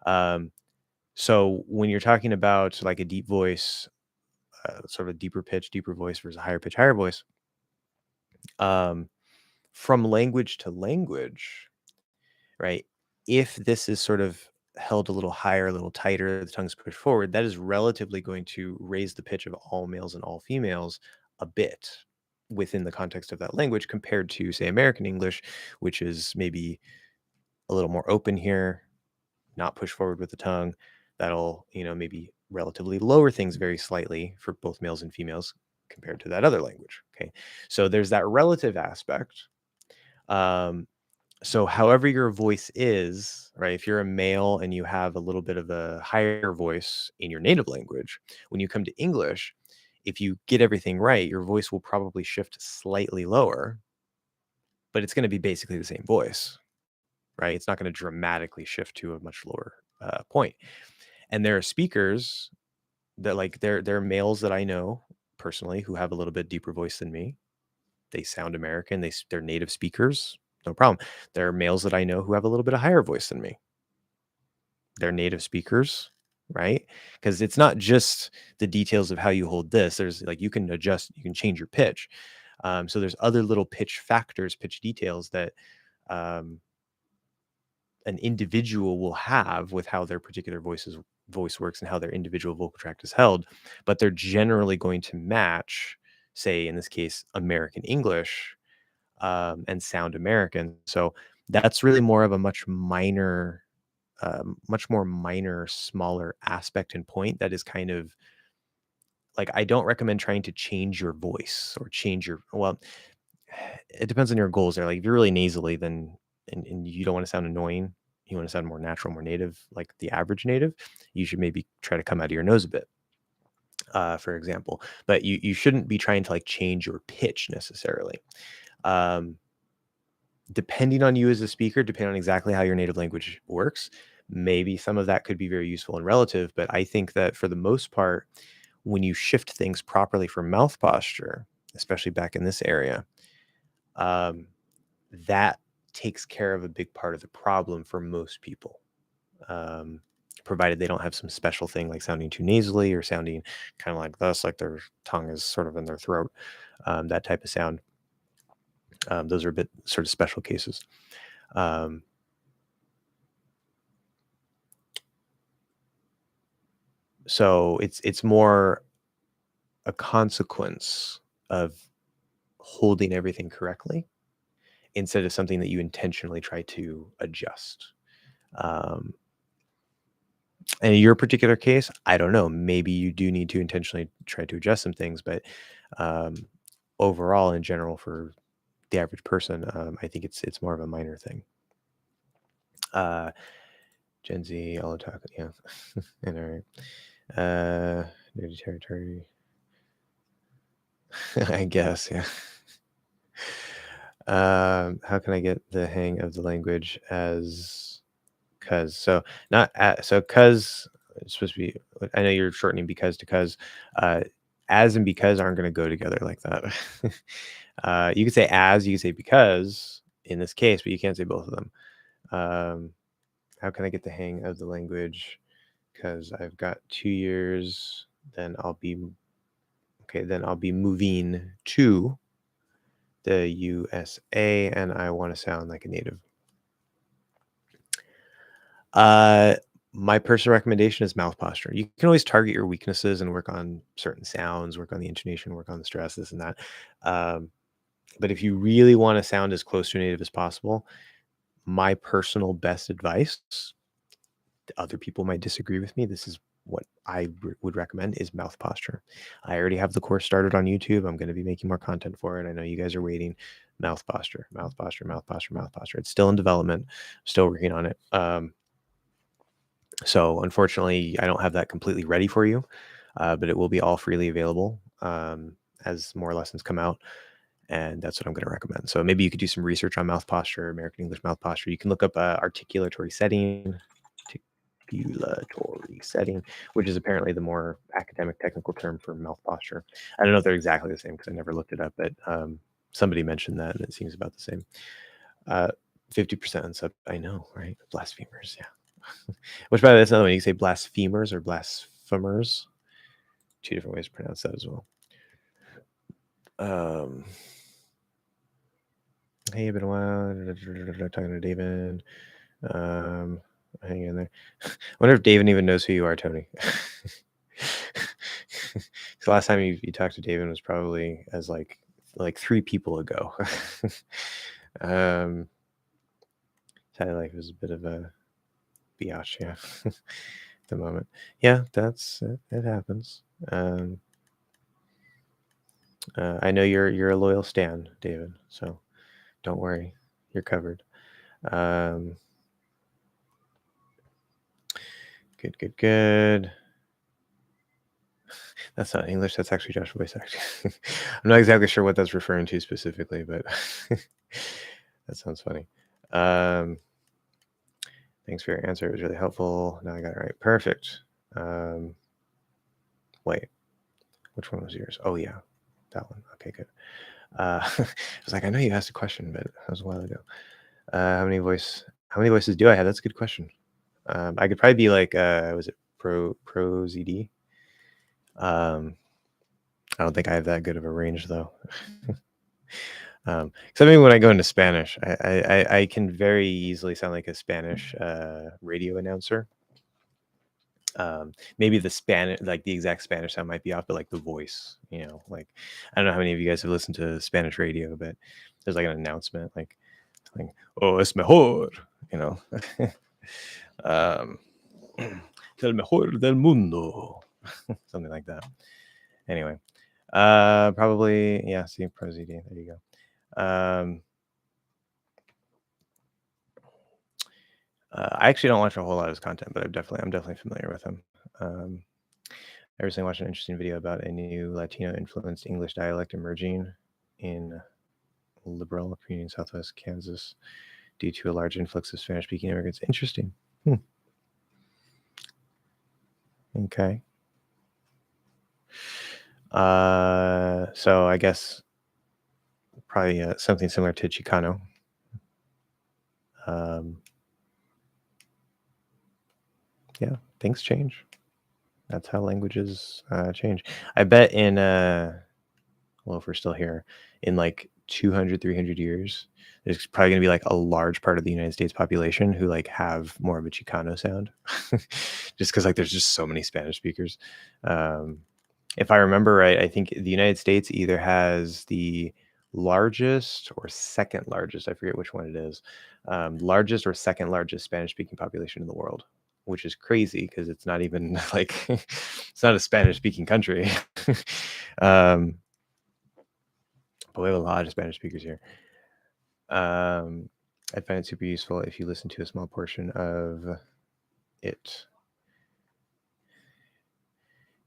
Um, so when you're talking about like a deep voice, sort of a deeper pitch, deeper voice versus a higher voice, um, from language to language, right? If this is sort of held a little higher, a little tighter, the tongue's pushed forward, that is relatively going to raise the pitch of all males and all females a bit within the context of that language compared to, say, American English, which is maybe a little more open here, not push forward with the tongue. That'll, maybe relatively lower things very slightly for both males and females compared to that other language. Okay. So there's that relative aspect. Um, so however your voice is, right? If you're a male and you have a little bit of a higher voice in your native language, when you come to English, if you get everything right, your voice will probably shift slightly lower, but it's going to be basically the same voice, right? It's not going to dramatically shift to a much lower point. And there are speakers that like there are males that I know personally who have a little bit deeper voice than me. They sound American. They're native speakers. No problem. There are males that I know who have a little bit of higher voice than me. They're native speakers, right? Because it's not just the details of how you hold this. There's like you can adjust, you can change your pitch. So there's other little pitch factors, pitch details that um, an individual will have with how their particular voice works and how their individual vocal tract is held, but they're generally going to match, say in this case, American English and sound American. So that's really more of a much more minor, smaller aspect and point that is kind of like I don't recommend trying to change your voice or change your well, it depends on your goals there. Like if you're really nasally, then and you don't want to sound annoying, you want to sound more natural, more native, like the average native, you should maybe try to come out of your nose a bit. For example, but you shouldn't be trying to like change your pitch necessarily. Um, Depending on you as a speaker, depending on exactly how your native language works, maybe some of that could be very useful and relative. But I think that for the most part, when you shift things properly for mouth posture, especially back in this area, um, that takes care of a big part of the problem for most people. Um, Provided they don't have some special thing like sounding too nasally or sounding kind of like this, like their tongue is sort of in their throat, that type of sound. Those are a bit sort of special cases. Um, so it's more a consequence of holding everything correctly instead of something that you intentionally try to adjust. Um, and in your particular case, I don't know. Maybe you do need to intentionally try to adjust some things, but um, overall, in general, for the average person, I think it's more of a minor thing. Uh, Gen Z, all talk, yeah, and all right. Dirty territory. I guess, yeah. How can I get the hang of the language as cuz? So not so cuz it's supposed to be. I know you're shortening because to cuz. As and because aren't going to go together like that. You could say as, you could say because in this case, but you can't say both of them. Um, how can I get the hang of the language? Because I've got 2 years, then I'll be okay. Then I'll be moving to the USA, and I want to sound like a native. Uh, my personal recommendation is mouth posture. You can always target your weaknesses and work on certain sounds, work on the intonation, work on the stress, this and that. Um, But if you really want to sound as close to a native as possible, my personal best advice, other people might disagree with me. This is what I would recommend is mouth posture. I already have the course started on YouTube. I'm going to be making more content for it. I know you guys are waiting. Mouth posture, mouth posture, mouth posture, mouth posture. It's still in development. Still working on it. So unfortunately, I don't have that completely ready for you, but it will be all freely available as more lessons come out. And that's what I'm going to recommend. So maybe you could do some research on mouth posture, American English mouth posture. You can look up articulatory setting, which is apparently the more academic technical term for mouth posture. I don't know if they're exactly the same because I never looked it up, but somebody mentioned that and it seems about the same. 50% sub, I know, right? Blasphemers, yeah. Which, by the way, that's another one. You can say blasphemers or blasphemers. Two different ways to pronounce that as well. Hey, been a while. Talking to David. Hang in there. I wonder if David even knows who you are, Tony. The last time you talked to David was probably as like 3 people ago. Saturday life was a bit of a biatch, yeah. At the moment. Yeah, that's it happens. I know you're a loyal stan, David, so don't worry, you're covered. Good. That's not English. That's actually Joshua voice acting. I'm not exactly sure what that's referring to specifically, but that sounds funny. Thanks for your answer. It was really helpful. Now I got it right. Perfect. Wait, which one was yours? Oh yeah, that one. Okay, good. I was like, I know you asked a question, but that was a while ago. How many voices do I have? That's a good question. I could probably be like, was it pro ZD? I don't think I have that good of a range though. Because I mean, when I go into Spanish, I can very easily sound like a Spanish radio announcer. Maybe the Spanish, like the exact Spanish sound might be off, but like the voice, like I don't know how many of you guys have listened to Spanish radio, but there's like an announcement, like oh, es mejor, el mejor del mundo, something like that. Anyway, probably yeah. See, Pro ZD. There you go. I actually don't watch a whole lot of his content, but I'm definitely familiar with him. I recently watched an interesting video about a new Latino-influenced English dialect emerging in liberal community in Southwest Kansas due to a large influx of Spanish-speaking immigrants. Interesting. Okay. So I guess probably something similar to Chicano. Yeah, things change. That's how languages change. I bet in well, if we're still here, in like 200, 300 years, there's probably going to be like a large part of the United States population who like have more of a Chicano sound, just because like there's just so many Spanish speakers. If I remember right, I think the United States either has the largest or second largest, I forget which one it is, largest or second largest Spanish speaking population in the world, which is crazy because it's not even like it's not a Spanish speaking country. But we have a lot of Spanish speakers here. I find it super useful if you listen to a small portion of it,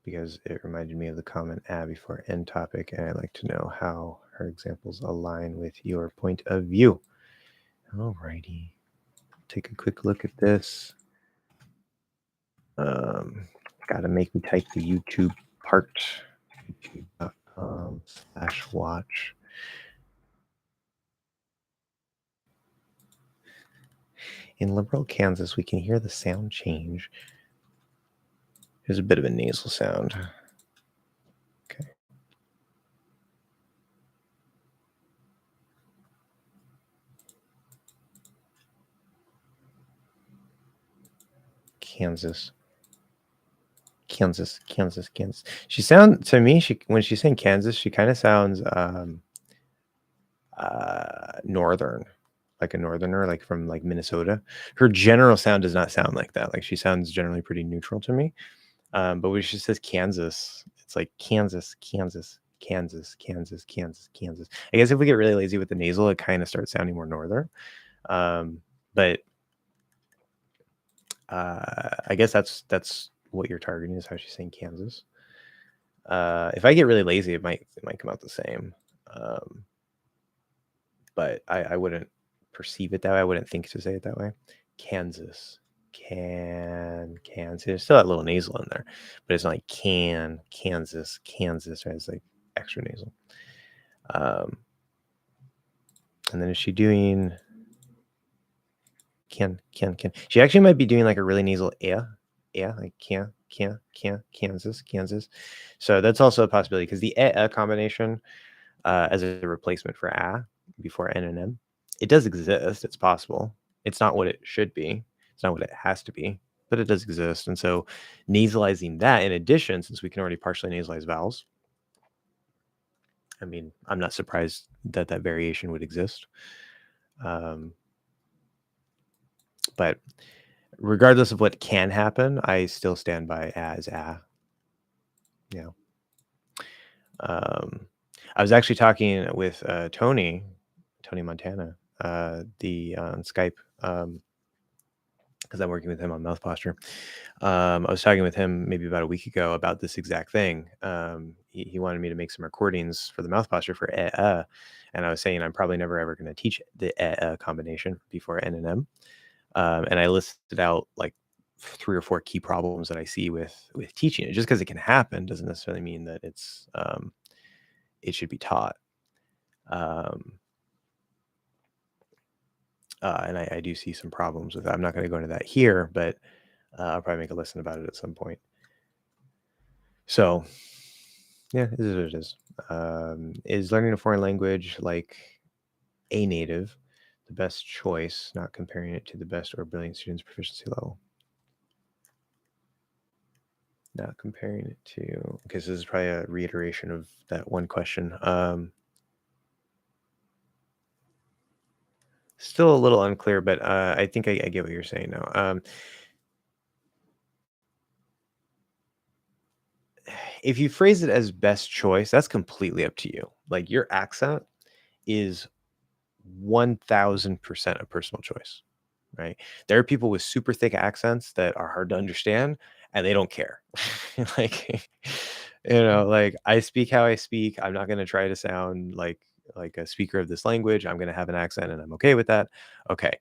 because it reminded me of the comment before end topic, and I'd like to know how her examples align with your point of view. Alrighty, take a quick look at this. Gotta make me type the YouTube part. YouTube.com/watch. In liberal Kansas, we can hear the sound change. There's a bit of a nasal sound. Okay. Kansas. She sounds to me. When she's saying Kansas, she kind of sounds northern, like a northerner, like from like Minnesota. Her general sound does not sound like that. Like she sounds generally pretty neutral to me. But when she says Kansas, it's like Kansas, Kansas, Kansas, Kansas, Kansas, Kansas. I guess if we get really lazy with the nasal, it kind of starts sounding more northern. But I guess that's what you're targeting is how she's saying Kansas. If I get really lazy, it might come out the same. But I wouldn't perceive it that way. I wouldn't think to say it that way. Kansas, Kansas. There's still that little nasal in there, but it's not like Kansas, Kansas. Right? It's like extra nasal. And then is she doing can? She actually might be doing like a really nasal like Kansas. So that's also a possibility because the combination as a replacement for a before n and m, it does exist. It's possible. It's not what it should be. It's not what it has to be, but it does exist. And so nasalizing that in addition, since we can already partially nasalize vowels, I mean, I'm not surprised that that variation would exist. But regardless of what can happen, I still stand by as a. Yeah. I was actually talking with Tony Montana, the on Skype, because I'm working with him on mouth posture. I was talking with him maybe about a week ago about this exact thing. He wanted me to make some recordings for the mouth posture for and I was saying I'm probably never ever going to teach the combination before n and m. And I listed out like 3 or 4 key problems that I see with teaching it. Just because it can happen doesn't necessarily mean that it's it should be taught. And I do see some problems with that. I'm not going to go into that here, but I'll probably make a lesson about it at some point. So, yeah, it is what it is. Is learning a foreign language like a native the best choice, not comparing it to the best or brilliant student's proficiency level? Not comparing it to, okay, so this is probably a reiteration of that one question. Still a little unclear, but I think I get what you're saying now. If you phrase it as best choice, that's completely up to you. Like your accent is 1000% a personal choice, right? There are people with super thick accents that are hard to understand and they don't care. Like, like I speak how I speak. I'm not going to try to sound like a speaker of this language. I'm going to have an accent and I'm okay with that. Okay.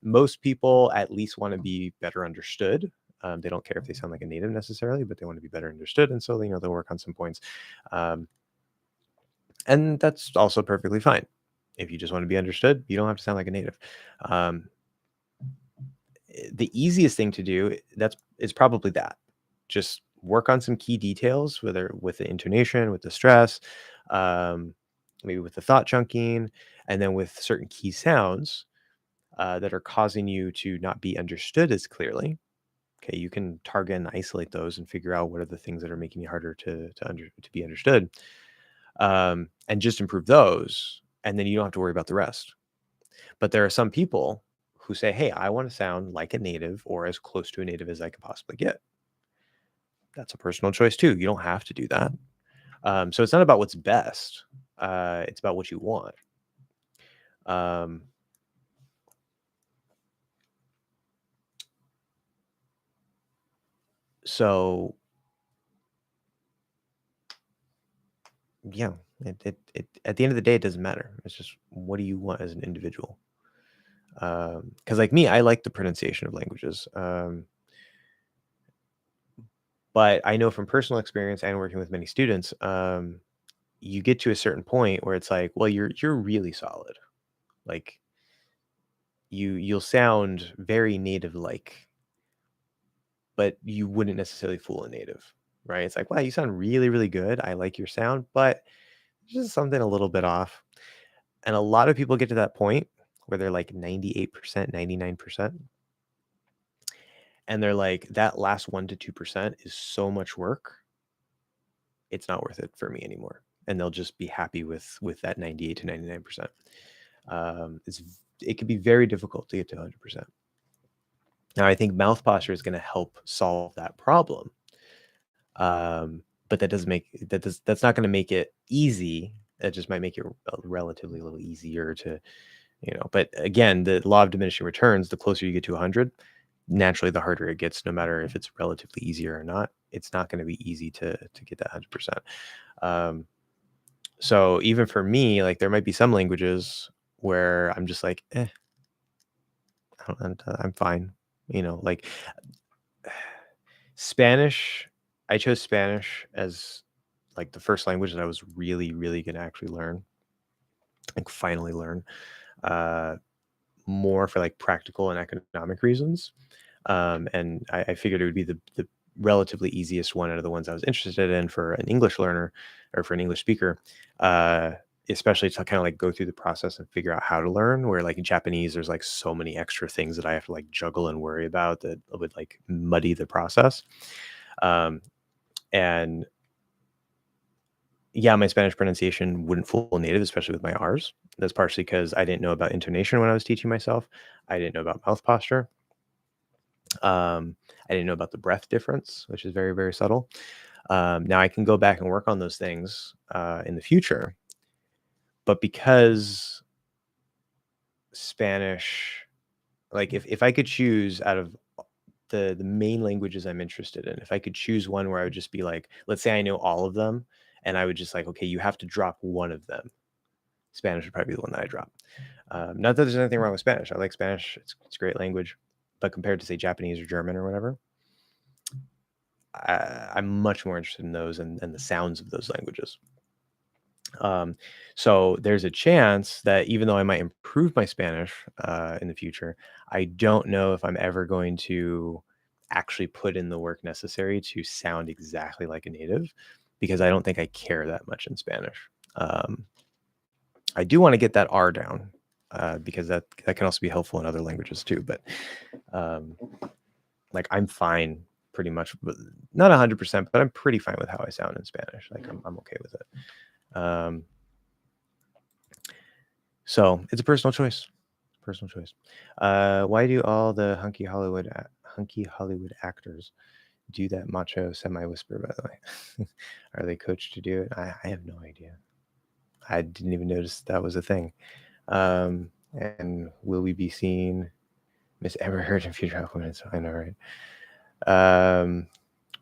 Most people at least want to be better understood. They don't care if they sound like a native necessarily, but they want to be better understood. And so, they'll work on some points. And that's also perfectly fine. If you just want to be understood, you don't have to sound like a native. The easiest thing to do is probably that. Just work on some key details, whether with the intonation, with the stress, maybe with the thought chunking, and then with certain key sounds that are causing you to not be understood as clearly. Okay, you can target and isolate those and figure out what are the things that are making you harder to be understood, and just improve those, and then you don't have to worry about the rest. But there are some people who say, "Hey, I want to sound like a native or as close to a native as I can possibly get." That's a personal choice too. You don't have to do that. So it's not about what's best. It's about what you want. Um, so yeah, it at the end of the day, it doesn't matter. It's just what do you want as an individual? Because like me, I like the pronunciation of languages. But I know from personal experience and working with many students, you get to a certain point where it's like, well, you're really solid. Like you'll sound very native like, but you wouldn't necessarily fool a native, right? It's like, wow, you sound really, really good. I like your sound, but there's just something a little bit off. And a lot of people get to that point where they're like 98%, 99%. And they're like, that last 1 to 2% is so much work. It's not worth it for me anymore. and they'll just be happy with that 98 to 99%. It could be very difficult to get to 100%. Now, I think mouth posture is going to help solve that problem, but that's not going to make it easy. It just might make it relatively a little easier to, But again, the law of diminishing returns: the closer you get to 100, naturally, the harder it gets. No matter if it's relatively easier or not, it's not going to be easy to get that 100%. So even for me, like, there might be some languages where I'm just like, I'm fine. Like Spanish. I chose Spanish as like the first language that I was really, really going to actually learn, like finally learn, more for like practical and economic reasons. And I figured it would be the relatively easiest one out of the ones I was interested in for an English learner or for an English speaker, especially to kind of like go through the process and figure out how to learn. Where like in Japanese, there's like so many extra things that I have to like juggle and worry about that would like muddy the process. And yeah, my Spanish pronunciation wouldn't fool a native, especially with my R's. That's partially because I didn't know about intonation when I was teaching myself. I didn't know about mouth posture. I didn't know about the breath difference, which is very, very subtle. Now I can go back and work on those things in the future. But because Spanish, like if I could choose out of the main languages I'm interested in, if I could choose one where I would just be like, let's say I know all of them, and I would just like, okay, you have to drop one of them. Spanish would probably be the one that I drop. Not that there's anything wrong with Spanish. I like Spanish. It's a great language. But compared to, say, Japanese or German or whatever, I'm much more interested in those and the sounds of those languages. So there's a chance that even though I might improve my Spanish in the future, I don't know if I'm ever going to actually put in the work necessary to sound exactly like a native, because I don't think I care that much in Spanish. I do want to get that R down because that can also be helpful in other languages too. But like I'm fine pretty much, not 100%, but I'm pretty fine with how I sound in Spanish. Like I'm okay with it. So it's a personal choice. Why do all the hunky Hollywood actors do that macho semi-whisper, by the way? Are they coached to do it? I have no idea. I didn't even notice that was a thing. And will we be seeing Miss Amber Heard in future Aquaman? I know, right?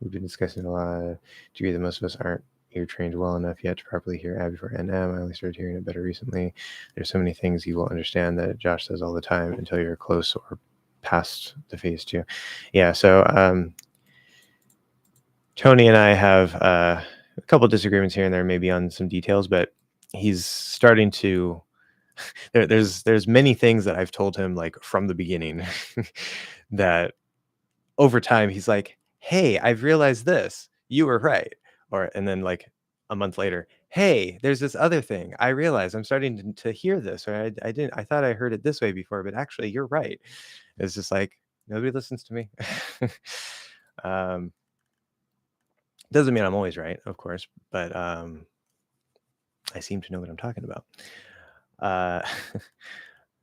We've been discussing a lot. Degree that most of us aren't ear trained well enough yet to properly hear Abby for NM. I only started hearing it better recently. There's so many things you will understand that Josh says all the time until you're close or past the phase 2. Yeah, so Tony and I have a couple disagreements here and there, maybe on some details, but he's starting to there's many things that I've told him like from the beginning that over time he's like, hey, I've realized this, you were right. And then like a month later, hey, there's this other thing I realized, I'm starting to hear this, or I thought I heard it this way before, but actually you're right. It's just like nobody listens to me. Doesn't mean I'm always right, of course, but I seem to know what I'm talking about.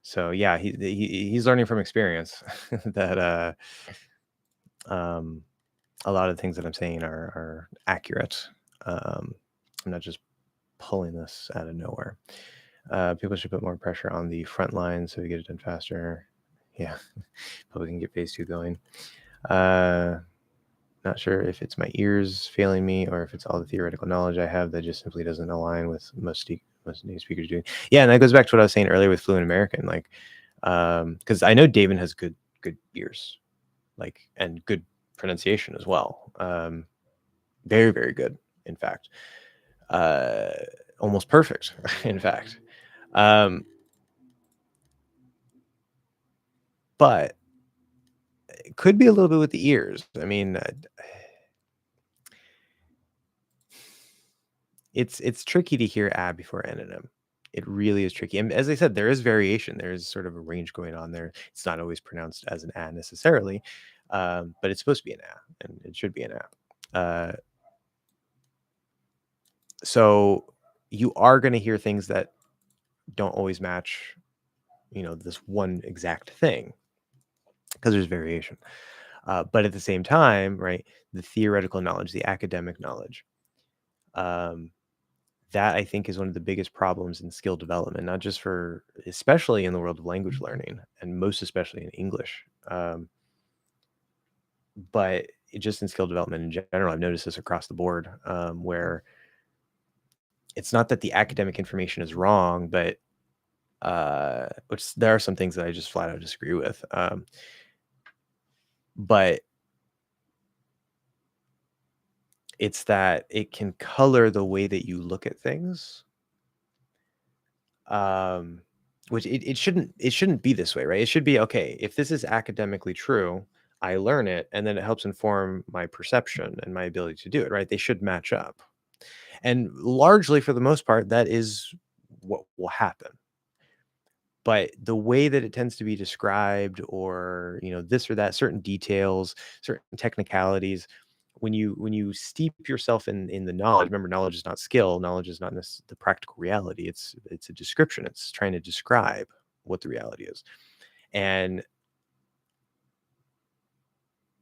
So yeah, he's learning from experience that a lot of the things that I'm saying are accurate. I'm not just pulling this out of nowhere. People should put more pressure on the front line so we get it done faster. Yeah, probably can get phase 2 going. Not sure if it's my ears failing me or if it's all the theoretical knowledge I have that just simply doesn't align with most native speakers doing. Yeah, and that goes back to what I was saying earlier with Fluent American, like, because I know David has good ears, like, and good pronunciation as well. Very, very good, in fact. Almost perfect, in fact. But it could be a little bit with the ears. I mean, it's tricky to hear ab before N and M. It really is tricky. And as I said, there is variation. There is sort of a range going on there. It's not always pronounced as an a necessarily, but it's supposed to be an a, and it should be an a. So you are going to hear things that don't always match, this one exact thing because there's variation. But at the same time, right, the theoretical knowledge, the academic knowledge, um, that I think is one of the biggest problems in skill development, not just especially in the world of language learning, and most especially in English. But just in skill development in general, I've noticed this across the board, where it's not that the academic information is wrong, but which there are some things that I just flat out disagree with. But it's that it can color the way that you look at things, um, which it shouldn't be this way, right? It should be okay. If this is academically true, I learn it, and then it helps inform my perception and my ability to do it. Right? They should match up, and largely for the most part, that is what will happen. But the way that it tends to be described, or this or that, certain details, certain technicalities, when you steep yourself in the knowledge, remember, knowledge is not skill, knowledge is not the practical reality, it's a description, it's trying to describe what the reality is. And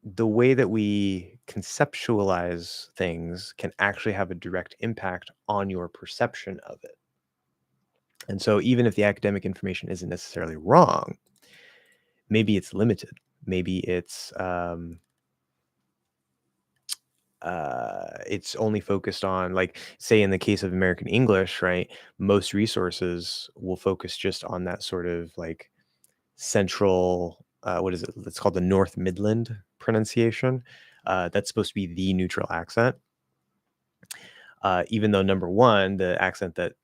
the way that we conceptualize things can actually have a direct impact on your perception of it. And so even if the academic information isn't necessarily wrong, maybe it's limited. Maybe it's only focused on, like, say in the case of American English, right? Most resources will focus just on that sort of like central, what is it? It's called the North Midland pronunciation. That's supposed to be the neutral accent. Even though, number one, the accent that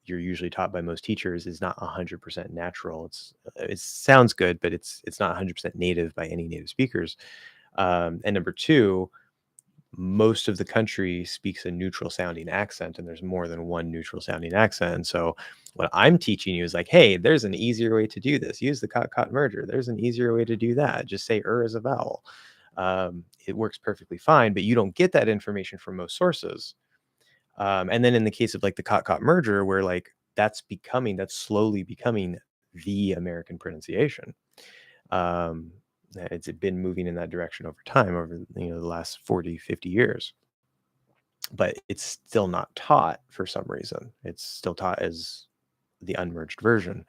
you're usually taught by most teachers is not 100% natural. It sounds good, but it's not 100% native by any native speakers. And number two, most of the country speaks a neutral sounding accent, and there's more than one neutral sounding accent. And so what I'm teaching you is like, hey, there's an easier way to do this. Use the cot merger. There's an easier way to do that. Just say as a vowel. It works perfectly fine, but you don't get that information from most sources. And then in the case of like the cot merger, where like that's slowly becoming the American pronunciation. Um, it's been moving in that direction over time, over the last 40, 50 years. But it's still not taught for some reason. It's still taught as the unmerged version.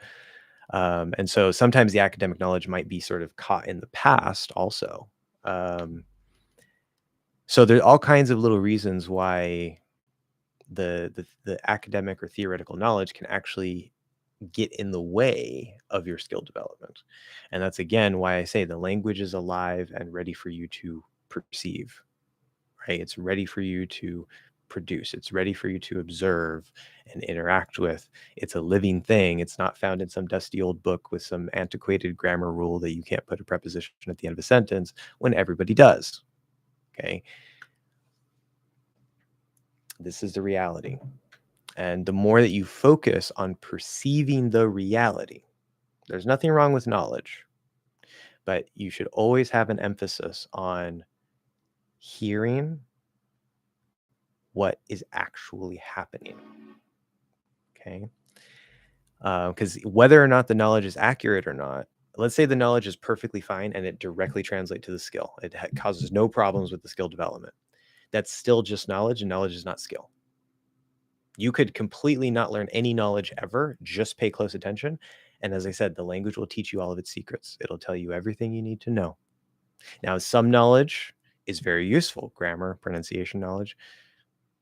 And so sometimes the academic knowledge might be sort of caught in the past also. Um, so there are all kinds of little reasons why the academic or theoretical knowledge can actually get in the way of your skill development. And that's again why I say the language is alive and ready for you to perceive, right? It's ready for you to produce. It's ready for you to observe and interact with. It's a living thing. It's not found in some dusty old book with some antiquated grammar rule that you can't put a preposition at the end of a sentence when everybody does. Okay. This is the reality. And the more that you focus on perceiving the reality, there's nothing wrong with knowledge, but you should always have an emphasis on hearing what is actually happening. Okay. Because whether or not the knowledge is accurate or not, let's say the knowledge is perfectly fine and it directly translates to the skill. It causes no problems with the skill development. That's still just knowledge, and knowledge is not skill. You could completely not learn any knowledge ever, just pay close attention. And as I said, the language will teach you all of its secrets. It'll tell you everything you need to know. Now, some knowledge is very useful: grammar, pronunciation knowledge,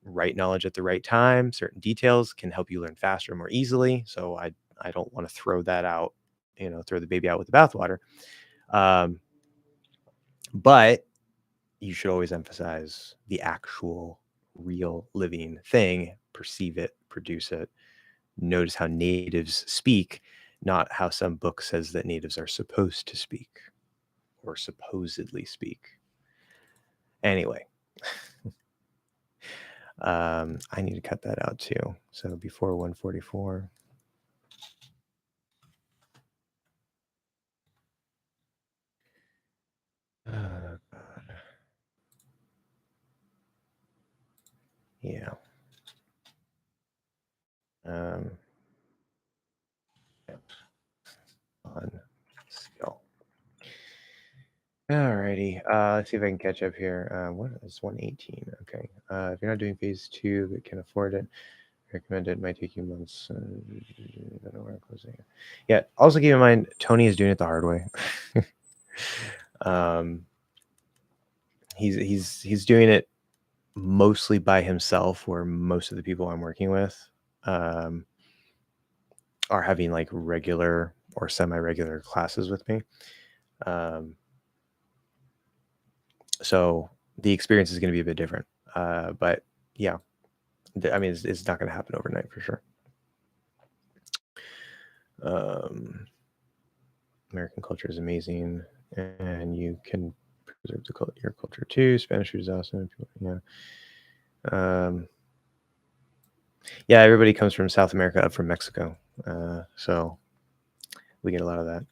right knowledge at the right time, certain details can help you learn faster, more easily. So I don't want to throw that out, throw the baby out with the bathwater. Um, but you should always emphasize the actual, real, living thing. Perceive it, produce it. Notice how natives speak, not how some book says that natives are supposed to speak or supposedly speak. Anyway, I need to cut that out too. So before 144. God. Yeah. Alrighty. Let's see if I can catch up here. What is 118? Okay. If you're not doing phase 2 but can afford it, recommend it. Might take you months. I don't know where I'm closing it. Yeah. Also keep in mind, Tony is doing it the hard way. He's doing it mostly by himself, where most of the people I'm working with are having like regular or semi-regular classes with me. So the experience is going to be a bit different. But yeah, I mean, it's not going to happen overnight for sure. American culture is amazing, and you can preserve your culture too. Spanish food is awesome. Yeah. Yeah, everybody comes from South America up from Mexico. So we get a lot of that.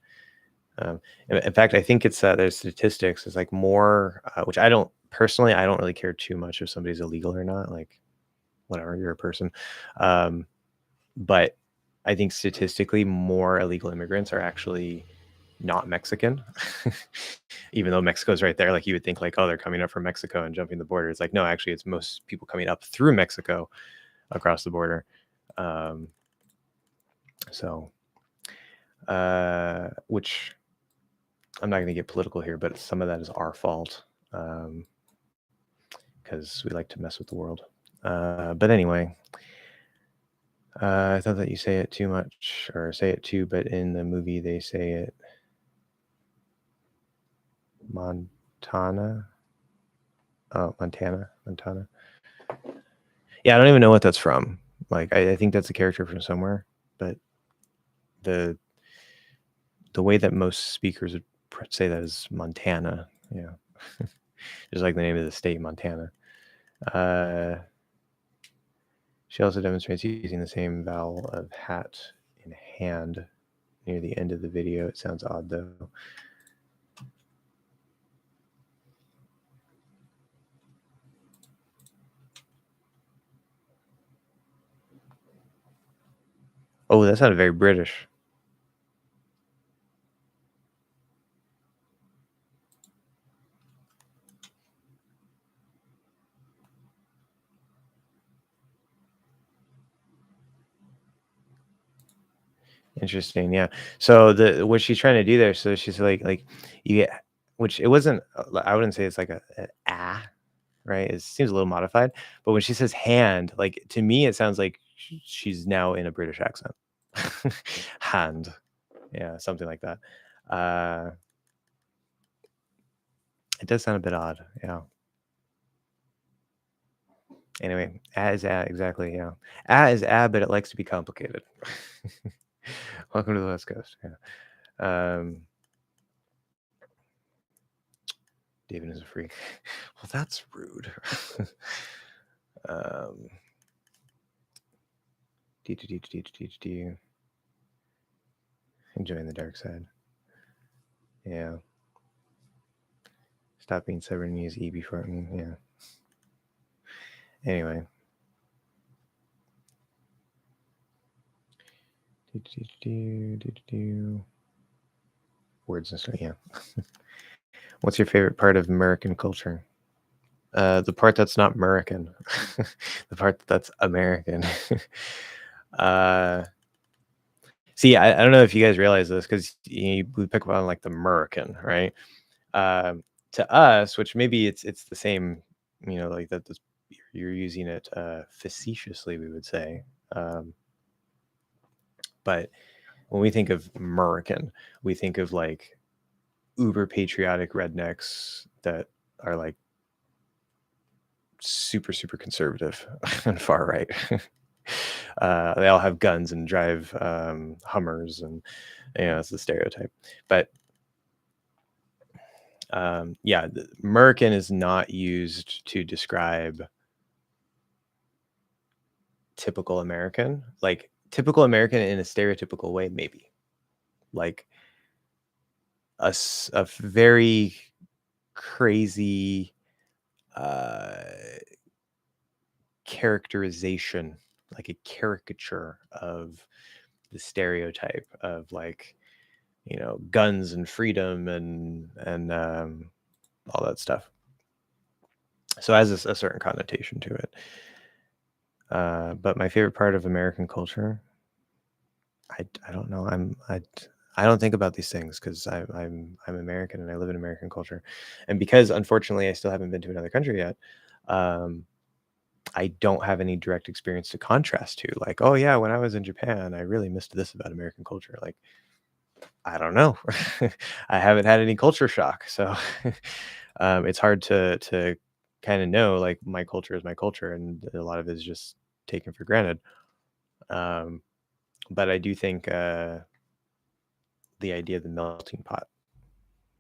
In fact, I think it's there's statistics. It's like more, which I don't really care too much if somebody's illegal or not. Like, whatever, you're a person. But I think statistically, more illegal immigrants are actually not Mexican, even though Mexico's right there. Like, you would think like, oh, they're coming up from Mexico and jumping the border. It's like, no, actually, it's most people coming up through Mexico across the border. Which I'm not going to get political here, but some of that is our fault because we like to mess with the world. But anyway, I thought that you say it too much, or say it too, but in the movie they say it Montana. Oh, Montana. Yeah, I don't even know what that's from. Like, I think that's a character from somewhere, but the way that most speakers would say that is Montana. Yeah, just like the name of the state, Montana. She also demonstrates using the same vowel of hat in hand near the end of the video. It sounds odd though. Oh, that sounded very British. Interesting, yeah. So what she's trying to do there, so she's like you get, which it wasn't. I wouldn't say it's like a ah, right? It seems a little modified, but when she says hand, like to me, it sounds like she's now in a British accent. Hand, yeah, something like that. It does sound a bit odd, yeah. Anyway, ah is ah, exactly, yeah. Ah is ah, but it likes to be complicated. Welcome to the West Coast. Yeah. David is a freak. Well, that's rude. Enjoying the dark side. Yeah. Stop being stubborn and use E before. Yeah. Anyway. Words and stuff. Yeah. What's your favorite part of American culture? The part that's not American. The part that's American. See, I don't know if you guys realize this because we pick up on like the American, right? To us, which maybe it's the same, like that. You're using it facetiously, we would say. But when we think of American, we think of like uber patriotic rednecks that are like super conservative and far right. They all have guns and drive Hummers, and it's the stereotype. But yeah, American is not used to describe typical American. Like typical American in a stereotypical way, maybe. Like a very crazy characterization, like a caricature of the stereotype of like guns and freedom and all that stuff. So it has a certain connotation to it. But my favorite part of American culture, I don't know. I don't think about these things because I'm American and I live in American culture, and because unfortunately I still haven't been to another country yet. I don't have any direct experience to contrast to. Like, oh yeah, when I was in Japan, I really missed this about American culture. Like, I don't know. I haven't had any culture shock, so it's hard to kind of know. Like, my culture is my culture, and a lot of it is just taken for granted. Um, but I do think the idea of the melting pot,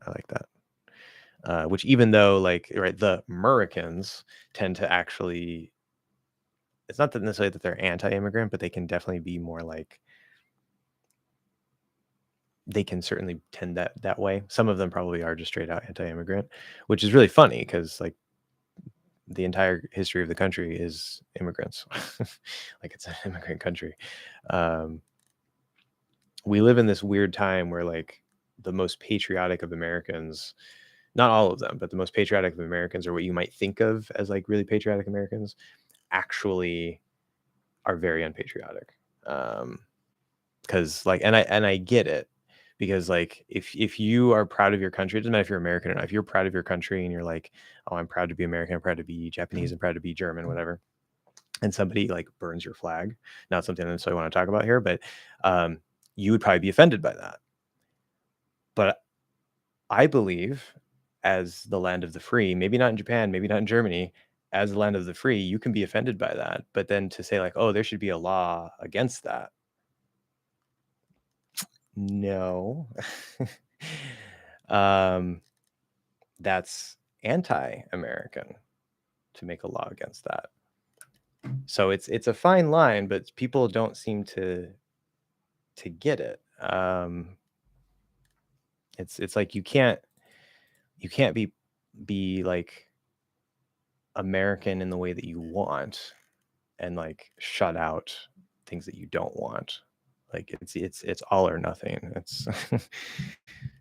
I like that. Which, even though, like, right, the Americans tend to actually, it's not that necessarily that they're anti-immigrant, but they can definitely be more like, they can certainly tend that way. Some of them probably are just straight out anti-immigrant, which is really funny because, like, the entire history of the country is immigrants. Like, it's an immigrant country. We live in this weird time where, like, the most patriotic of Americans, not all of them, but the most patriotic of Americans, or what you might think of as like really patriotic Americans, actually are very unpatriotic. Because, like, and I get it, because, like, if you are proud of your country, it doesn't matter if you're American or not. If you're proud of your country and you're like, oh, I'm proud to be American, I'm proud to be Japanese, I'm proud to be German, whatever, and somebody like burns your flag, not something I necessarily want to talk about here, but you would probably be offended by that. But I believe, as the land of the free, maybe not in Japan, maybe not in Germany, as the land of the free, you can be offended by that. But then to say, like, oh, there should be a law against that. No. That's anti-American to make a law against that. So it's a fine line, but people don't seem to get it. It's like you can't be like American in the way that you want and like shut out things that you don't want. Like, it's all or nothing. It's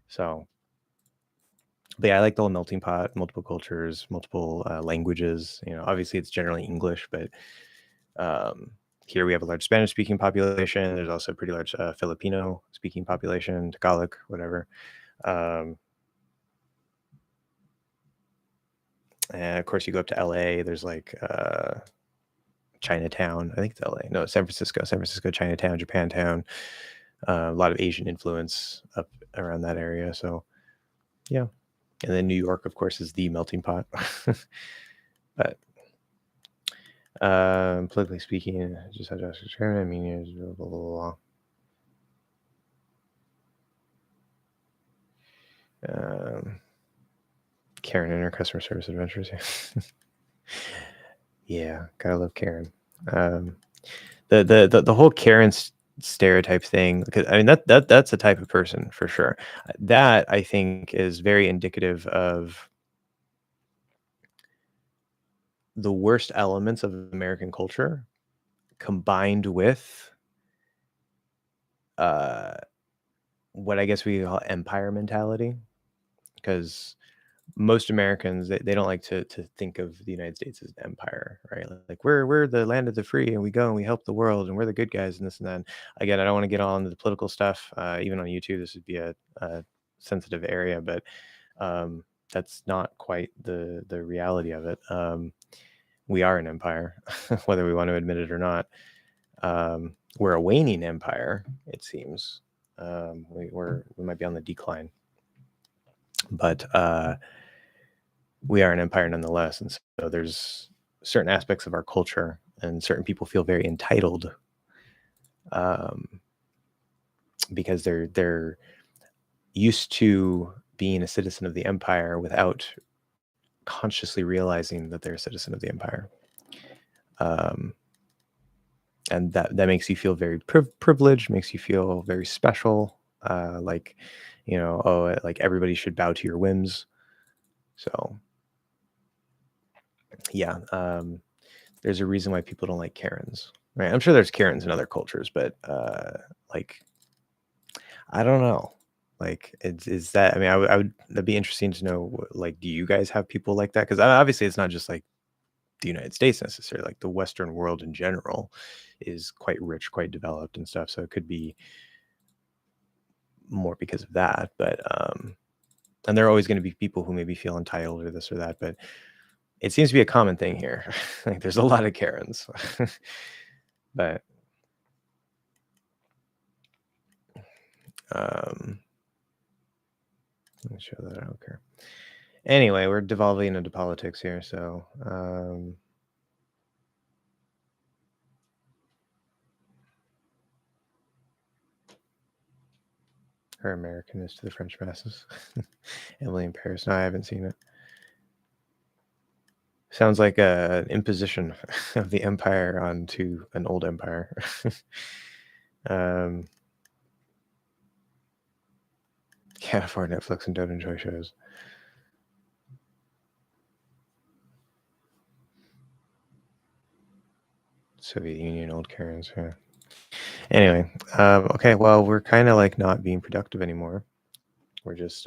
so. But yeah, I like the whole melting pot, multiple cultures, multiple languages. Obviously it's generally English, but here we have a large Spanish-speaking population. There's also a pretty large Filipino-speaking population, Tagalog, whatever. And of course, you go up to LA. There's like Chinatown. I think it's LA. No, San Francisco, Chinatown, Japantown. A lot of Asian influence up around that area. So yeah. And then New York, of course, is the melting pot. But politically speaking, just had to ask I mean, blah, blah, blah, blah. Karen and her customer service adventures. Yeah, gotta love Karen. The whole Karen stereotype thing, because I mean that's a type of person for sure. That, I think, is very indicative of the worst elements of American culture combined with what I guess we call empire mentality, because most Americans, they don't like to think of the United States as an empire, right? Like, we're the land of the free and we go and we help the world and we're the good guys and this and that. Again, I don't want to get on the political stuff. Even on YouTube, this would be a sensitive area, but that's not quite the reality of it. We are an empire, whether we want to admit it or not. We're a waning empire, it seems. We might be on the decline, but we are an empire nonetheless. And so there's certain aspects of our culture, and certain people feel very entitled because they're used to being a citizen of the empire without consciously realizing that they're a citizen of the empire. And that makes you feel very privileged, makes you feel very special. Like, like everybody should bow to your whims. So yeah, there's a reason why people don't like Karens, right? I'm sure there's Karens in other cultures, but like, I don't know. Like, is that? I mean, I would. That'd be interesting to know. Like, do you guys have people like that? Because obviously, it's not just like the United States necessarily. Like the Western world in general is quite rich, quite developed, and stuff. So it could be more because of that. But and there are always going to be people who maybe feel entitled or this or that. But it seems to be a common thing here. Like, there's a lot of Karens. But let me show that I don't care. Anyway, we're devolving into politics here, so her American is to the French masses. Emily in Paris. No, I haven't seen it. Sounds like an imposition of the empire onto an old empire. Can't afford Netflix and don't enjoy shows. Soviet Union, old Karens. Yeah. Anyway, okay, well, we're kind of like not being productive anymore. We're just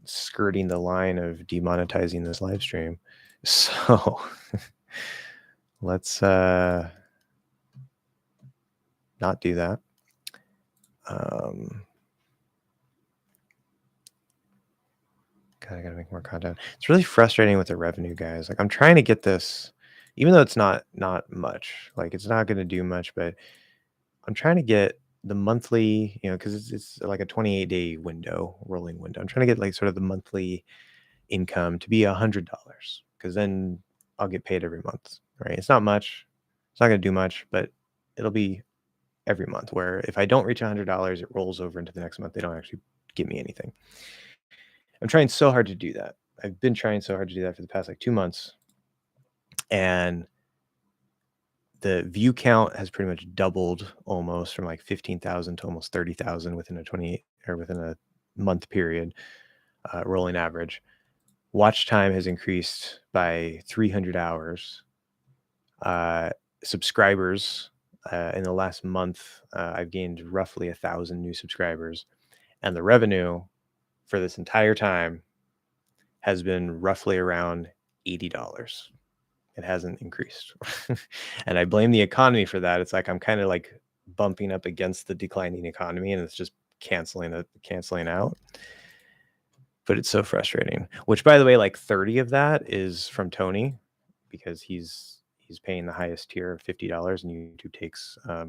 skirting the line of demonetizing this live stream. So let's not do that. God, I gotta make more content. It's really frustrating with the revenue, guys. Like, I'm trying to get this, even though it's not much. Like, it's not going to do much, but I'm trying to get the monthly, because it's like a 28-day window, rolling window. I'm trying to get like sort of the monthly income to be $100, because then I'll get paid every month, right? It's not much. It's not going to do much, but it'll be every month. Where if I don't reach $100, it rolls over into the next month. They don't actually give me anything. I'm trying so hard to do that. I've been trying so hard to do that for the past like 2 months. And the view count has pretty much doubled almost from like 15,000 to almost 30,000 within a month period, rolling average. Watch time has increased by 300 hours. Subscribers, in the last month, I've gained roughly 1,000 new subscribers. And the revenue for this entire time has been roughly around $80. It hasn't increased. And I blame the economy for that. It's like I'm kind of like bumping up against the declining economy, and it's just canceling out. But it's so frustrating. Which, by the way, like 30 of that is from Tony, because he's paying the highest tier of $50, and YouTube takes a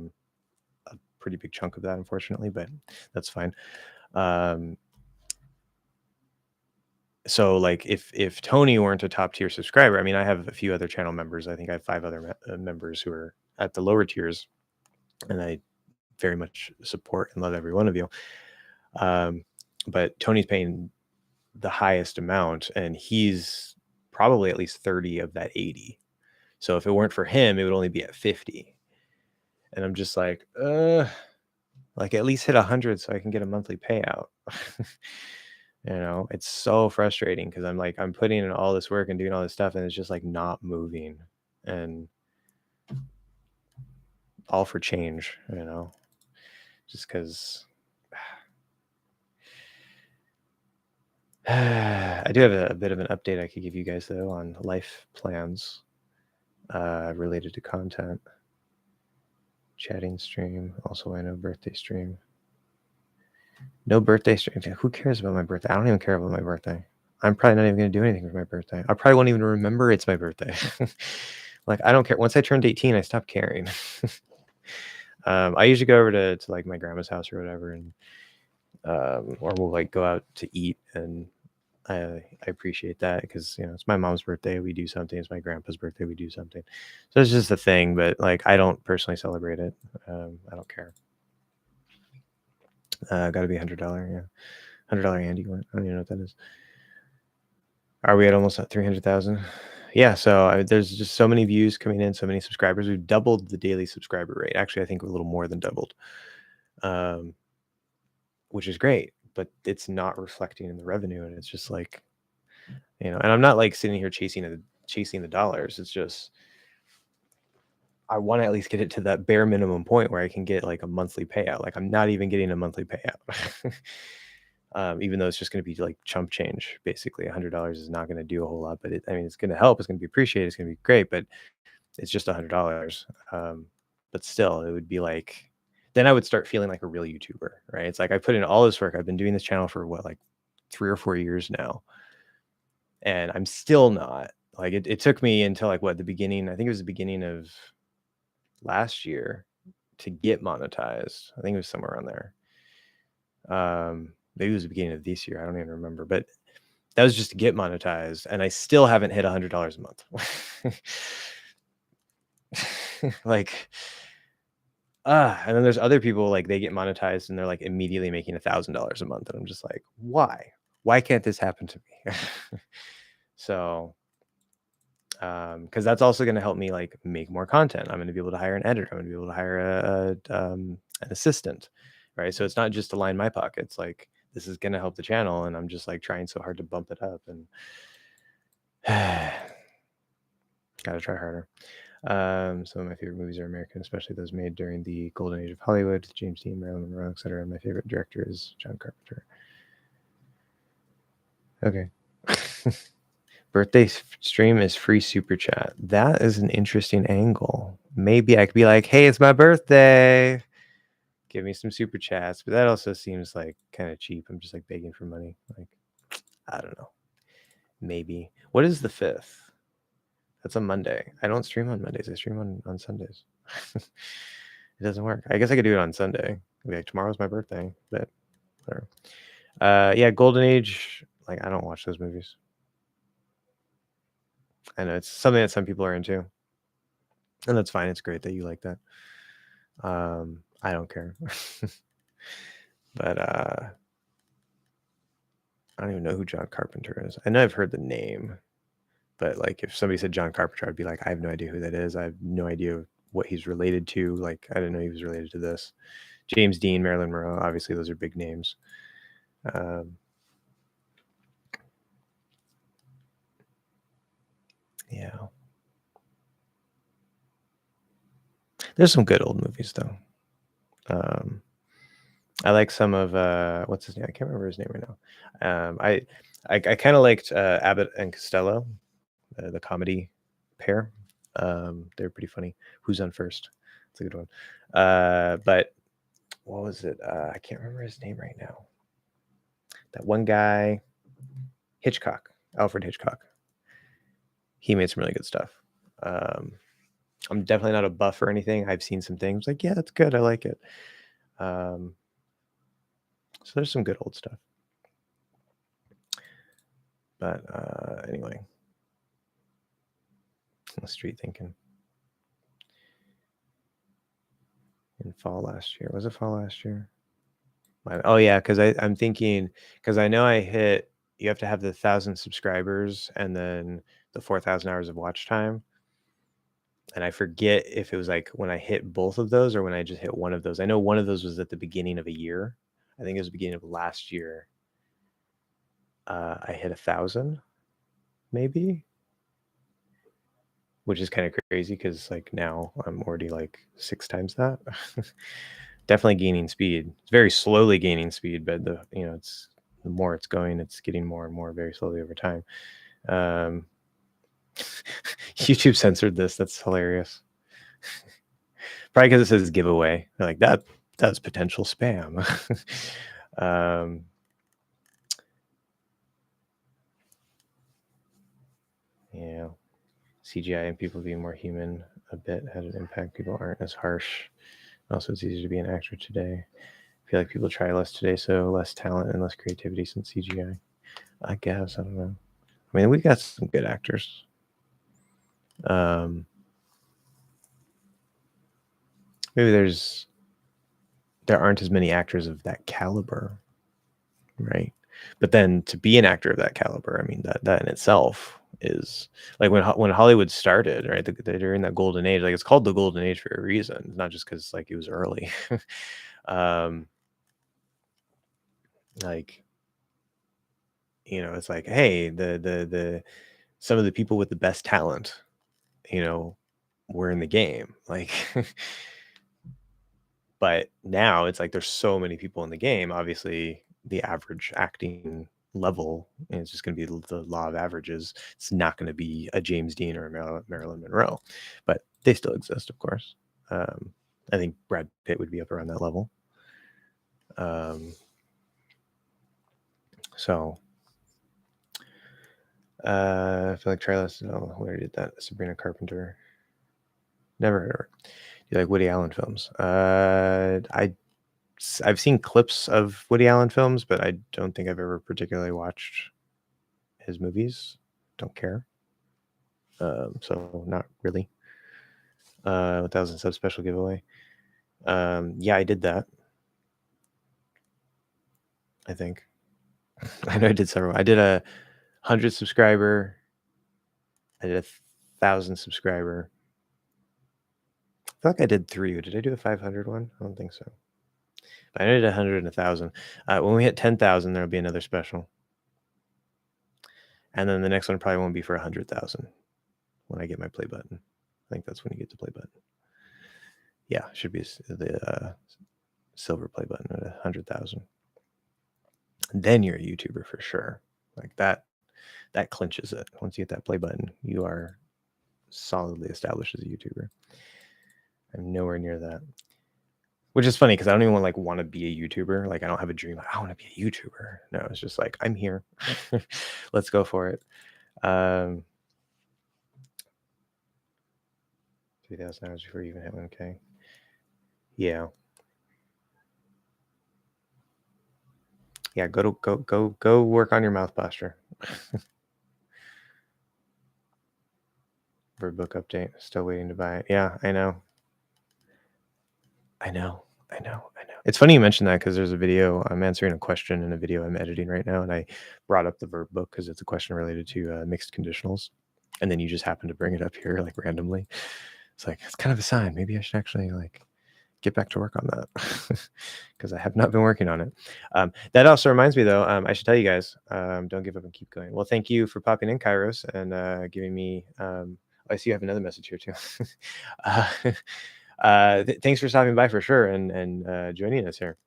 pretty big chunk of that, unfortunately, but that's fine. So like if Tony weren't a top tier subscriber, I mean, I have a few other channel members. I think I have 5 other members who are at the lower tiers, and I very much support and love every one of you. But Tony's paying the highest amount, and he's probably at least 30 of that 80. So if it weren't for him, it would only be at 50. And I'm just like at least hit 100 so I can get a monthly payout. It's so frustrating because I'm putting in all this work and doing all this stuff, and it's just like not moving, and all for change, just because I do have a bit of an update I could give you guys though on life plans related to content. Chatting stream, also I know birthday stream. No birthday stream. Who cares about my birthday? I don't even care about my birthday. I'm probably not even going to do anything for my birthday. I probably won't even remember it's my birthday. Like, I don't care. Once I turned 18, I stopped caring. I usually go over to like my grandma's house or whatever, and or we'll like go out to eat, and I appreciate that because it's my mom's birthday, we do something. It's my grandpa's birthday, we do something. So it's just a thing, but like I don't personally celebrate it. I don't care. Got to be $100, yeah. $100 Andy. I don't even know what that is. Are we at almost at 300,000? Yeah. So there's just so many views coming in, so many subscribers. We've doubled the daily subscriber rate. Actually, I think a little more than doubled, which is great. But it's not reflecting in the revenue, and it's just like, and I'm not like sitting here chasing the dollars. It's just I want to at least get it to that bare minimum point where I can get like a monthly payout. Like I'm not even getting a monthly payout. Even though it's just going to be like chump change, basically $100 is not going to do a whole lot, but I mean, it's going to help. It's going to be appreciated. It's going to be great, but it's just $100. But still, it would be like, then I would start feeling like a real YouTuber, right? It's like I put in all this work. I've been doing this channel for what, like 3 or 4 years now, and I'm still not. Like it took me until like what, the beginning, I think it was the beginning of last year to get monetized. I think it was somewhere around there. Maybe it was the beginning of this year. I don't even remember, but that was just to get monetized, and I still haven't hit $100 a month. Like, and then there's other people, like they get monetized and they're like immediately making $1,000 a month, and I'm just like, why can't this happen to me? So because that's also going to help me like make more content. I'm going to be able to hire an editor. I'm going to be able to hire an assistant, right? So it's not just to line my pockets. Like this is going to help the channel, and I'm just like trying so hard to bump it up, and gotta try harder. Some of my favorite movies are American, especially those made during the golden age of Hollywood. James Dean, Marilyn Monroe, etc. My favorite director is John Carpenter. Okay. Birthday stream is free super chat. That is an interesting angle. Maybe I could be like, hey, it's my birthday. Give me some super chats. But that also seems like kind of cheap. I'm just like begging for money. Like, I don't know. Maybe. What is the 5th? That's a Monday. I don't stream on Mondays. I stream on Sundays. It doesn't work. I guess I could do it on Sunday. Like tomorrow's my birthday, but whatever. Yeah, Golden Age. Like I don't watch those movies. I know it's something that some people are into, and that's fine. It's great that you like that. I don't care. But I don't even know who John Carpenter is. I know I've heard the name, but like if somebody said John Carpenter, I'd be like, I have no idea who that is. I have no idea what he's related to. Like I didn't know he was related to this. James Dean, Marilyn Monroe, obviously those are big names. Yeah. There's some good old movies though. I like some of what's his name? I can't remember his name right now. I kind of liked Abbott and Costello, the comedy pair. They're pretty funny. Who's on First? It's a good one. But what was it? I can't remember his name right now. That one guy, Hitchcock, Alfred Hitchcock. He made some really good stuff. I'm definitely not a buff or anything. I've seen some things like, yeah, that's good. I like it. So there's some good old stuff. But anyway, street thinking. In fall last year. Was it fall last year? Oh yeah, because I'm thinking, because I know I hit, you have to have the 1,000 subscribers and then the 4,000 hours of watch time. And I forget if it was like when I hit both of those or when I just hit one of those. I know one of those was at the beginning of a year. I think it was the beginning of last year. I hit 1,000, maybe, which is kind of crazy because like now I'm already like 6 times that. Definitely gaining speed. It's very slowly gaining speed, but it's the more it's going, it's getting more and more very slowly over time. YouTube censored this. That's hilarious. Probably because it says giveaway. They're like, that's potential spam. Yeah. CGI and people being more human a bit had an impact. People aren't as harsh. Also, it's easier to be an actor today. I feel like people try less today, so less talent and less creativity since CGI. I guess. I don't know. I mean, we got some good actors. Maybe there aren't as many actors of that caliber, right? But then to be an actor of that caliber, I mean, that in itself is like when Hollywood started, right? They're in that golden age. Like it's called the golden age for a reason. It's not just because like it was early. Like, it's like, hey, the some of the people with the best talent, we're in the game. Like, but now it's like there's so many people in the game. Obviously, the average acting level is just going to be the law of averages. It's not going to be a James Dean or a Marilyn Monroe, but they still exist, of course. I think Brad Pitt would be up around that level. So I feel like Trailer. Oh, we already did that. Sabrina Carpenter. Never heard of her. Do you like Woody Allen films? I've seen clips of Woody Allen films, but I don't think I've ever particularly watched his movies. Don't care. So not really. 1,000 sub special giveaway. Yeah, I did that. I think. I know I did several. I did a 100 subscriber. I did a 1,000 subscriber. I feel like I did 3. Did I do a 500 one? I don't think so. But I did 100 and 1,000. When we hit 10,000, there'll be another special. And then the next one probably won't be for 100,000 when I get my play button. I think that's when you get the play button. Yeah, should be the silver play button at 100,000. Then you're a YouTuber for sure. Like that clinches it. Once you get that play button, you are solidly established as a YouTuber. I'm nowhere near that. Which is funny because I don't even want to be a YouTuber. Like I don't have a dream. Like, I want to be a YouTuber. No, it's just like I'm here. Let's go for it. 3,000 hours before you even hit 1K. Yeah. Yeah, go work on your mouth posture. For book update, still waiting to buy it. Yeah, I know. It's funny you mentioned that because there's a video I'm answering a question in a video I'm editing right now, and I brought up the verb book because it's a question related to mixed conditionals, and then you just happen to bring it up here like randomly. It's like it's kind of a sign. Maybe I should actually get back to work on that because I have not been working on it. That also reminds me, though, I should tell you guys, don't give up and keep going. Well, thank you for popping in, Kairos, and giving me. I see you have another message here too. Thanks for stopping by for sure and joining us here.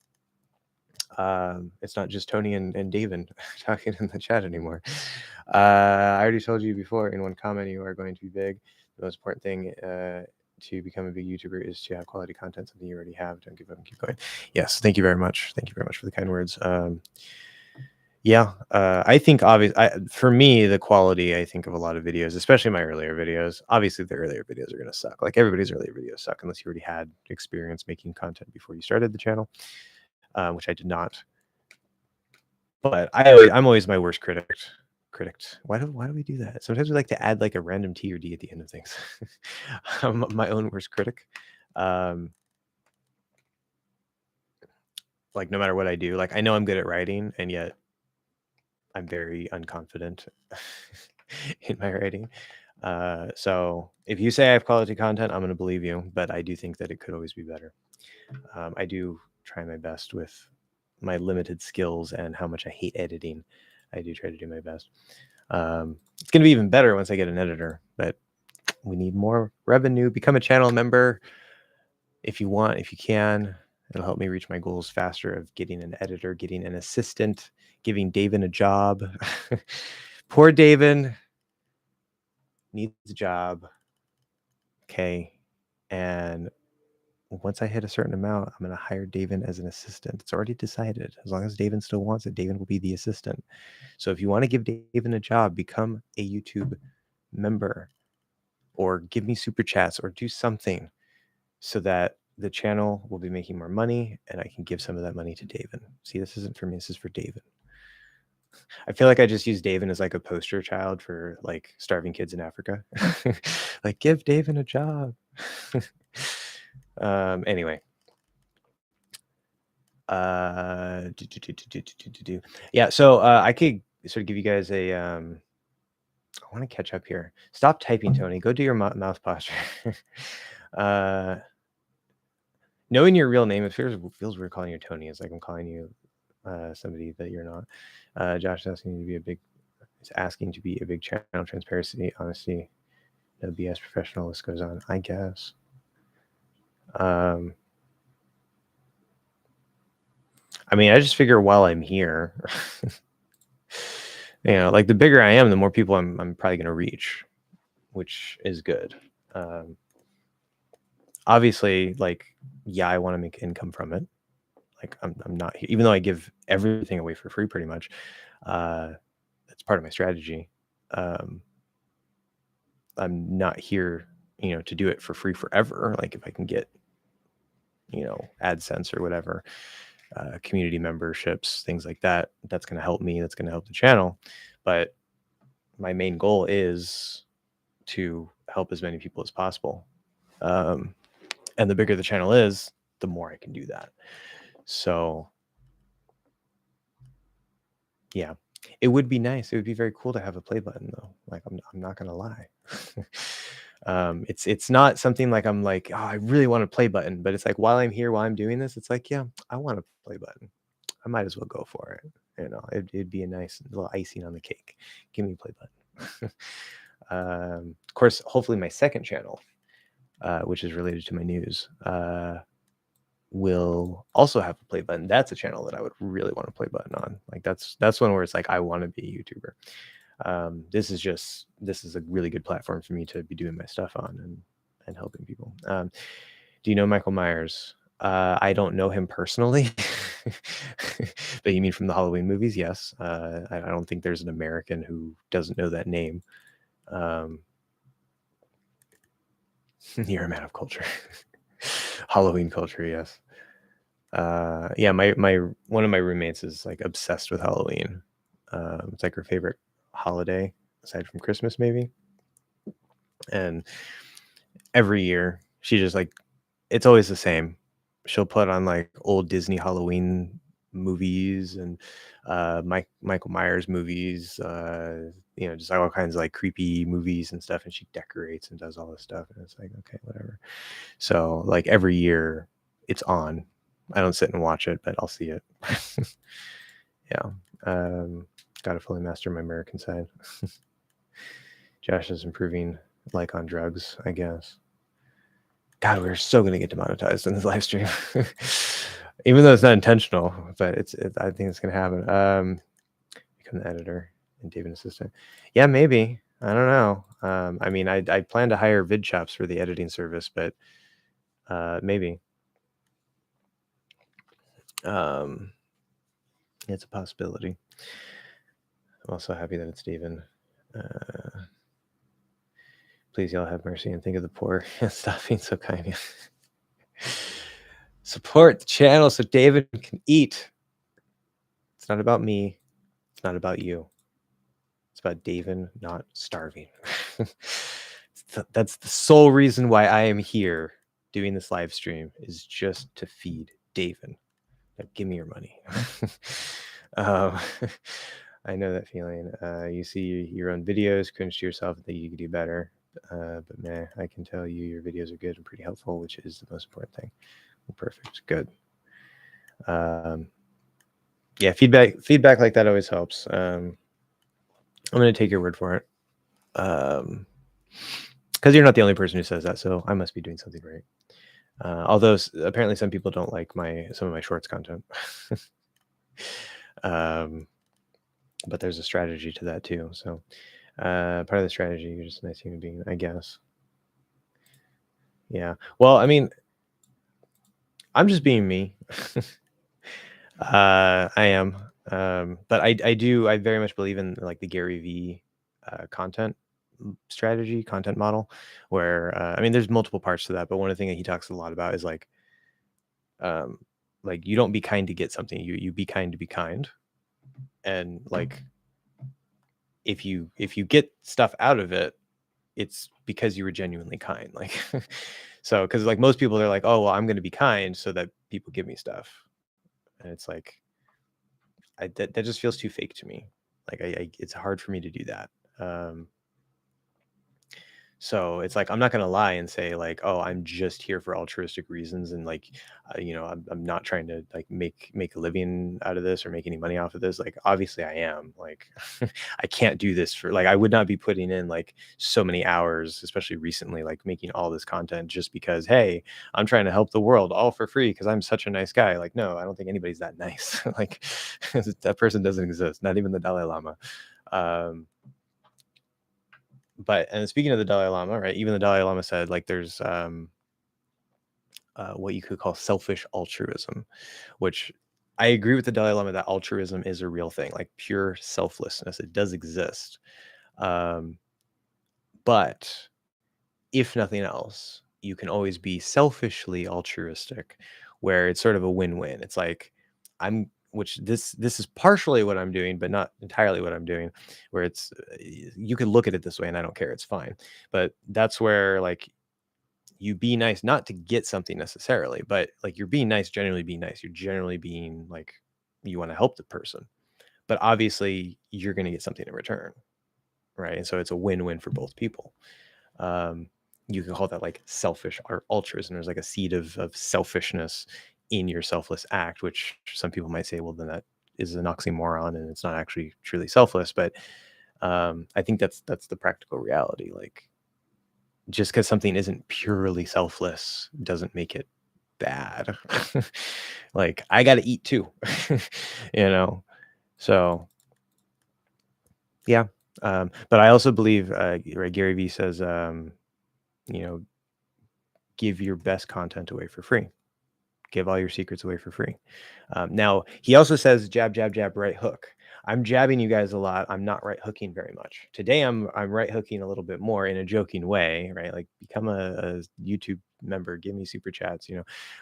It's not just Tony and David talking in the chat anymore. I already told you before in one comment you are going to be big. The most important thing to become a big YouTuber is to have quality content, something you already have. Don't give up and keep going. Yes, thank you very much. Thank you very much for the kind words. I think for me, the quality, I think of a lot of videos, especially my earlier videos. Obviously, the earlier videos are going to suck. Like everybody's earlier videos suck unless you already had experience making content before you started the channel, which I did not. But I'm always my worst critic. Why do we do that? Sometimes we like to add like a random T or D at the end of things. I'm my own worst critic. Like no matter what I do, like I know I'm good at writing, and yet I'm very unconfident in my writing. So if you say I have quality content, I'm going to believe you, but I do think that it could always be better. I do try my best with my limited skills and how much I hate editing. I do try to do my best. It's going to be even better once I get an editor, but we need more revenue. Become a channel member if you want, if you can. It'll help me reach my goals faster of getting an editor, getting an assistant, giving David a job. Poor David needs a job. Okay. And once I hit a certain amount, I'm going to hire David as an assistant. It's already decided. As long as David still wants it, David will be the assistant. So if you want to give David a job, become a YouTube member or give me super chats or do something so that the channel will be making more money and I can give some of that money to David. See, this isn't for me. This is for David. I feel like I just use David as like a poster child for like starving kids in Africa. Like, give David a job. Anyway. Yeah, so I could sort of give you guys a I want to catch up here. Stop typing, Tony. Go do your mouth posture. Knowing your real name, it feels weird calling you Tony. It's like I'm calling you somebody that you're not. Josh is asking to be a big channel. Transparency, honesty No BS professional, list goes on, I guess. I mean, I just figure while I'm here, like the bigger I am, the more people I'm probably going to reach, which is good. Obviously, like, yeah, I want to make income from it. Like, I'm not, even though I give everything away for free pretty much, that's part of my strategy. I'm not here, to do it for free forever. Like, if I can get, AdSense or whatever, community memberships, things like that, that's going to help me. That's going to help the channel. But my main goal is to help as many people as possible. And the bigger the channel is, the more I can do that. So yeah, it would be nice. It would be very cool to have a play button though. Like, I'm not going to lie. It's not something like I'm like, oh, I really want a play button, but it's like while I'm here, while I'm doing this, it's like, yeah, I want a play button. I might as well go for it. It'd be a nice little icing on the cake. Give me a play button. Of course, hopefully my second channel, which is related to my news, will also have a play button. That's a channel that I would really want a play button on. Like that's one where it's like, I want to be a YouTuber. This is a really good platform for me to be doing my stuff on and helping people. Do you know Michael Myers? I don't know him personally, but you mean from the Halloween movies? Yes. I don't think there's an American who doesn't know that name. You're a man of culture. Halloween culture, yes. Yeah, my one of my roommates is like obsessed with Halloween. It's like her favorite holiday aside from Christmas, maybe. And every year she just like, it's always the same. She'll put on like old Disney Halloween movies and Michael Myers movies, just like all kinds of like creepy movies and stuff, and she decorates and does all this stuff, and it's like, okay, whatever. So like every year it's on. I don't sit and watch it, but I'll see it. Yeah. Got to fully master my American side. Josh is improving like on drugs, I guess. God, we're so going to get demonetized in this live stream. Even though it's not intentional, but I think it's going to happen. Become the editor and David assistant. Yeah, maybe. I don't know. I mean, I plan to hire VidChops for the editing service, but maybe. It's a possibility. I'm also happy that it's David. Please, y'all have mercy and think of the poor. Stop being so kind. Support the channel so David can eat. It's not about me. It's not about you. It's about David not starving. That's the sole reason why I am here doing this live stream, is just to feed David. Now, give me your money. I know that feeling. You see your own videos, cringe to yourself, and think you could do better. But man, I can tell you your videos are good and pretty helpful, which is the most important thing. Perfect. Good. Yeah, feedback like that always helps. I'm going to take your word for it. Because you're not the only person who says that, so I must be doing something right. Although apparently some people don't like some of my shorts content. But there's a strategy to that too. So part of the strategy, you're just a nice human being, I guess. Yeah. Well, I mean, I'm just being me. I am. But I very much believe in like the Gary V content strategy, content model, where I mean, there's multiple parts to that, but one of the things that he talks a lot about is like you don't be kind to get something, you be kind to be kind. And like if you get stuff out of it, it's because you were genuinely kind. Like so, because like most people, they're like, oh well, I'm going to be kind so that people give me stuff, and it's like that just feels too fake to me. Like it's hard for me to do that. So it's like I'm not gonna lie and say like, "Oh, I'm just here for altruistic reasons," and like, I'm not trying to like make a living out of this or make any money off of this. Like, obviously, I am. Like, I can't do this for like I would not be putting in like so many hours, especially recently, like making all this content just because, hey, I'm trying to help the world all for free because I'm such a nice guy. Like, no, I don't think anybody's that nice. Like, that person doesn't exist. Not even the Dalai Lama. Um, but and speaking of the Dalai Lama, right? Even the Dalai Lama said like there's what you could call selfish altruism, which I agree with the Dalai Lama that altruism is a real thing, like pure selflessness. It does exist, um, but if nothing else, you can always be selfishly altruistic, where it's sort of a win-win. It's like which this is partially what I'm doing, but not entirely what I'm doing. Where it's you could look at it this way, and I don't care. It's fine. But that's where like you be nice, not to get something necessarily, but like you're being nice, generally being nice. You're generally being like you want to help the person, but obviously you're going to get something in return, right? And so it's a win-win for both people. Um, you can call that like selfish or altruism. There's like a seed of selfishness in your selfless act, which some people might say, well, then that is an oxymoron and it's not actually truly selfless. But I think that's the practical reality. Like just because something isn't purely selfless doesn't make it bad. Like I got to eat too, you know? So yeah. But I also believe, right, Gary Vee says, you know, give your best content away for free. Give all your secrets away for free. Now, he also says jab, jab, jab, right hook. I'm jabbing you guys a lot. I'm not right hooking very much. Today, I'm right hooking a little bit more in a joking way, right? Like become a YouTube member, give me super chats,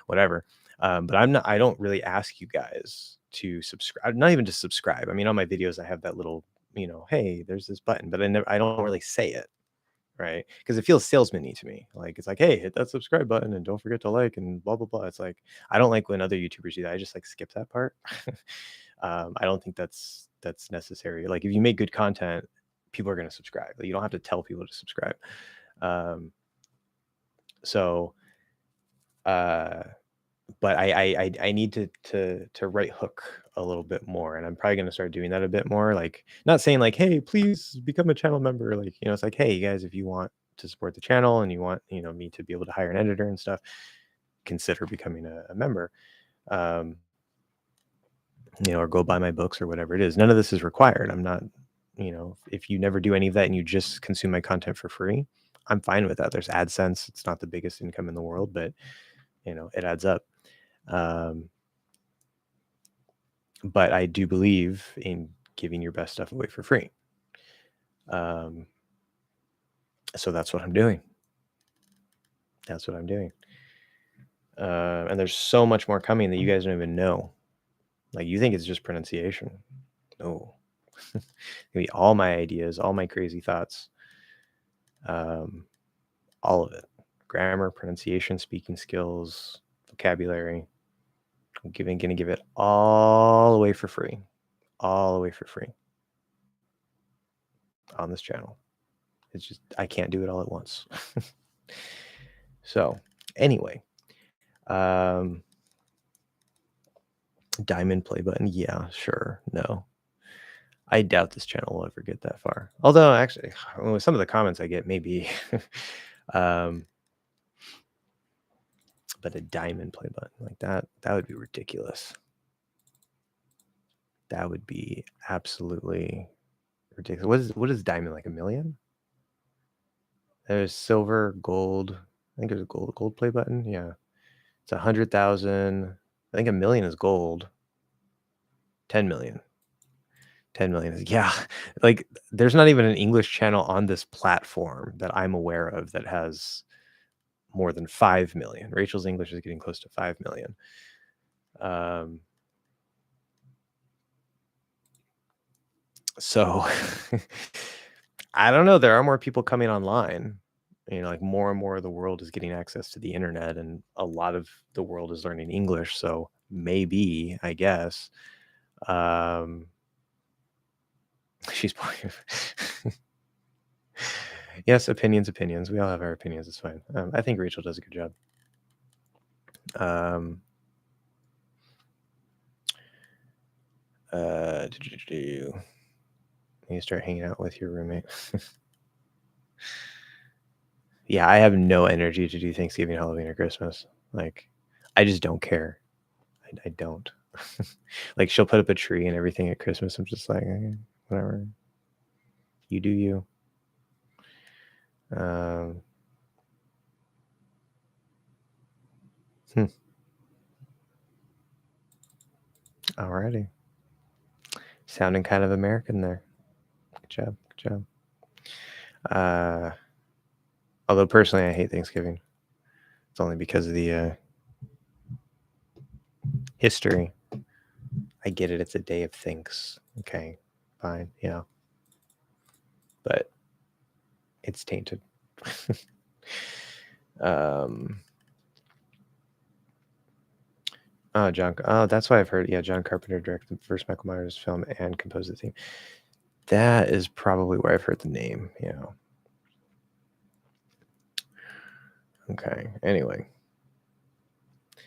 whatever. But I'm not. I don't really ask you guys to subscribe. Not even to subscribe. I mean, on my videos, I have that little, hey, there's this button, but I don't really say it, right? Because it feels salesman-y to me. Like it's like, hey, hit that subscribe button and don't forget to like and blah blah blah. It's like I don't like when other YouTubers do that. I just like skip that part. I don't think that's necessary. Like if you make good content, people are going to subscribe. Like, you don't have to tell people to subscribe. Um, so, uh, but I need to right hook a little bit more, and I'm probably going to start doing that a bit more. Like not saying like, hey, please become a channel member. Like it's like, hey, you guys, if you want to support the channel and you want me to be able to hire an editor and stuff, consider becoming a member. Um, or go buy my books or whatever it is. None of this is required. I'm not, if you never do any of that and you just consume my content for free, I'm fine with that. There's AdSense. It's not the biggest income in the world, but it adds up. But I do believe in giving your best stuff away for free. So that's what I'm doing. That's what I'm doing. And there's so much more coming that you guys don't even know. Like you think it's just pronunciation. No. It's gonna be all my ideas, all my crazy thoughts. All of it. Grammar, pronunciation, speaking skills, vocabulary. I'm gonna give it all away for free. All away for free. On this channel. It's just I can't do it all at once. So anyway. Diamond play button. Yeah, sure. No. I doubt this channel will ever get that far. Although actually, with some of the comments I get, maybe. But a diamond play button like that would be ridiculous. That would be absolutely ridiculous. What is diamond, like 1 million? There's silver, gold. I think there's a gold play button. Yeah. It's 100,000. I think 1 million is gold. 10 million. 10 million is, yeah. Like there's not even an English channel on this platform that I'm aware of that has more than 5 million. Rachel's English is getting close to 5 million. So I don't know. There are more people coming online. Like more and more of the world is getting access to the internet, and a lot of the world is learning English. So maybe, I guess, she's Yes, opinions. We all have our opinions. It's fine. I think Rachel does a good job. You start hanging out with your roommate. Yeah, I have no energy to do Thanksgiving, Halloween, or Christmas. Like, I just don't care. I don't. Like, she'll put up a tree and everything at Christmas. I'm just like, whatever. You do you. Alrighty. Sounding kind of American there. Good job. Although personally, I hate Thanksgiving. It's only because of the history. I get it. It's a day of thanks. Okay, fine. Yeah. But it's tainted. That's why I've heard. Yeah, John Carpenter directed the first Michael Myers film and composed the theme. That is probably where I've heard the name. Yeah. Okay. Anyway,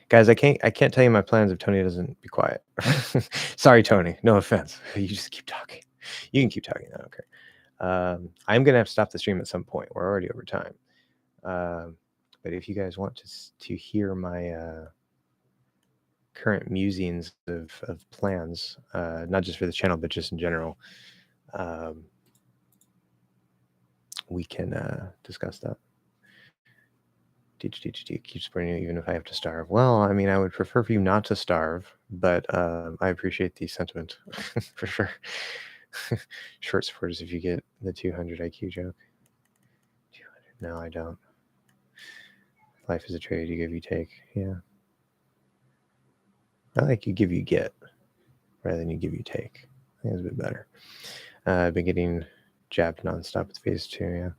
guys, I can't tell you my plans if Tony doesn't be quiet. Sorry, Tony. No offense. You just keep talking. You can keep talking. I don't care. I'm gonna have to stop the stream at some point. We're already over time. But if you guys want to hear my current musings of plans, not just for the channel, but just in general, we can discuss that. Keep supporting you even if I have to starve. Well, I mean, I would prefer for you not to starve, but I appreciate the sentiment for sure. Short supporters if you get the 200 IQ joke. 200. No, I don't. Life is a trade. You give, you take. Yeah. I like you give, you get, rather than you give, you take. I think it's a bit better. I've been getting jabbed nonstop with phase 2. Yeah.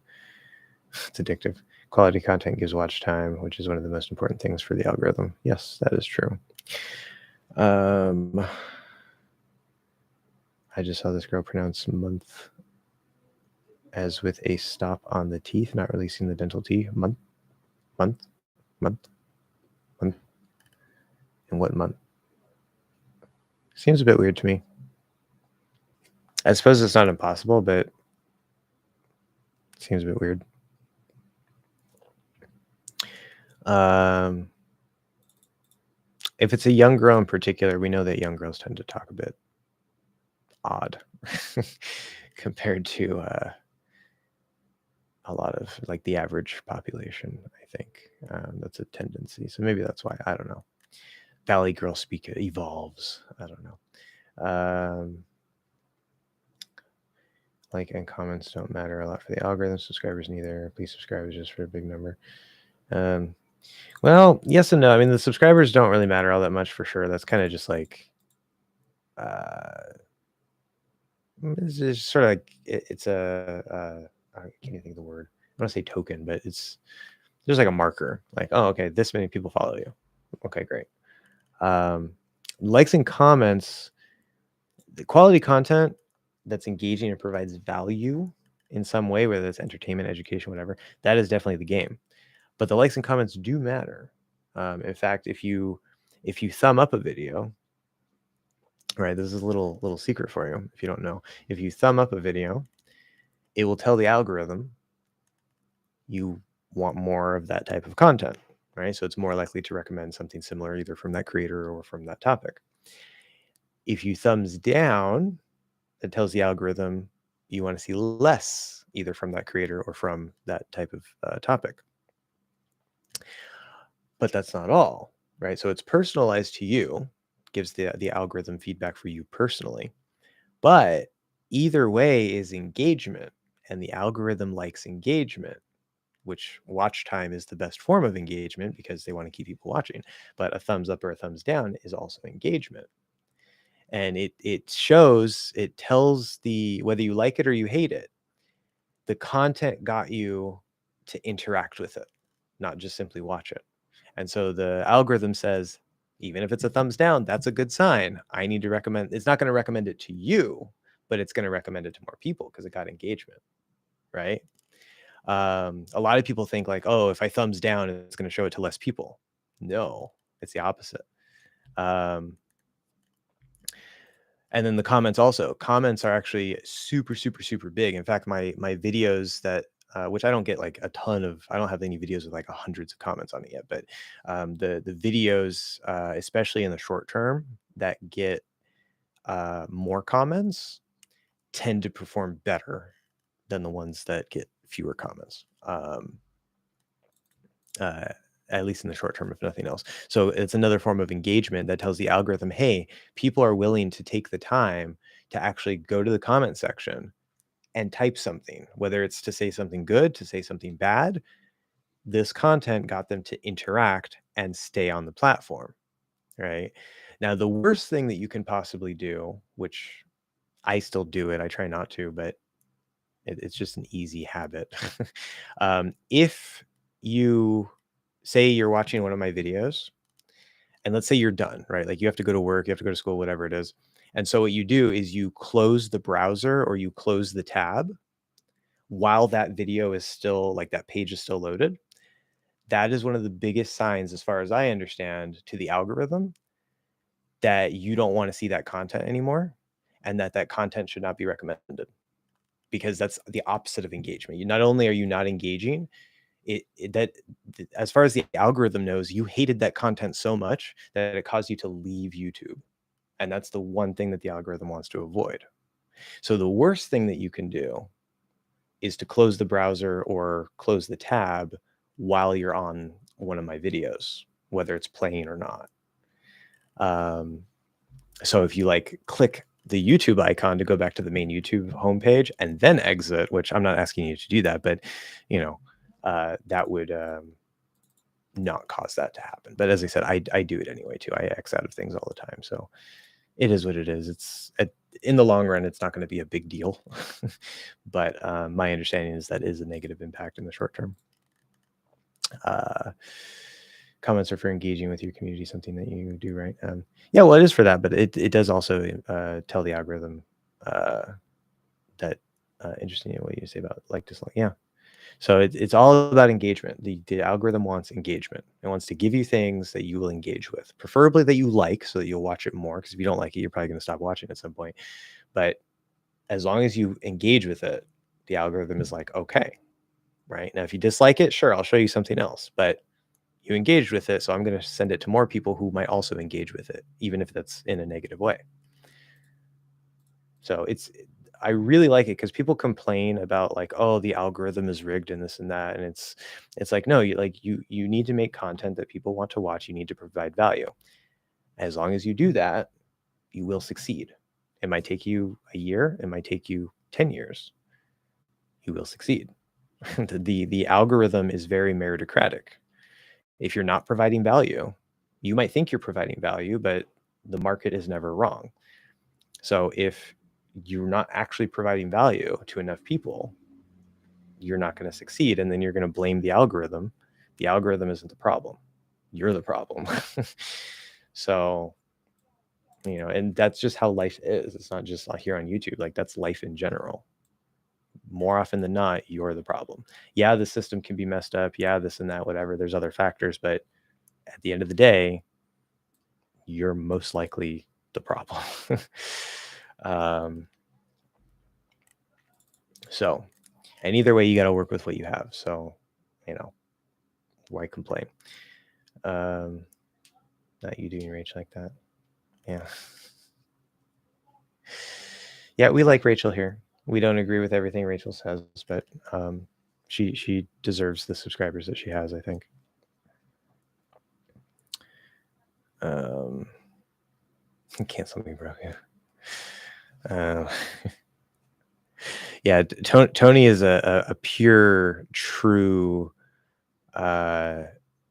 It's addictive. Quality content gives watch time, which is one of the most important things for the algorithm. Yes, that is true. I just saw this girl pronounce month as with a stop on the teeth, not releasing the dental T. Month. And what month? Seems a bit weird to me. I suppose it's not impossible, but it seems a bit weird. If it's a young girl in particular, we know that young girls tend to talk a bit odd compared to a lot of like the average population. I think that's a tendency. So maybe that's why. I don't know. Valley girl speak evolves. I don't know. Like and comments don't matter a lot for the algorithm. Subscribers neither. Please subscribe just for a big number. Well, yes and no. I mean, the subscribers don't really matter all that much for sure. That's kind of just like, it's just sort of like it's a I can't even think of the word. I want to say token, but it's there's like a marker. Like, oh, okay, this many people follow you. Okay, great. Likes and comments, the quality content that's engaging and provides value in some way, whether it's entertainment, education, whatever, that is definitely the game. But the likes and comments do matter. In fact, if you thumb up a video, right, this is a little secret for you if you don't know. If you thumb up a video, it will tell the algorithm you want more of that type of content, right? So it's more likely to recommend something similar either from that creator or from that topic. If you thumbs down, it tells the algorithm you want to see less either from that creator or from that type of topic. But that's not all, right? So it's personalized to you, gives the algorithm feedback for you personally. But either way is engagement, and the algorithm likes engagement, which watch time is the best form of engagement because they want to keep people watching. But a thumbs up or a thumbs down is also engagement. And it shows, it tells the whether you like it or you hate it, the content got you to interact with it, not just simply watch it. And so the algorithm says, even if it's a thumbs down, that's a good sign. I need to recommend, it's not going to recommend it to you, but it's going to recommend it to more people because it got engagement, right? A lot of people think like, oh, if I thumbs down, it's going to show it to less people. No, it's the opposite. And then the comments also. Comments are actually super, super, super big. In fact, my videos that which I don't get like a ton of, I don't have any videos with like hundreds of comments on it yet, but the videos, especially in the short term, that get more comments tend to perform better than the ones that get fewer comments. Uh, at least in the short term, if nothing else. So it's another form of engagement that tells the algorithm, hey, people are willing to take the time to actually go to the comment section and type something, whether it's to say something good, to say something bad. This content got them to interact and stay on the platform, right? Now, the worst thing that you can possibly do, which I still do it, I try not to, but it's just an easy habit. If you say you're watching one of my videos, and let's say you're done, right? Like you have to go to work, you have to go to school, whatever it is. And so what you do is you close the browser or you close the tab while that video is still, like that page is still loaded. That is one of the biggest signs, as far as I understand, to the algorithm that you don't want to see that content anymore and that content should not be recommended, because that's the opposite of engagement. You not only are you not engaging, as far as the algorithm knows, you hated that content so much that it caused you to leave YouTube. And that's the one thing that the algorithm wants to avoid. So the worst thing that you can do is to close the browser or close the tab while you're on one of my videos, whether it's playing or not. So if you like click the YouTube icon to go back to the main YouTube homepage and then exit, which I'm not asking you to do that, but that would not cause that to happen. But as I said, I do it anyway too. I X out of things all the time. So it is what it is. In the long run, it's not going to be a big deal. But my understanding is that is a negative impact in the short term. Comments are for engaging with your community, something that you do, right? Yeah, well, it is for that, but it does also tell the algorithm that interesting what you say about like dislike. Yeah. So it's all about engagement. The algorithm wants engagement. It wants to give you things that you will engage with, preferably that you like, so that you'll watch it more. Because if you don't like it, you're probably going to stop watching at some point. But as long as you engage with it, the algorithm is like, okay, right? Now, if you dislike it, sure, I'll show you something else. But you engaged with it, so I'm going to send it to more people who might also engage with it, even if that's in a negative way. So I really like it because people complain about like, oh, the algorithm is rigged and this and that, and it's like, no, you need to make content that people want to watch. You need to provide value. As long as you do that, you will succeed. It might take you a year. It might take you 10 years. You will succeed. The algorithm is very meritocratic. If you're not providing value, you might think you're providing value, but the market is never wrong. So if you're not actually providing value to enough people, you're not going to succeed. And then you're going to blame the algorithm. The algorithm isn't the problem. You're the problem. So, and that's just how life is. It's not just here on YouTube. Like that's life in general. More often than not, you're the problem. Yeah, the system can be messed up. Yeah, this and that, whatever. There's other factors. But at the end of the day, you're most likely the problem. So, and either way, you got to work with what you have. So, why complain? Not you doing Rach like that. Yeah. Yeah, we like Rachel here. We don't agree with everything Rachel says, but she deserves the subscribers that she has, I think. Cancel me, bro. Yeah. Yeah, Tony is a pure, true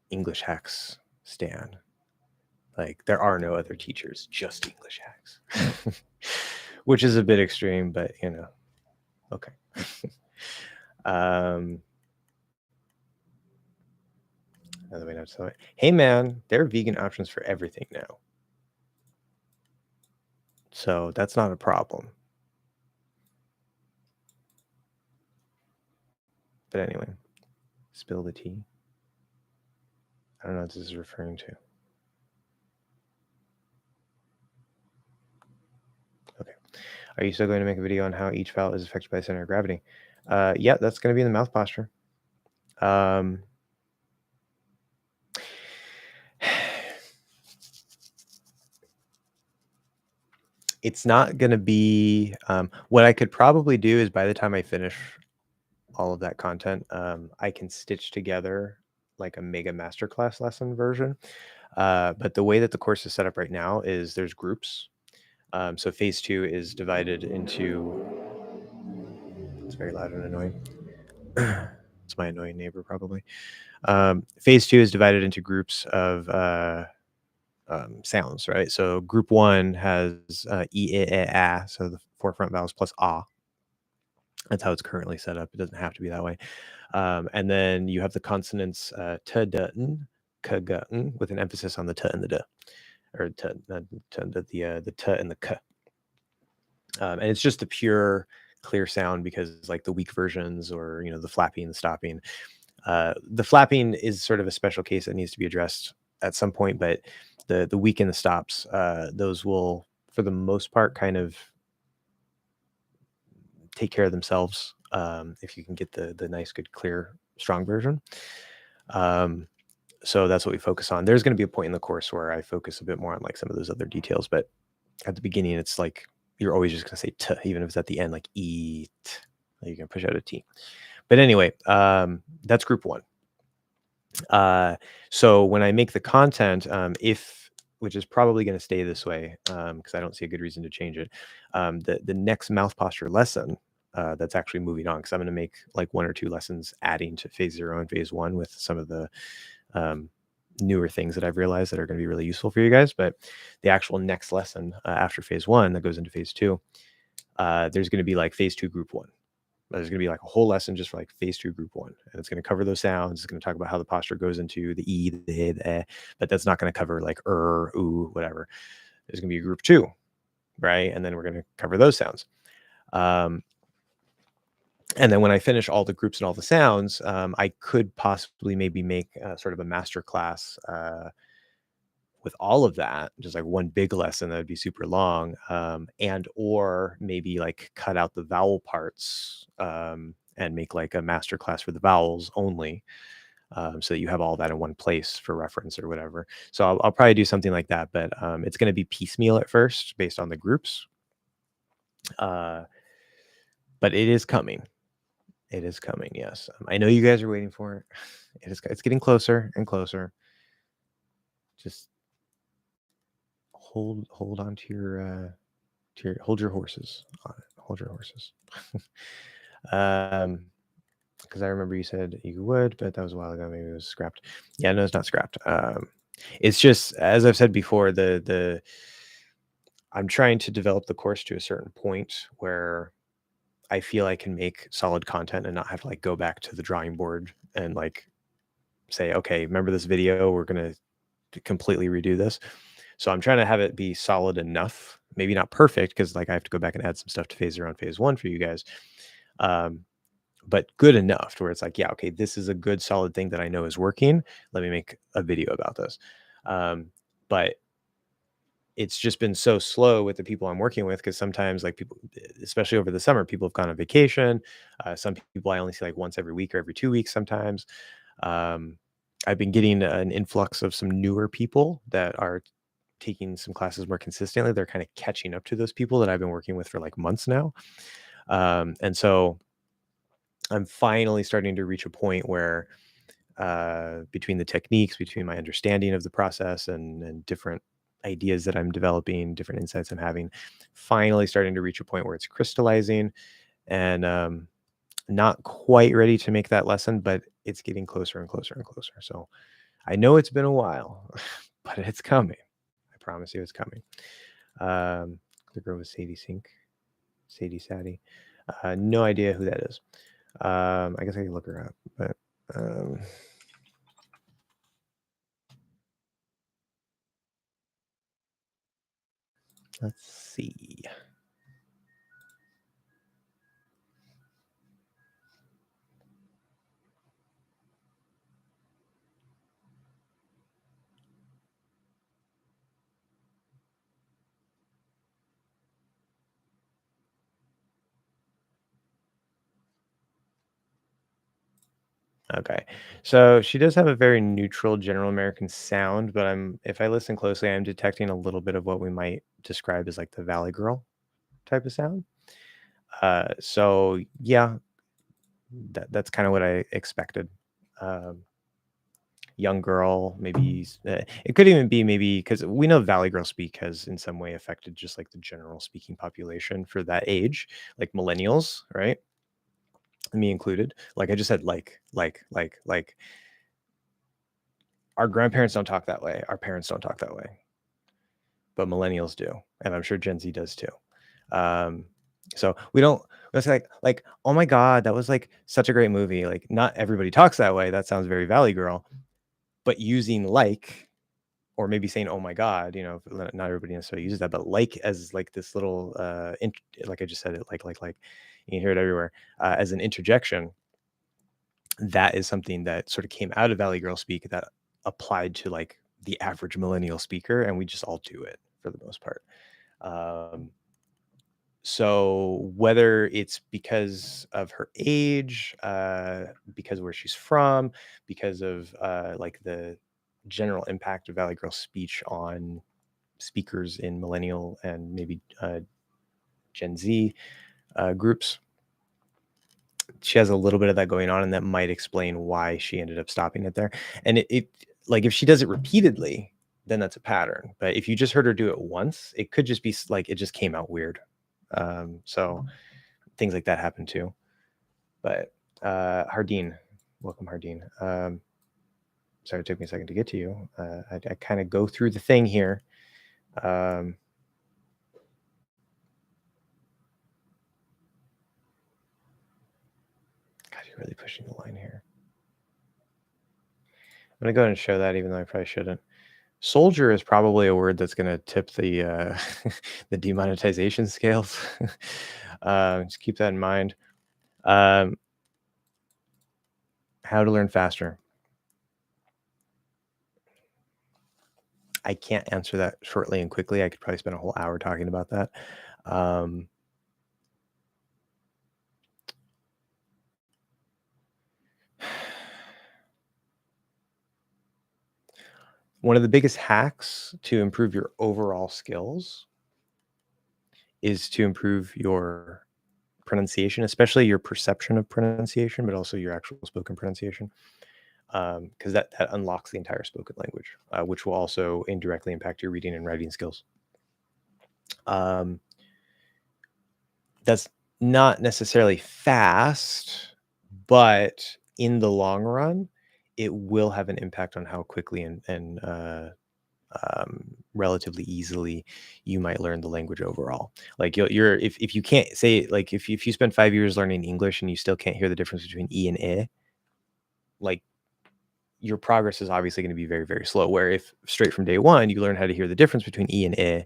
English hacks stan. Like there are no other teachers, just English hacks, which is a bit extreme, but okay. Another way not to say it. Hey man, there are vegan options for everything now, so that's not a problem. But anyway, spill the tea. I don't know what this is referring to. Okay. Are you still going to make a video on how each vowel is affected by the center of gravity? Yeah, that's going to be in the mouth posture. It's not going to be what I could probably do is by the time I finish all of that content, I can stitch together like a mega masterclass lesson version. But the way that the course is set up right now is there's groups. So phase 2 is divided into. It's very loud and annoying. It's my annoying neighbor, probably. Phase 2 is divided into groups of sounds, right? So group 1 has e, a, so the 4 front vowels plus ah. That's how it's currently set up. It doesn't have to be that way. And then you have the consonants t, d, n, k, g, n, with an emphasis on the t and the d, or t, not t, the t and the k. And it's just a pure clear sound because like the weak versions or the flapping, the stopping. The flapping is sort of a special case that needs to be addressed at some point, but the weak and the stops, those will, for the most part, kind of take care of themselves if you can get the nice, good, clear, strong version. So that's what we focus on. There's going to be a point in the course where I focus a bit more on like some of those other details, but at the beginning, it's like you're always just going to say t, even if it's at the end, like eat. You can push out a t. But anyway, that's group 1. So when I make the content, which is probably going to stay this way because I don't see a good reason to change it, the next mouth posture lesson that's actually moving on, because I'm going to make like 1 or 2 lessons adding to phase 0 and phase 1 with some of the newer things that I've realized that are going to be really useful for you guys. But the actual next lesson after phase 1 that goes into phase 2, there's going to be like phase 2 group 1. There's going to be like a whole lesson just for like phase 2 group 1, and it's going to cover those sounds. It's going to talk about how the posture goes into the e, the he, the eh, but that's not going to cover like ooh, whatever. There's going to be a group 2, right? And then we're going to cover those sounds. And then when I finish all the groups and all the sounds, I could possibly maybe make sort of a master class with all of that, just like one big lesson that would be super long, and or maybe like cut out the vowel parts and make like a master class for the vowels only, so that you have all that in one place for reference or whatever. So I'll probably do something like that, but it's going to be piecemeal at first based on the groups. But it is coming. It is coming. Yes, I know you guys are waiting for it. It's getting closer and closer. Just hold on to your hold your horses on it. Hold your horses. Because I remember you said you would, but that was a while ago. Maybe it was scrapped. Yeah, no, it's not scrapped. It's just, as I've said before, I'm trying to develop the course to a certain point where I feel I can make solid content and not have to like go back to the drawing board and like say, okay, remember this video? We're gonna completely redo this. So I'm trying to have it be solid enough, maybe not perfect, because like I have to go back and add some stuff to phase 0 and phase 1 for you guys. But good enough to where it's like, yeah, okay, this is a good solid thing that I know is working. Let me make a video about this. But it's just been so slow with the people I'm working with, because sometimes like people, especially over the summer, people have gone on vacation. Some people I only see like once every week or every 2 weeks sometimes. I've been getting an influx of some newer people that are taking some classes more consistently. They're kind of catching up to those people that I've been working with for like months now. And so I'm finally starting to reach a point where between the techniques, between my understanding of the process and different ideas that I'm developing, different insights I'm having, finally starting to reach a point where it's crystallizing, and not quite ready to make that lesson, but it's getting closer and closer and closer. So I know it's been a while, but it's coming. I promise you it's coming. The girl was Sadie Sink. Sadie Sadie. No idea who that is. I guess I can look her up, but let's see. Okay. So she does have a very neutral general American sound, but if I listen closely, I'm detecting a little bit of what we might describe as like the Valley Girl type of sound. So yeah, that's kind of what I expected. Um, Young girl, maybe it could even be maybe because we know Valley Girl speak has in some way affected just like the general speaking population for that age, like millennials, right? Me included. Like I just said, like our grandparents don't talk that way. Our parents don't talk that way, but millennials do, and I'm sure Gen Z does too. Um, so we don't. It's like oh my god, that was like such a great movie. Like not everybody talks that way. That sounds very Valley Girl, but using like or maybe saying oh my god, not everybody necessarily uses that, but like as like this little like I just said it like you can hear it everywhere as an interjection. That is something that sort of came out of Valley Girl speak that applied to like the average millennial speaker, and we just all do it for the most part. Um, so whether it's because of her age, because of where she's from, because of like the general impact of Valley Girl speech on speakers in millennial and maybe Gen Z groups, she has a little bit of that going on, and that might explain why she ended up stopping it there. And it like if she does it repeatedly, then that's a pattern. But if you just heard her do it once, it could just be like it just came out weird. So things like that happen too. But Hardeen, welcome Hardeen. Sorry, it took me a second to get to you. I kind of go through the thing here. Um, God, you're really pushing the line here. I'm gonna go ahead and show that, even though I probably shouldn't. Soldier is probably a word that's gonna tip the the demonetization scales. Just keep that in mind. Um, how to learn faster. I can't answer that shortly and quickly. I could probably spend a whole hour talking about that. Um, one of the biggest hacks to improve your overall skills is to improve your pronunciation, especially your perception of pronunciation, but also your actual spoken pronunciation, because that unlocks the entire spoken language, which will also indirectly impact your reading and writing skills. Um, that's not necessarily fast, but in the long run, it will have an impact on how quickly and relatively easily you might learn the language overall. Like if you can't say like if you spend 5 years learning English and you still can't hear the difference between e and eh, like your progress is obviously going to be very very slow. Where if straight from day one you learn how to hear the difference between e and eh,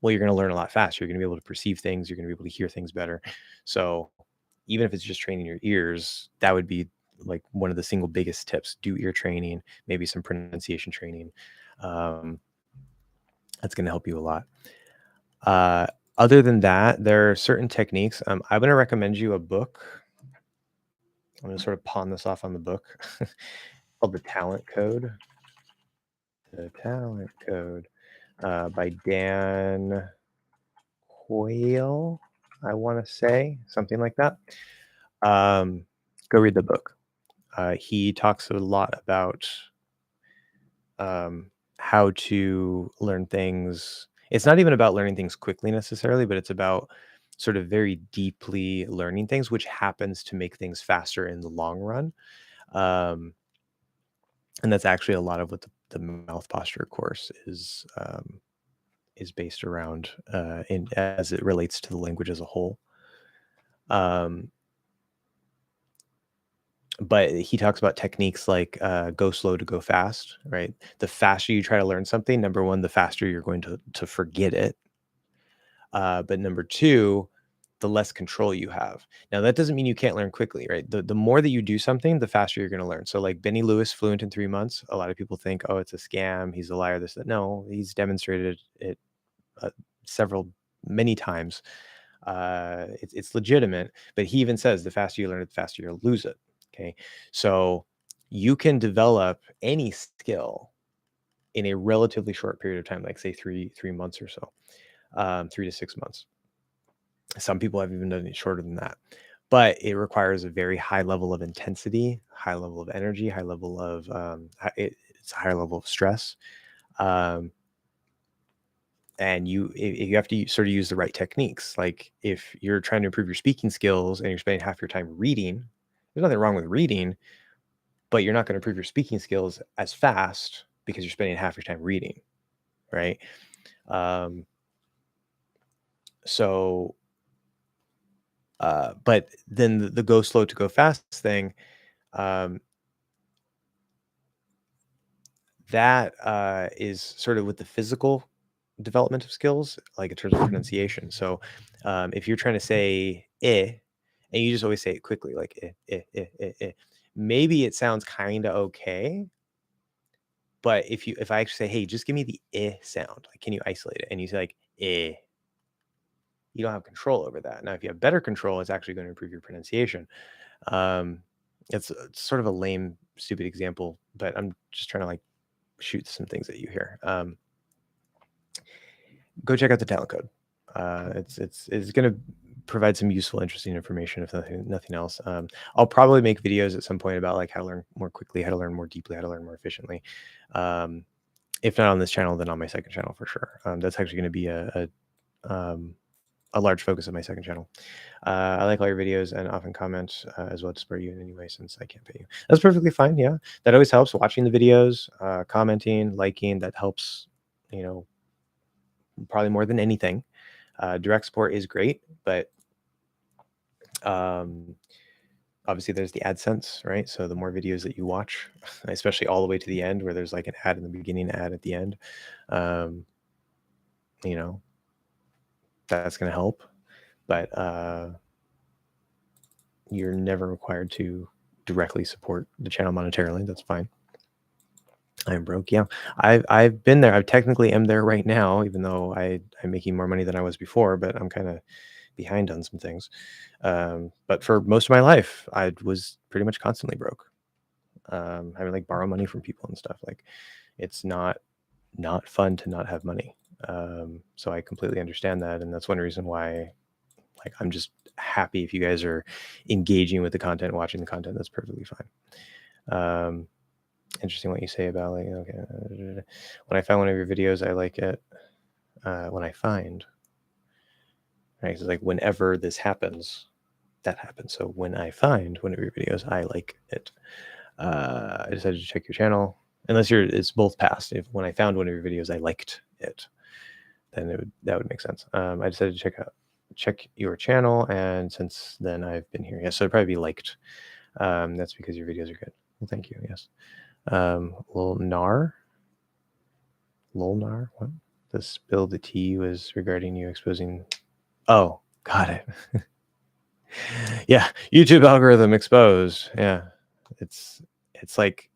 well, you're going to learn a lot faster. You're going to be able to perceive things. You're going to be able to hear things better. So even if it's just training your ears, that would be like one of the single biggest tips. Do ear training, maybe some pronunciation training. Um, that's going to help you a lot. Uh, Other than that, there are certain techniques. I'm going to recommend you a book. I'm going to sort of pawn this off on the book called The Talent Code. The Talent Code by Dan Quayle, I want to say, something like that. Go read the book. He talks a lot about how to learn things. It's not even about learning things quickly necessarily, but it's about sort of very deeply learning things, which happens to make things faster in the long run. Um, and that's actually a lot of what the mouth posture course is based around in as it relates to the language as a whole. Um, but he talks about techniques like go slow to go fast, right? The faster you try to learn something, number one, the faster you're going to forget it. But number two, the less control you have. Now that doesn't mean you can't learn quickly, right? The more that you do something, the faster you're going to learn. So like Benny Lewis, fluent in 3 months. A lot of people think, oh, it's a scam. He's a liar. This, that. No, he's demonstrated it uh, several, many times. It's legitimate, but he even says the faster you learn it, the faster you'll lose it. Okay, so you can develop any skill in a relatively short period of time, like say 3 months or so, 3 to 6 months. Some people have even done it shorter than that, but it requires a very high level of intensity, high level of energy, high level of it's a higher level of stress, um, and you have to sort of use the right techniques. Like if you're trying to improve your speaking skills and you're spending half your time reading, there's nothing wrong with reading, but you're not going to improve your speaking skills as fast because you're spending half your time reading, right? Um, so but then the go slow to go fast thing, um, that is sort of with the physical development of skills, like in terms of pronunciation. So if you're trying to say and you just always say it quickly, like maybe it sounds kind of okay. But if I actually say, hey, just give me the sound, like, can you isolate it? And you say like you don't have control over that. Now, if you have better control, it's actually going to improve your pronunciation. Um, it's sort of a lame, stupid example, but I'm just trying to like shoot some things at you here. Go check out the talent code. It's going to provide some useful, interesting information, if nothing else. I'll probably make videos at some point about like how to learn more quickly, how to learn more deeply, how to learn more efficiently. If not on this channel, then on my second channel for sure. That's actually going to be a large focus of my second channel. I like all your videos and often comment as well to spur you in any way since I can't pay you. That's perfectly fine. Yeah, that always helps. Watching the videos, commenting, liking, that helps. You know, probably more than anything. Direct support is great, but um, obviously there's the AdSense, right? So the more videos that you watch, especially all the way to the end, where there's like an ad in the beginning, ad at the end, um, you know, that's going to help. But you're never required to directly support the channel monetarily. That's fine. I'm broke. Yeah, I've been there. I technically am there right now, even though I'm making more money than I was before. But I'm kind of behind on some things. But for most of my life, I was pretty much constantly broke. I would like borrow money from people and stuff. Like, it's not fun to not have money. So I completely understand that, and that's one reason why, like, I'm just happy if you guys are engaging with the content, watching the content. That's perfectly fine. Interesting what you say about like, okay, when I find one of your videos, I like it. When I find, right, so like whenever this happens, that happens. So when I find one of your videos, I like it. I decided to check your channel. Unless it's both past. If when I found one of your videos, I liked it, then that would make sense. I decided to check your channel, and since then I've been here. Yes, so it'd probably be liked. That's because your videos are good. Well, thank you. Yes. Lolnar, what? The spill the tea was regarding you exposing. Oh, got it. Yeah, YouTube algorithm exposed. Yeah, it's like,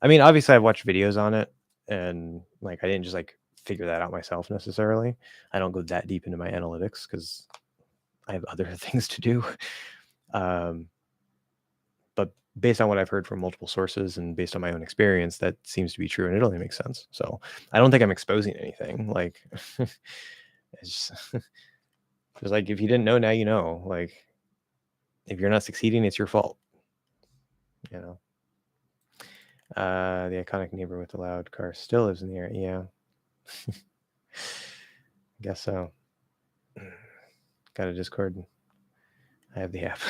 I mean, obviously I've watched videos on it, and like I didn't just like figure that out myself necessarily. I don't go that deep into my analytics because I have other things to do. But based on what I've heard from multiple sources and based on my own experience, that seems to be true, and it only makes sense. So I don't think I'm exposing anything. Like, it's just like, if you didn't know, now you know. Like, if you're not succeeding, it's your fault. You know. The iconic neighbor with the loud car still lives in the area. Yeah. Guess so. Got a Discord. I have the app.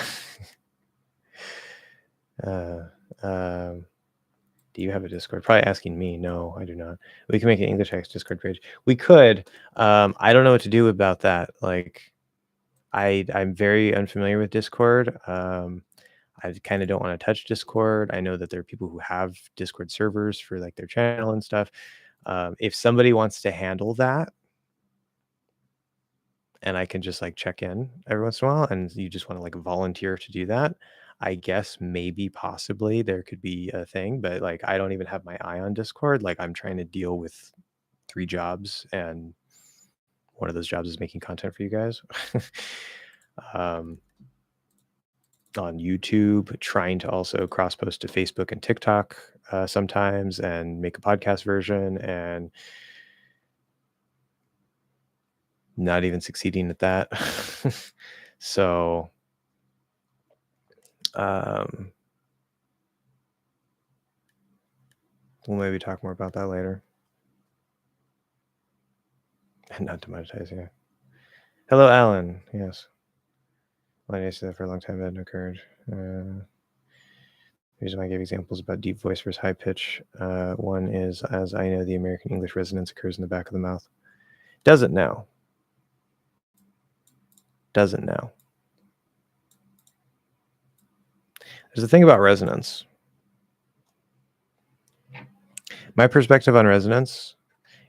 Do you have a Discord? Probably asking me. No, I do not. We can make an English X Discord page. We could. I don't know what to do about that. Like, I'm very unfamiliar with Discord. I kind of don't want to touch Discord. I know that there are people who have Discord servers for like their channel and stuff. If somebody wants to handle that, and I can just like check in every once in a while, and you just want to like volunteer to do that, I guess maybe possibly there could be a thing. But like, I don't even have my eye on Discord. Like, I'm trying to deal with 3 jobs, and one of those jobs is making content for you guys. um on YouTube, trying to also cross post to Facebook and TikTok sometimes and make a podcast version, and not even succeeding at that. So we'll maybe talk more about that later. And not to monetize, yeah. Hello, Alan. Yes. Well, I used to that for a long time. That hadn't occurred. The reason why I gave examples about deep voice versus high pitch. One is, as I know, the American English resonance occurs in the back of the mouth. Doesn't now. Doesn't now. There's the thing about resonance. My perspective on resonance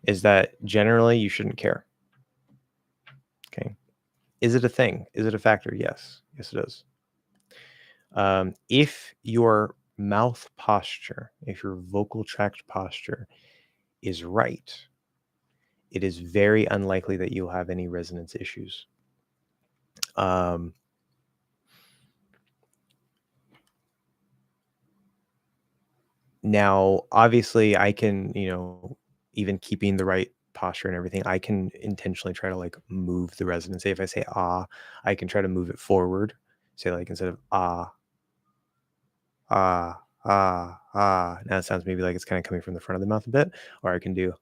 is that generally you shouldn't care. Okay. Is it a thing? Is it a factor? Yes. Yes, it is. If your mouth posture, if your vocal tract posture is right, it is very unlikely that you'll have any resonance issues. Now, obviously, I can, even keeping the right posture and everything, I can intentionally try to like move the resonance. Say if I say ah, I can try to move it forward. Say like instead of ah, ah, ah, ah. Now it sounds maybe like it's kind of coming from the front of the mouth a bit, or I can do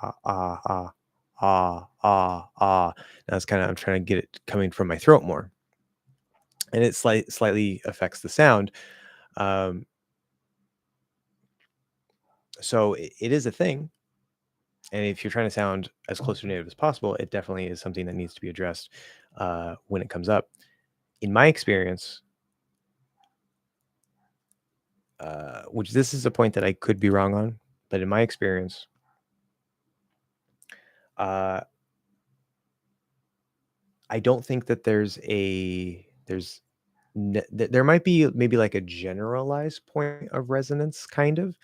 ah, ah, ah, ah, ah, ah. Now it's kind of, I'm trying to get it coming from my throat more. And it slightly affects the sound. So it is a thing. And if you're trying to sound as close to native as possible, it definitely is something that needs to be addressed when it comes up. In my experience, which this is a point that I could be wrong on, but in my experience, I don't think that there might be maybe like a generalized point of resonance, kind of.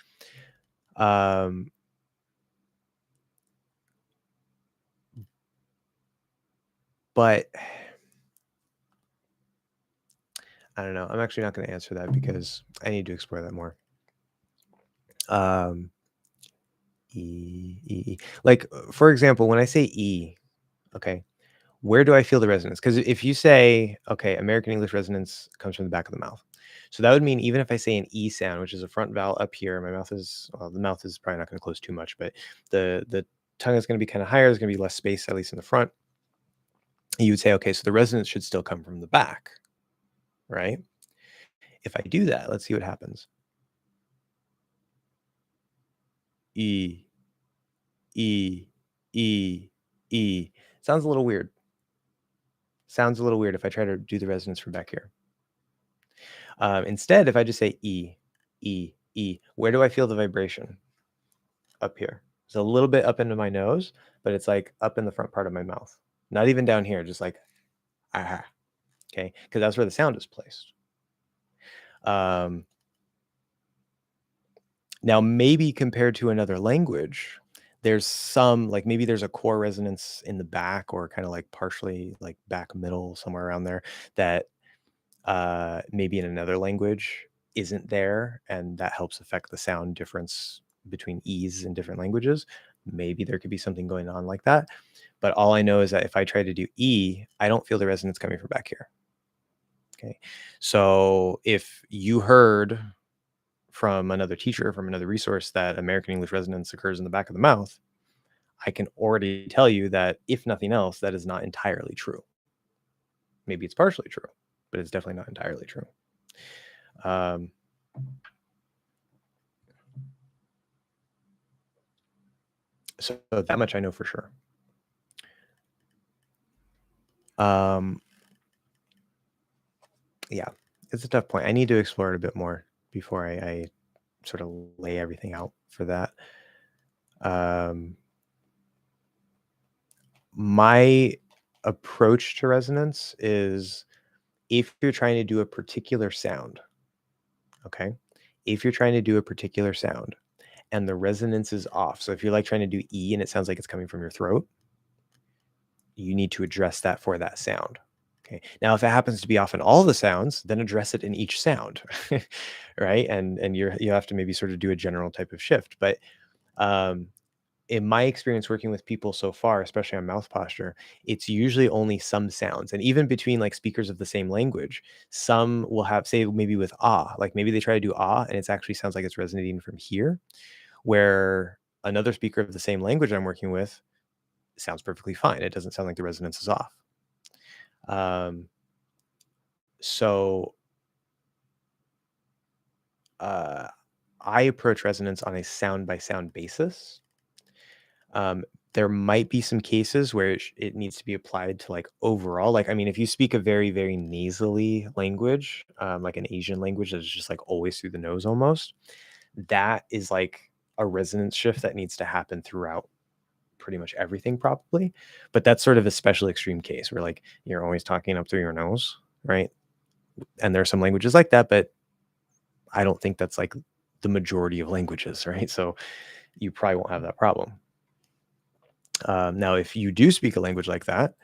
But I don't know. I'm actually not going to answer that because I need to explore that more. Like, for example, when I say E, okay, where do I feel the resonance? Because if you say, okay, American English resonance comes from the back of the mouth. So that would mean even if I say an E sound, which is a front vowel up here, my mouth is, well, the mouth is probably not going to close too much, but the tongue is going to be kind of higher. There's going to be less space, at least in the front. You would say, okay, so the resonance should still come from the back, right? If I do that, let's see what happens. E, E, E, E. Sounds a little weird. Sounds a little weird if I try to do the resonance from back here. Instead, if I just say E, E, E, where do I feel the vibration? Up here. It's a little bit up into my nose, but it's like up in the front part of my mouth. Not even down here, just like, ah, okay? Because that's where the sound is placed. Now, maybe compared to another language, there's some, like maybe there's a core resonance in the back or kind of like partially like back middle, somewhere around there that maybe in another language isn't there, and that helps affect the sound difference between E's in different languages. Maybe there could be something going on like that. But all I know is that if I try to do E, I don't feel the resonance coming from back here. Okay. So if you heard from another teacher, from another resource, that American English resonance occurs in the back of the mouth, I can already tell you that, if nothing else, that is not entirely true. Maybe it's partially true, but it's definitely not entirely true. So that much I know for sure. Yeah, it's a tough point. I need to explore it a bit more before I sort of lay everything out for that. My approach to resonance is, if you're trying to do a particular sound, okay? If you're trying to do a particular sound and the resonance is off, so if you're like trying to do E and it sounds like it's coming from your throat, you need to address that for that sound. Okay. Now, if it happens to be off in all the sounds, then address it in each sound, right? And you have to maybe sort of do a general type of shift. But um, in my experience working with people so far, especially on mouth posture, it's usually only some sounds. And even between like speakers of the same language, some will have, say, maybe with ah, like maybe they try to do ah, and it actually sounds like it's resonating from here, where another speaker of the same language I'm working with sounds perfectly fine. It doesn't sound like the resonance is off. Um, so uh, I approach resonance on a sound by sound basis. Um, there might be some cases where it needs to be applied to like overall. Like, I mean, if you speak a very, very nasally language, like an Asian language that's just like always through the nose almost, that is like a resonance shift that needs to happen throughout pretty much everything, probably. But that's sort of a special extreme case where like you're always talking up through your nose, right? And there are some languages like that, but I don't think that's like the majority of languages, right? So you probably won't have that problem. Now, if you do speak a language like that,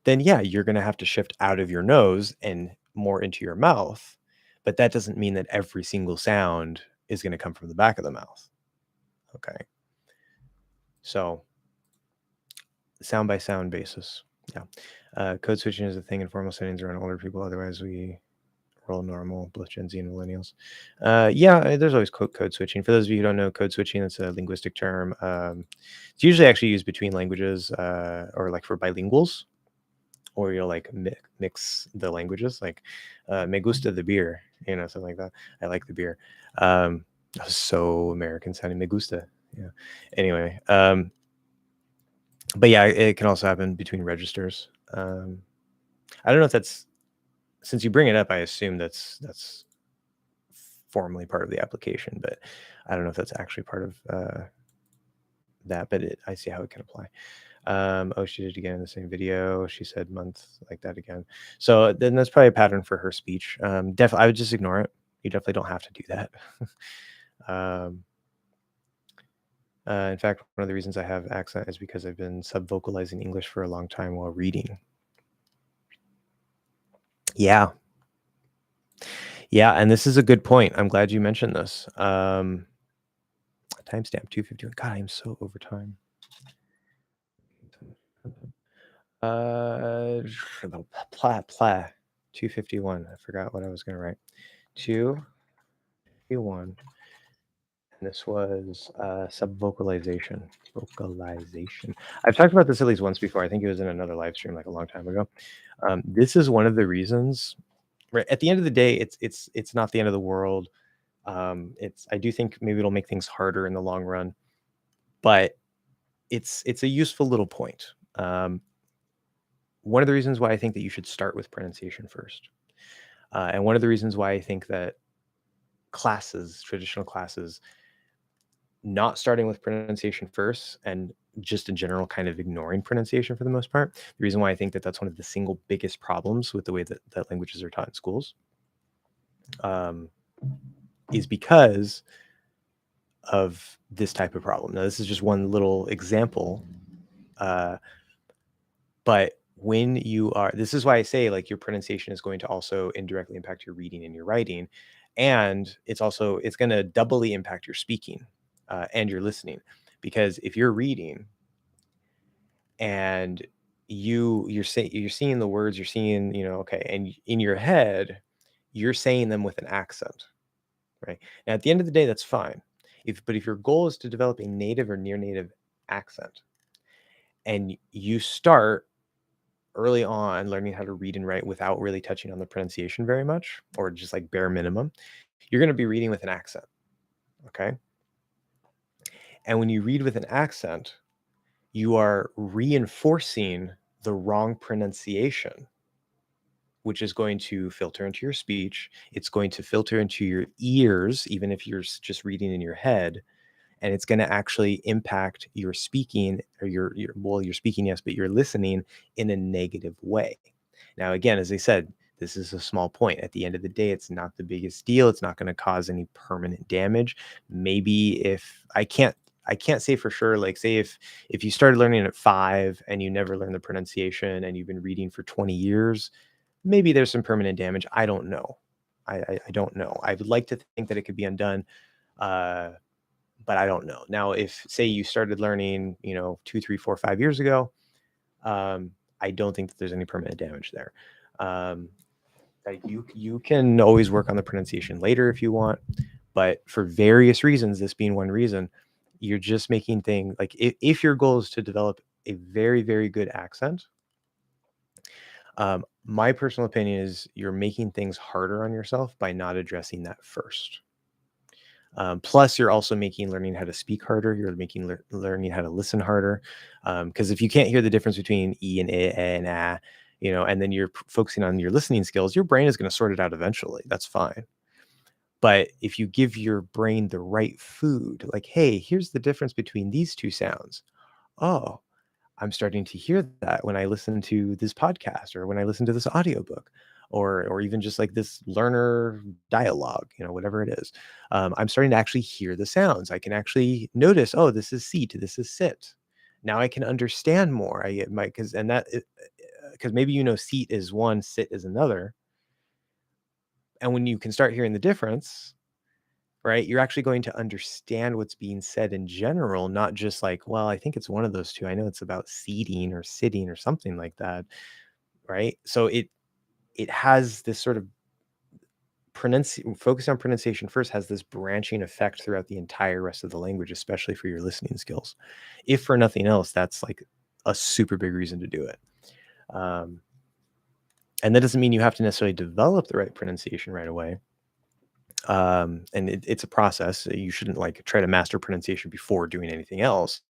then yeah, you're going to have to shift out of your nose and more into your mouth. But that doesn't mean that every single sound is going to come from the back of the mouth. Okay. So, sound by sound basis. Yeah. Code switching is a thing in formal settings around older people. Otherwise, we roll normal, both Gen Z and millennials. Yeah, there's always code switching. For those of you who don't know, code switching, that's a linguistic term. It's usually actually used between languages or like for bilinguals, or you'll like mix the languages, like me gusta the beer, something like that. I like the beer. That was so American sounding, me gusta. Yeah. Anyway, but yeah, it can also happen between registers. I don't know if that's, since you bring it up, I assume that's formally part of the application, but I don't know if that's actually part of that, but I see how it can apply. Oh, she did it again in the same video. She said month like that again. So then that's probably a pattern for her speech. Definitely, I would just ignore it. You definitely don't have to do that. um, in fact, one of the reasons I have accent is because I've been subvocalizing English for a long time while reading. Yeah. Yeah. And this is a good point. I'm glad you mentioned this. Timestamp 251. God, I am so over time. Plah, plah. 251. I forgot what I was going to write. 251. And this was subvocalization. Vocalization. I've talked about this at least once before. I think it was in another live stream like a long time ago. This is one of the reasons. Right at the end of the day, it's not the end of the world. I do think maybe it'll make things harder in the long run, but it's a useful little point. One of the reasons why I think that you should start with pronunciation first, and one of the reasons why I think that traditional classes, not starting with pronunciation first and just in general kind of ignoring pronunciation for the most part, the reason why I think that that's one of the single biggest problems with the way that languages are taught in schools, is because of this type of problem. Now, this is just one little example, but when you are, this is why I say like your pronunciation is going to also indirectly impact your reading and your writing, and it's going to doubly impact your speaking and your listening, because if you're reading and you're seeing the words, you're seeing, okay, and in your head you're saying them with an accent, right? Now at the end of the day, that's fine. But if your goal is to develop a native or near native accent, and you start early on learning how to read and write without really touching on the pronunciation very much, or just like bare minimum, you're going to be reading with an accent. Okay. And when you read with an accent, you are reinforcing the wrong pronunciation, which is going to filter into your speech. It's going to filter into your ears, even if you're just reading in your head. And it's going to actually impact your speaking, or your speaking, yes, but your listening in a negative way. Now, again, as I said, this is a small point. At the end of the day, it's not the biggest deal. It's not going to cause any permanent damage. Maybe if I can't say for sure, like say if you started learning at 5 and you never learned the pronunciation and you've been reading for 20 years, maybe there's some permanent damage. I don't know. I don't know. I would like to think that it could be undone, uh, but I don't know. Now, if say you started learning, 2, 3, 4, 5 years ago, I don't think that there's any permanent damage there. You can always work on the pronunciation later if you want, but for various reasons, this being one reason, you're just making things like if your goal is to develop a very, very good accent, my personal opinion is you're making things harder on yourself by not addressing that first. Plus, you're also making learning how to speak harder. You're making learning how to listen harder. Because if you can't hear the difference between e and and and then you're focusing on your listening skills, your brain is going to sort it out eventually. That's fine. But if you give your brain the right food, like, hey, here's the difference between these two sounds. Oh, I'm starting to hear that when I listen to this podcast or when I listen to this audiobook or even just like this learner dialogue, whatever it is. I'm starting to actually hear the sounds. I can actually notice, oh, this is seat, this is sit. Now I can understand more. I get my because maybe seat is one, sit is another. And when you can start hearing the difference, right, you're actually going to understand what's being said in general, not just like, well, I think it's one of those two. I know it's about seating or sitting or something like that, right? So it has this sort of focus on pronunciation first has this branching effect throughout the entire rest of the language, especially for your listening skills. If for nothing else, that's like a super big reason to do it. And that doesn't mean you have to necessarily develop the right pronunciation right away. And it's a process. You shouldn't like try to master pronunciation before doing anything else,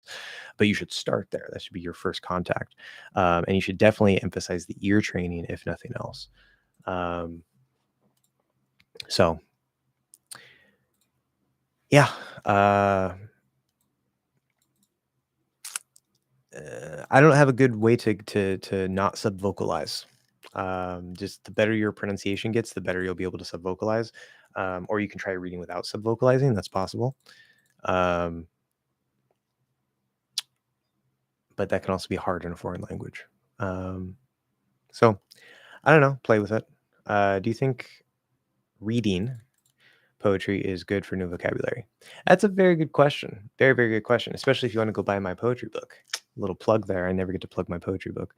but you should start there. That should be your first contact. And you should definitely emphasize the ear training, if nothing else. So yeah, I don't have a good way to not subvocalize. Just the better your pronunciation gets, the better you'll be able to subvocalize. Or you can try reading without subvocalizing. That's possible. But that can also be hard in a foreign language. So I don't know, play with it. Do you think reading poetry is good for new vocabulary? That's a very good question. Very, very good question, especially if you want to go buy my poetry book. Little plug there. I never get to plug my poetry book.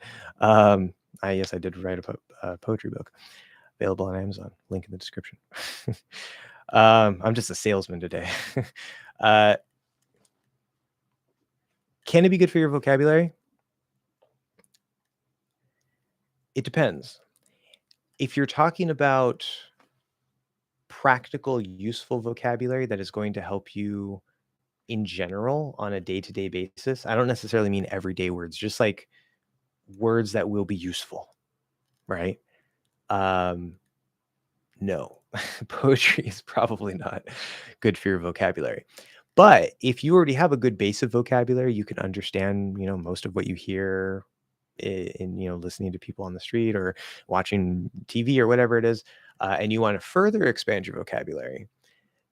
Yes, I did write a poetry book available on Amazon. Link in the description. I'm just a salesman today. Can it be good for your vocabulary? It depends. If you're talking about practical, useful vocabulary that is going to help you in general on a day-to-day basis, I don't necessarily mean everyday words, just like words that will be useful, right? No, poetry is probably not good for your vocabulary. But if you already have a good base of vocabulary, you can understand, most of what you hear in listening to people on the street or watching TV or whatever it is, and you want to further expand your vocabulary,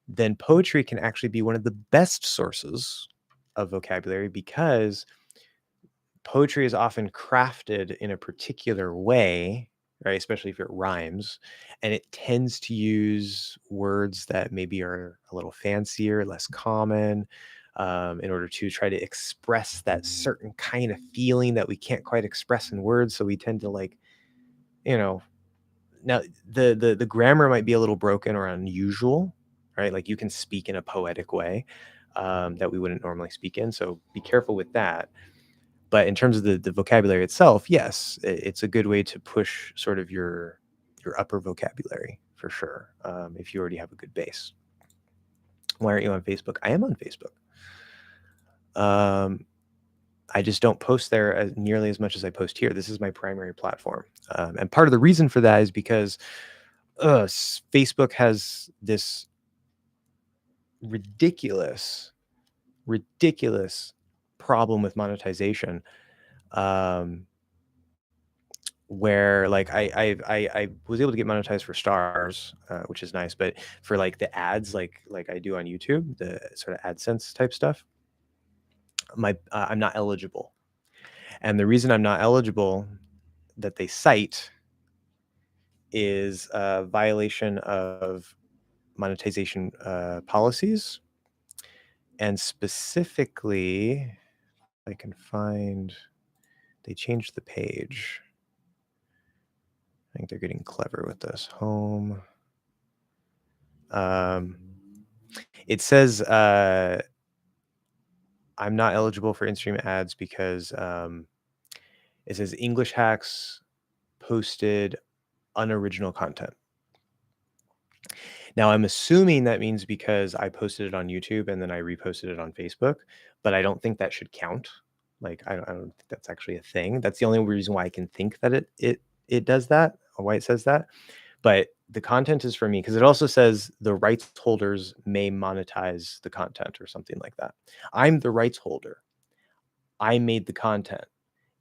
then poetry can actually be one of the best sources of vocabulary because poetry is often crafted in a particular way, right? Especially if it rhymes, and it tends to use words that maybe are a little fancier, less common, in order to try to express that certain kind of feeling that we can't quite express in words. So we tend to like, you know, now the grammar might be a little broken or unusual, right? Like you can speak in a poetic way that we wouldn't normally speak in. So be careful with that. But in terms of the vocabulary itself, yes, it's a good way to push sort of your upper vocabulary for sure. If you already have a good base. Why aren't you on Facebook? I am on Facebook. I just don't post there nearly as much as I post here. This is my primary platform. And part of the reason for that is because Facebook has this ridiculous problem with monetization. Where like I was able to get monetized for stars, which is nice, but for like the ads, like I do on YouTube, the sort of AdSense type stuff, I'm not eligible. And the reason I'm not eligible that they cite is a violation of monetization policies, and specifically, I can find, they changed the page. I think they're getting clever with this. Home. It says I'm not eligible for in-stream ads because it says English hacks posted unoriginal content. Now, I'm assuming that means because I posted it on YouTube and then I reposted it on Facebook, but I don't think that should count. Like, I don't think that's actually a thing. That's the only reason why I can think that it does that, or why it says that. But the content is for me because it also says the rights holders may monetize the content or something like that. I'm the rights holder. I made the content.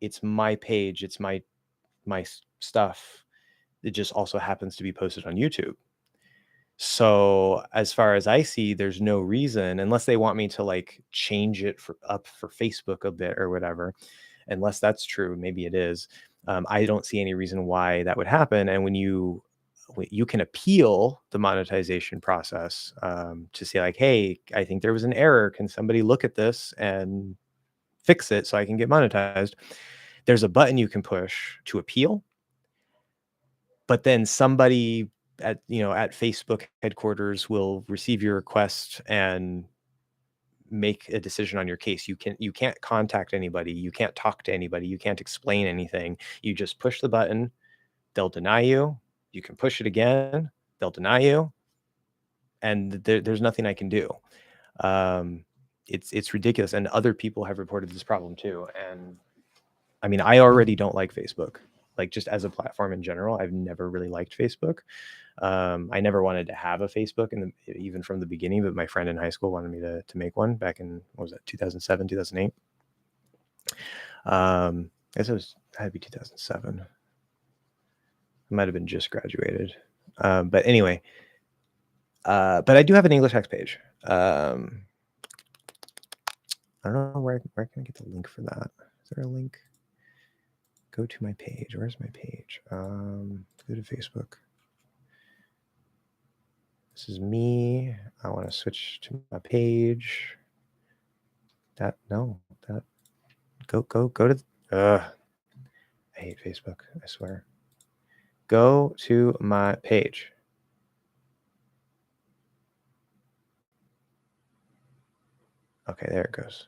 It's my page. It's my stuff. It just also happens to be posted on YouTube. So as far as I see, there's no reason, unless they want me to like change it up for Facebook a bit or whatever. Unless that's true, maybe it is. I don't see any reason why that would happen. And when you can appeal the monetization process to say like, hey, I think there was an error. Can somebody look at this and fix it so I can get monetized? There's a button you can push to appeal, but then somebody at Facebook headquarters will receive your request and make a decision on your case. You can't contact anybody, you can't talk to anybody, you can't explain anything. You just push the button, they'll deny you. You can push it again, they'll deny you, and there's nothing I can do. It's ridiculous, and other people have reported this problem too. And I mean, I already don't like Facebook, like just as a platform in general. I've never really liked Facebook. I never wanted to have a Facebook even from the beginning, but my friend in high school wanted me to make one back in, what was that, 2007, 2008? I guess it had to be 2007. I might have been just graduated. But anyway, but I do have an English Hacks page. I don't know where can I get the link for that? Is there a link? Go to my page. Where's my page? Go to Facebook. This is me. I want to switch to my page. Go to. I hate Facebook. I swear. Go to my page. Okay, there it goes.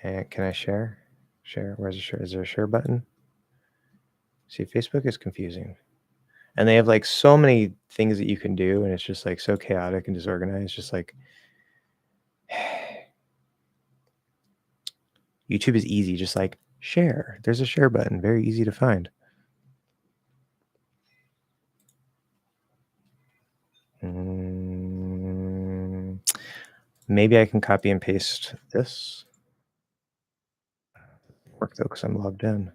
And can I share? Share. Where's the share? Is there a share button? See, Facebook is confusing. And they have like so many things that you can do, and it's just like so chaotic and disorganized. Just like YouTube is easy, just like share. There's a share button, very easy to find. Maybe I can copy and paste this. Work though, because I'm logged in.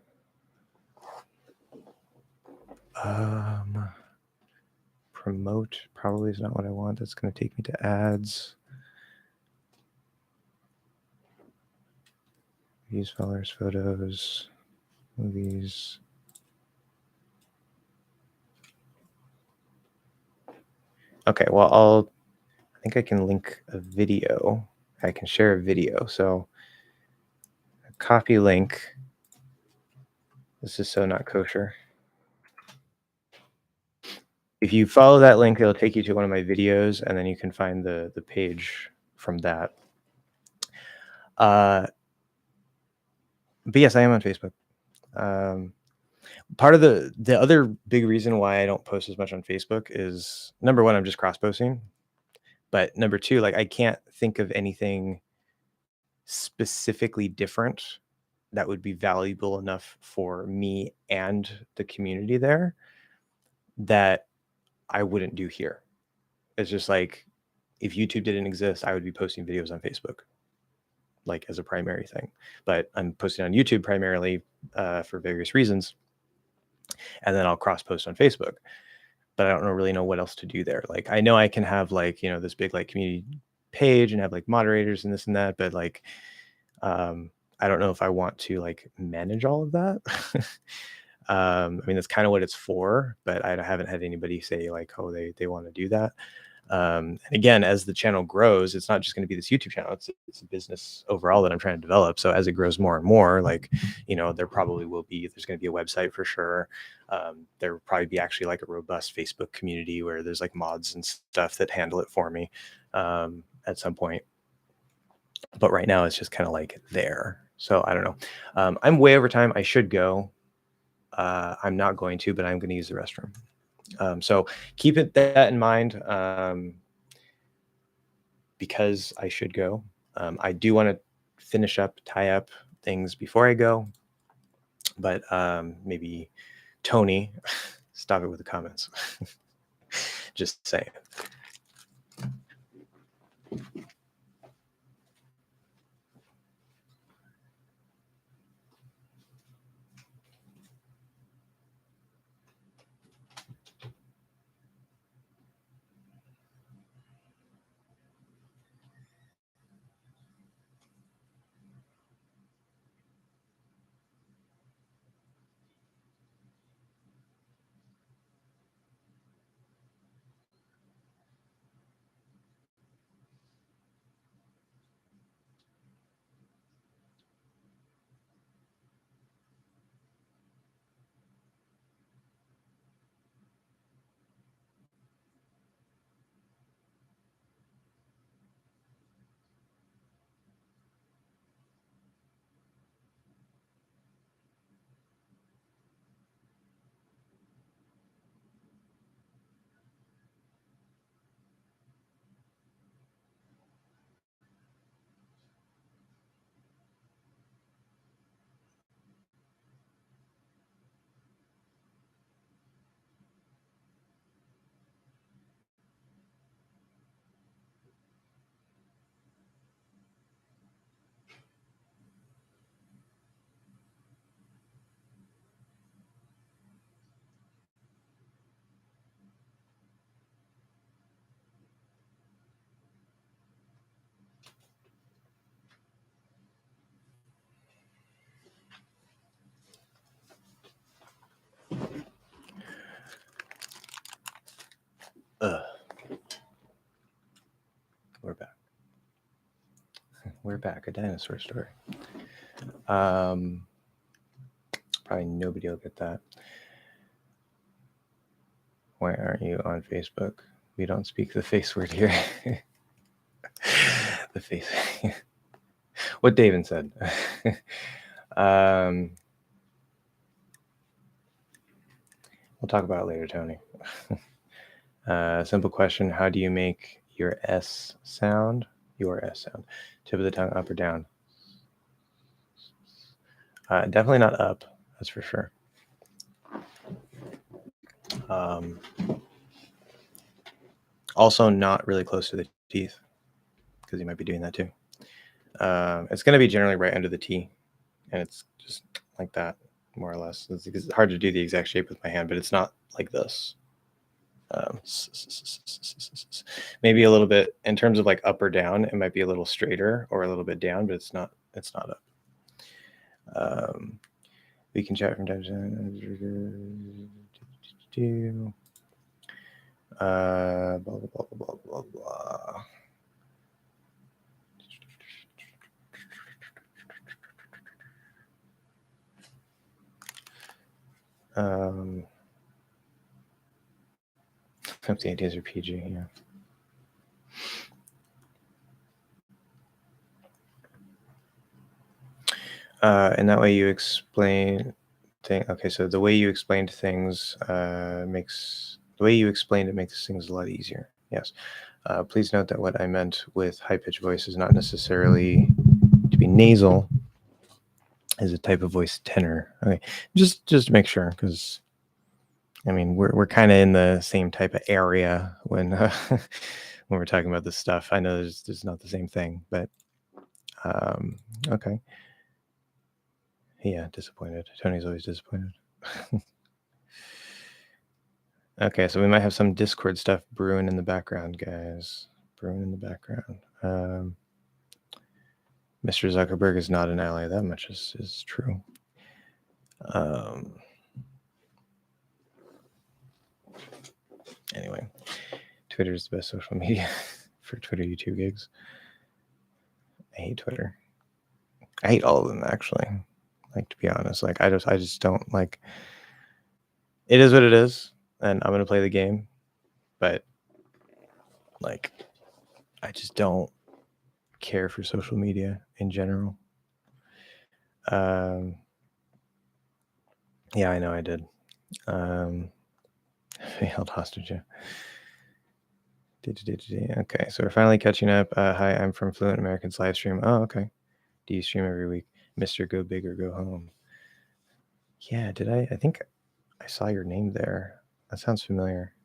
Promote probably is not what I want. That's going to take me to ads. Use followers, photos, movies. Okay, well, I think I can link a video. I can share a video. So copy link. This is so not kosher. If you follow that link, it'll take you to one of my videos, and then you can find the page from that. But yes, I am on Facebook. Part of the other big reason why I don't post as much on Facebook is, number one, I'm just cross-posting. But number two, like I can't think of anything specifically different that would be valuable enough for me and the community there that I wouldn't do here. It's just like, if YouTube didn't exist, I would be posting videos on Facebook, like as a primary thing. But I'm posting on YouTube primarily for various reasons. And then I'll cross post on Facebook. But I don't really know what else to do there. Like, I know I can have like, this big like community page and have like moderators and this and that, but like, I don't know if I want to like manage all of that. I mean, that's kind of what it's for, but I haven't had anybody say like, oh, they want to do that. And again, as the channel grows, it's not just going to be this YouTube channel. It's a business overall that I'm trying to develop. So as it grows more and more, like, there probably will be, there's going to be a website for sure. There will probably be actually like a robust Facebook community where there's like mods and stuff that handle it for me at some point. But right now it's just kind of like there. So I don't know. I'm way over time. I should go. I'm not going to, but I'm going to use the restroom. So keep that in mind because I should go. I do want to tie up things before I go, but maybe Tony, stop it with the comments. Just saying. We're back. We're back. A dinosaur story. Probably nobody will get that. Why aren't you on Facebook? We don't speak the face word here. The face. What David said. We'll talk about it later, Tony. Simple question. How do you make your S sound? Your S sound. Tip of the tongue up or down? Definitely not up. That's for sure. Also not really close to the teeth because you might be doing that too. It's going to be generally right under the T, and it's just like that, more or less. It's hard to do the exact shape with my hand, but it's not like this. Maybe a little bit in terms of like up or down. It might be a little straighter or a little bit down, but it's not up. We can chat from time to time. Blah blah blah blah blah blah. Hope the ideas are PG, yeah. And that way you explain things. Okay, so the way you explained things makes things a lot easier. Yes. Please note that what I meant with high-pitched voice is not necessarily to be nasal. Is a type of voice tenor. Okay, just to make sure, because I mean we're kind of in the same type of area when when we're talking about this stuff. I know there's not the same thing, but okay. Yeah, disappointed. Tony's always disappointed. Okay, so we might have some Discord stuff brewing in the background, guys. Brewing in the background. Mr. Zuckerberg is not an ally. That much is true. Twitter's the best social media for Twitter YouTube gigs. I hate Twitter. I hate all of them, actually. Like, to be honest, like I just don't like. It is what it is, and I'm gonna play the game, but like, I just don't care for social media in general. Yeah, I know I did. Held hostage. Yeah. Okay, so we're finally catching up. Hi, I'm from Fluent Americans live stream. Oh, okay. Do you stream every week, Mr. Go Big or Go Home? Yeah, did I? I think I saw your name there. That sounds familiar.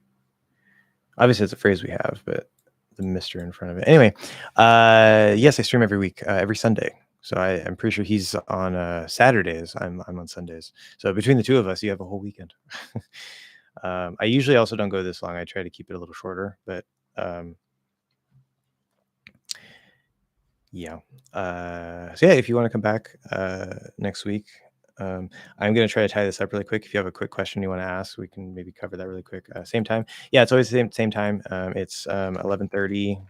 Obviously, it's a phrase we have, but the Mr. in front of it. Anyway, yes, I stream every week, every Sunday. So I'm pretty sure he's on Saturdays. I'm on Sundays. So between the two of us, you have a whole weekend. I usually also don't go this long. I try to keep it a little shorter, but yeah. So yeah, if you want to come back next week, I'm going to try to tie this up really quick. If you have a quick question you want to ask, we can maybe cover that really quick. Same time. Yeah, it's always the same time. It's 11:30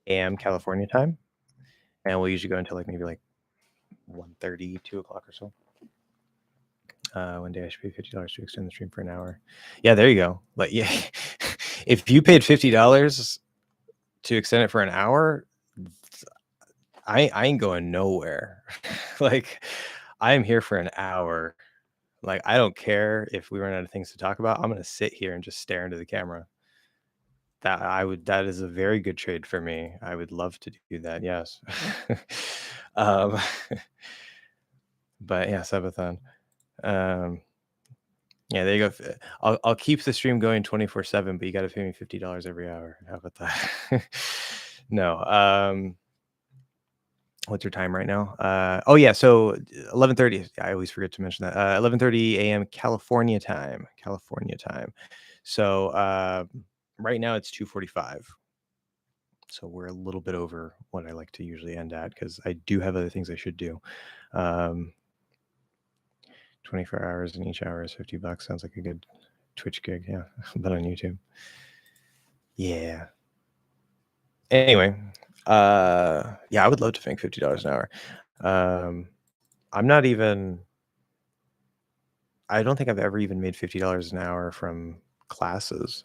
a.m. California time, and we'll usually go until like maybe like 1:30, 2 o'clock or so. One day I should pay $50 to extend the stream for an hour. Yeah, there you go. But yeah, if you paid $50 to extend it for an hour, I ain't going nowhere. Like, I am here for an hour. Like, I don't care if we run out of things to talk about. I'm gonna sit here and just stare into the camera. That is a very good trade for me. I would love to do that. Yes. But yeah, subathon. Yeah, there you go. I'll keep the stream going 24/7, but you got to pay me $50 every hour. How about that? No. What's your time right now? Oh yeah, so 11:30. I always forget to mention that. 11:30 a.m. California time. So right now it's 2:45. So we're a little bit over what I like to usually end at because I do have other things I should do. 24 hours and each hour is $50. Sounds like a good Twitch gig. Yeah, but on YouTube. Yeah. Anyway, yeah, I would love to make $50 an hour. I don't think I've ever even made $50 an hour from classes.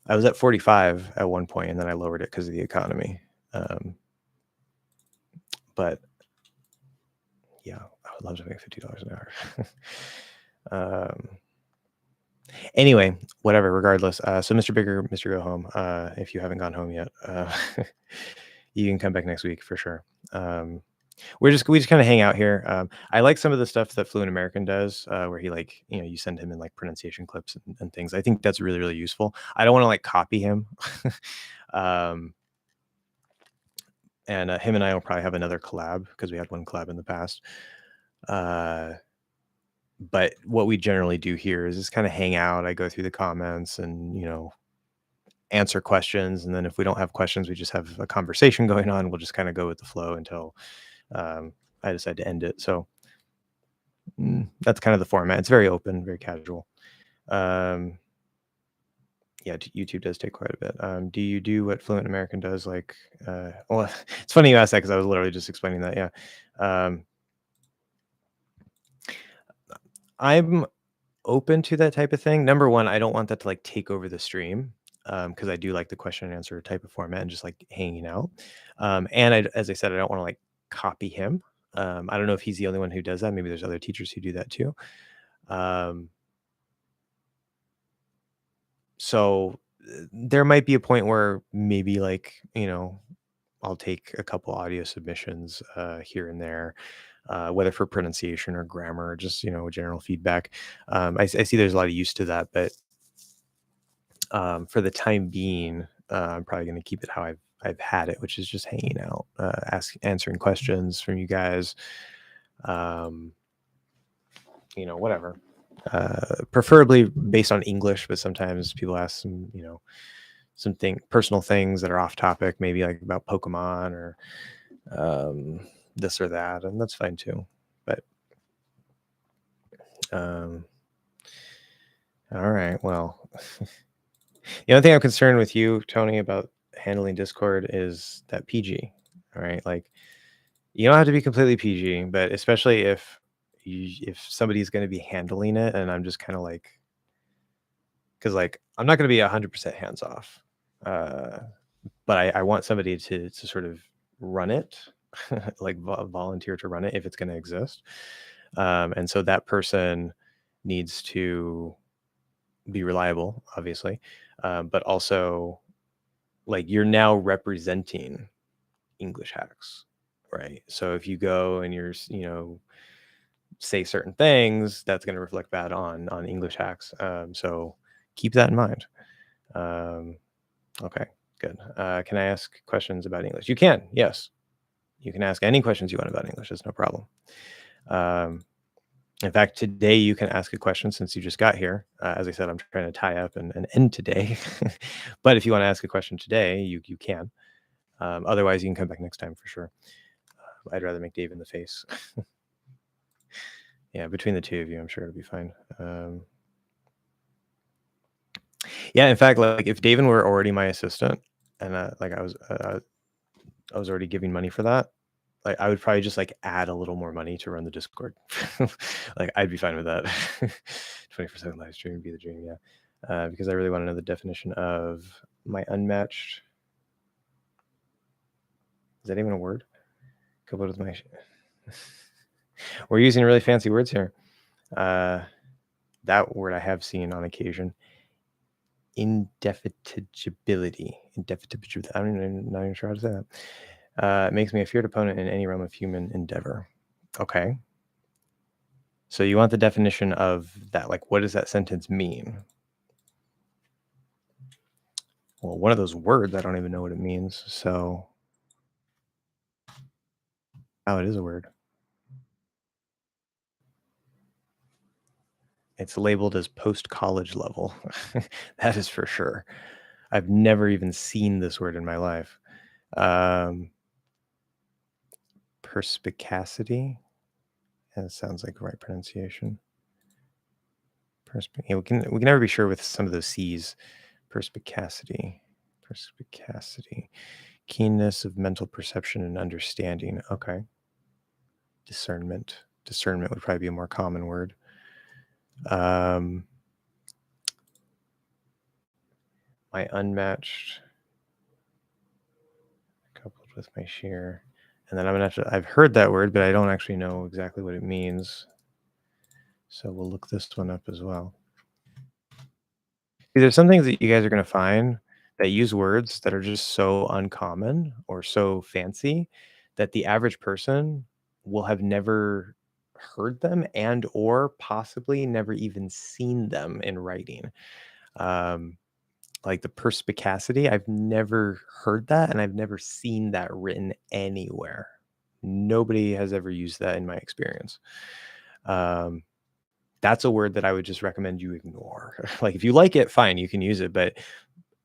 I was at 45 at one point, and then I lowered it because of the economy. But yeah, I would love to make $50 an hour. Anyway, whatever, regardless. So Mr. Bigger, Mr. Go Home, if you haven't gone home yet, you can come back next week for sure. We just kind of hang out here. I like some of the stuff that Fluent American does, where he you send him in like pronunciation clips and things. I think that's really, really useful. I don't want to like copy him. And him and I will probably have another collab because we had one collab in the past. But what we generally do here is just kind of hang out. I go through the comments and, answer questions. And then if we don't have questions, we just have a conversation going on. We'll just kind of go with the flow until I decide to end it. So that's kind of the format. It's very open, very casual. Yeah, YouTube does take quite a bit. Do you do what Fluent American does? Like, well, it's funny you asked that because I was literally just explaining that. Yeah. I'm open to that type of thing. Number one, I don't want that to like take over the stream because I do like the question and answer type of format and just like hanging out. And as I said, I don't want to like copy him. I don't know if he's the only one who does that. Maybe there's other teachers who do that too. So there might be a point where maybe like, I'll take a couple audio submissions here and there, whether for pronunciation or grammar, or just, general feedback. I see there's a lot of use to that, but for the time being, I'm probably going to keep it how I've had it, which is just hanging out, answering questions from you guys, whatever. Preferably based on English, but sometimes people ask some, personal things that are off topic, maybe like about Pokemon or this or that, and that's fine too. But all right, well, The only thing I'm concerned with you, Tony, about handling Discord is that PG. All right, like you don't have to be completely PG, but especially if somebody's going to be handling it, and I'm just kind of like, because like I'm not going to be 100% hands off, but I want somebody to sort of run it, like volunteer to run it if it's going to exist, and so that person needs to be reliable, obviously, but also like you're now representing English hacks, right? So if you go and say certain things, that's going to reflect bad on English hacks. So keep that in mind. Um, okay, good. Can I ask questions about English? You can, yes. You can ask any questions you want about English. It's no problem. In fact, today you can ask a question since you just got here. As I said, I'm trying to tie up and end today. But if you want to ask a question today, you can. Otherwise, you can come back next time for sure. I'd rather make Dave in the face. Yeah, between the two of you, I'm sure it'll be fine. Yeah, in fact, like if David were already my assistant, and like I was already giving money for that, like I would probably just like add a little more money to run the Discord. Like I'd be fine with that. 24/7 live stream would be the dream, yeah. Because I really want to know the definition of my unmatched. Is that even a word? Coupled with my. We're using really fancy words here. That word I have seen on occasion. Indefatigability. I don't even, not even sure how to say that. It makes me a feared opponent in any realm of human endeavor. Okay. So you want the definition of that? Like, what does that sentence mean? Well, one of those words, I don't even know what it means. So, oh, it is a word. It's labeled as post-college level. That is for sure. I've never even seen this word in my life. Perspicacity. That sounds like the right pronunciation. Yeah, we can never be sure with some of those C's. Perspicacity, keenness of mental perception and understanding. Okay. Discernment would probably be a more common word. My unmatched coupled with my sheer, and then I'm gonna have to. I've heard that word, but I don't actually know exactly what it means. So we'll look this one up as well. See, there's some things that you guys are going to find that use words that are just so uncommon or so fancy that the average person will have never heard them and or possibly never even seen them in writing. Um, like the perspicacity, I've never heard that and I've never seen that written anywhere. Nobody has ever used that in my experience. That's a word that I would just recommend you ignore. Like if you like it, fine, you can use it. But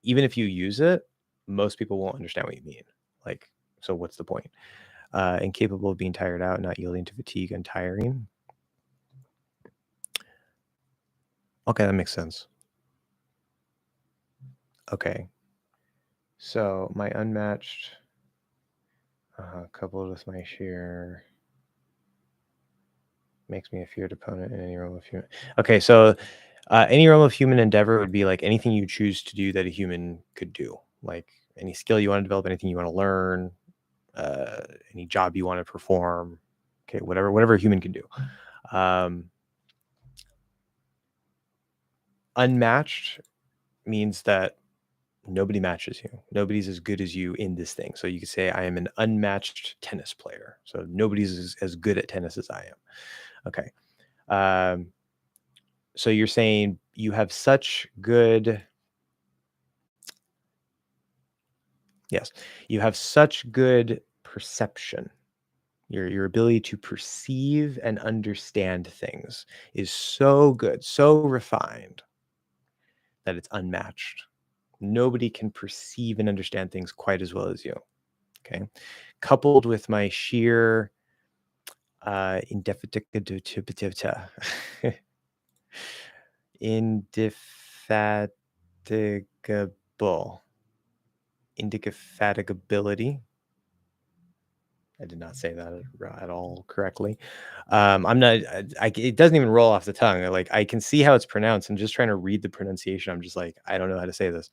even if you use it, most people won't understand what you mean. Like, so what's the point? Incapable of being tired out, not yielding to fatigue and tiring. Okay, that makes sense. Okay. So my unmatched coupled with my sheer makes me a feared opponent in any realm of human. Okay, so any realm of human endeavor would be like anything you choose to do that a human could do, like any skill you want to develop, anything you want to learn, any job you want to perform. Okay, whatever a human can do. Unmatched means that nobody matches you. Nobody's as good as you in this thing. So you could say I am an unmatched tennis player. So nobody's as good at tennis as I am. Okay. So you're saying you have such good, yes, you have such good perception. Your ability to perceive and understand things is so good, so refined that it's unmatched. Nobody can perceive and understand things quite as well as you. Okay. Coupled with my sheer indefatigability, indefatigability. Indefatigable. Indefatigability. I did not say that at all correctly. I'm not. It doesn't even roll off the tongue. Like I can see how it's pronounced. I'm just trying to read the pronunciation. I'm just like I don't know how to say this.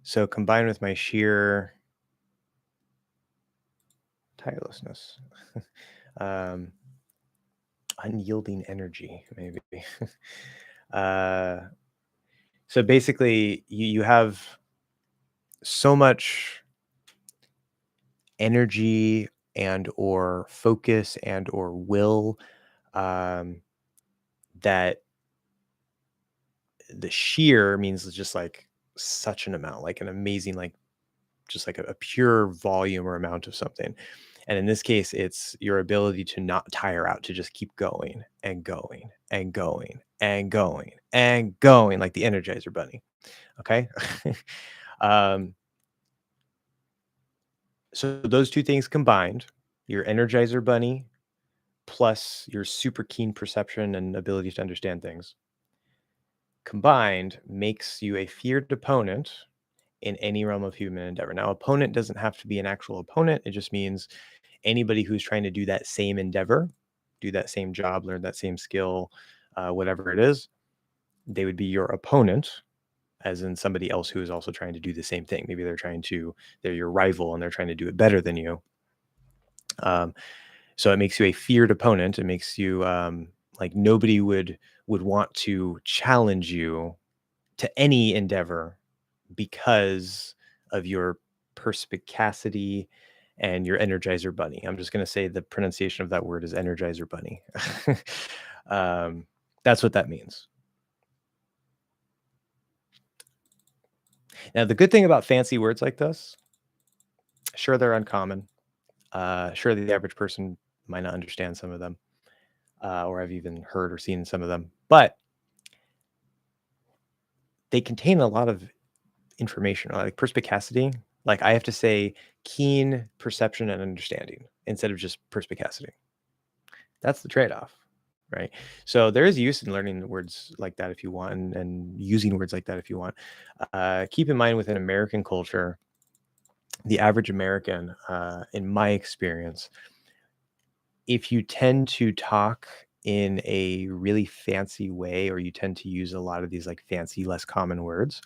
So combined with my sheer tirelessness, unyielding energy, maybe. So basically, you have so much energy and or focus and or will um, that the sheer means just like such an amount, like an amazing, like just like a pure volume or amount of something. And in this case, it's your ability to not tire out, to just keep going and going and going and going and going, like the Energizer Bunny. Okay. um, so those two things combined, your Energizer Bunny plus your super keen perception and ability to understand things, combined makes you a feared opponent in any realm of human endeavor. Now, opponent doesn't have to be an actual opponent. It just means anybody who's trying to do that same endeavor, do that same job, learn that same skill, whatever it is, they would be your opponent, as in somebody else who is also trying to do the same thing. Maybe they're your rival and they're trying to do it better than you. So it makes you a feared opponent. It makes you like nobody would want to challenge you to any endeavor because of your perspicacity and your Energizer Bunny. I'm just going to say the pronunciation of that word is Energizer Bunny. That's what that means. Now, the good thing about fancy words like this, sure, they're uncommon. Sure, the average person might not understand some of them, or I've even heard or seen some of them, but they contain a lot of information, like perspicacity. Like I have to say keen perception and understanding instead of just perspicacity. That's the trade-off, right? So there is use in learning words like that if you want, and using words like that if you want. Keep in mind, within American culture, the average American, in my experience, if you tend to talk in a really fancy way, or you tend to use a lot of these like fancy, less common words,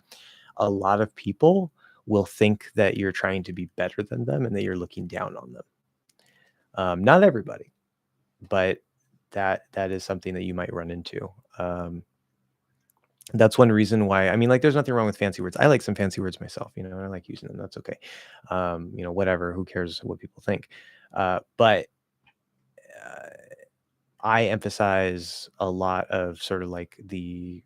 a lot of people will think that you're trying to be better than them and that you're looking down on them. Not everybody, but that is something that you might run into. That's one reason why, I mean, like, there's nothing wrong with fancy words. I like some fancy words myself, and I like using them. That's okay. Whatever. Who cares what people think? But uh, I emphasize a lot of sort of like the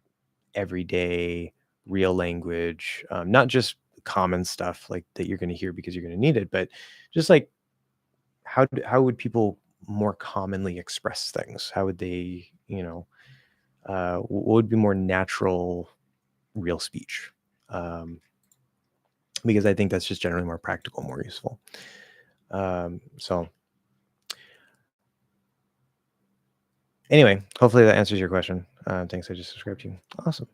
everyday, real language, not just common stuff like that you're going to hear because you're going to need it, but just like how would people more commonly express things? How would they, what would be more natural, real speech? Because I think that's just generally more practical, more useful. So anyway, hopefully that answers your question. Thanks. I just subscribed to you. Awesome.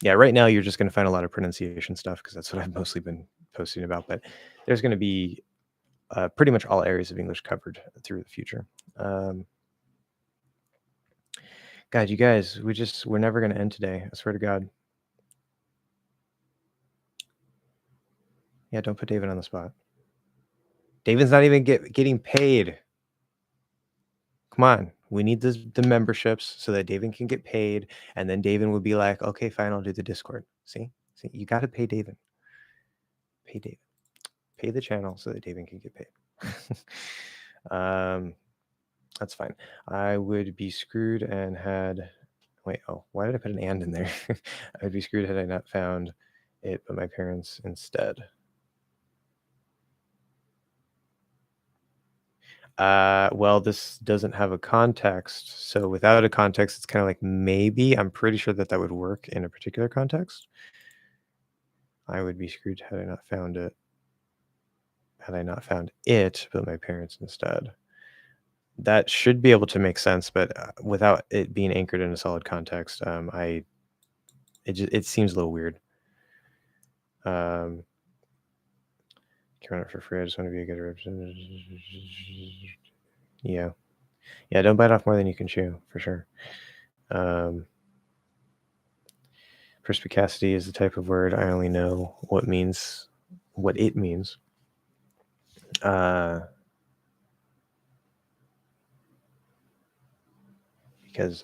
Yeah, right now you're just going to find a lot of pronunciation stuff because that's what I've mostly been posting about. But there's going to be pretty much all areas of English covered through the future. God, you guys, we're never going to end today. I swear to God. Yeah, don't put David on the spot. David's not even getting paid. Come on. We need the memberships so that David can get paid. And then David would be like, okay, fine, I'll do the Discord. See, you got to pay David. Pay David. Pay the channel so that David can get paid. That's fine. I would be screwed and had, wait, oh, why did I put an and in there? I would be screwed had I not found it, but my parents instead. Well, this doesn't have a context. So without a context, it's kind of like maybe. I'm pretty sure that would work in a particular context. I would be screwed had I not found it. Had I not found it, but my parents instead. That should be able to make sense, but without it being anchored in a solid context, it seems a little weird. Can run it for free. I just want to be a good representative. Yeah, yeah. Don't bite off more than you can chew, for sure. Perspicacity is the type of word I only know what it means. Because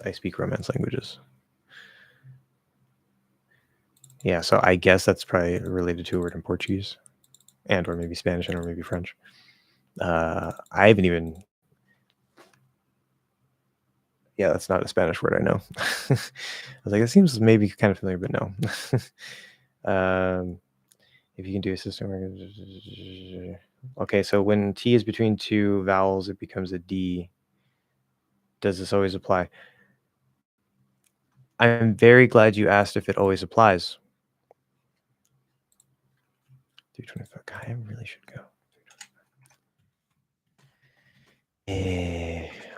I speak Romance languages. Yeah, so I guess that's probably related to a word in Portuguese, and or maybe Spanish, and or maybe French. I haven't even. Yeah, that's not a Spanish word I know. I was like, it seems maybe kind of familiar, but no. If you can do a system. Okay, so when T is between two vowels, it becomes a D. Does this always apply? I'm very glad you asked if it always applies. 325. God, I really should go.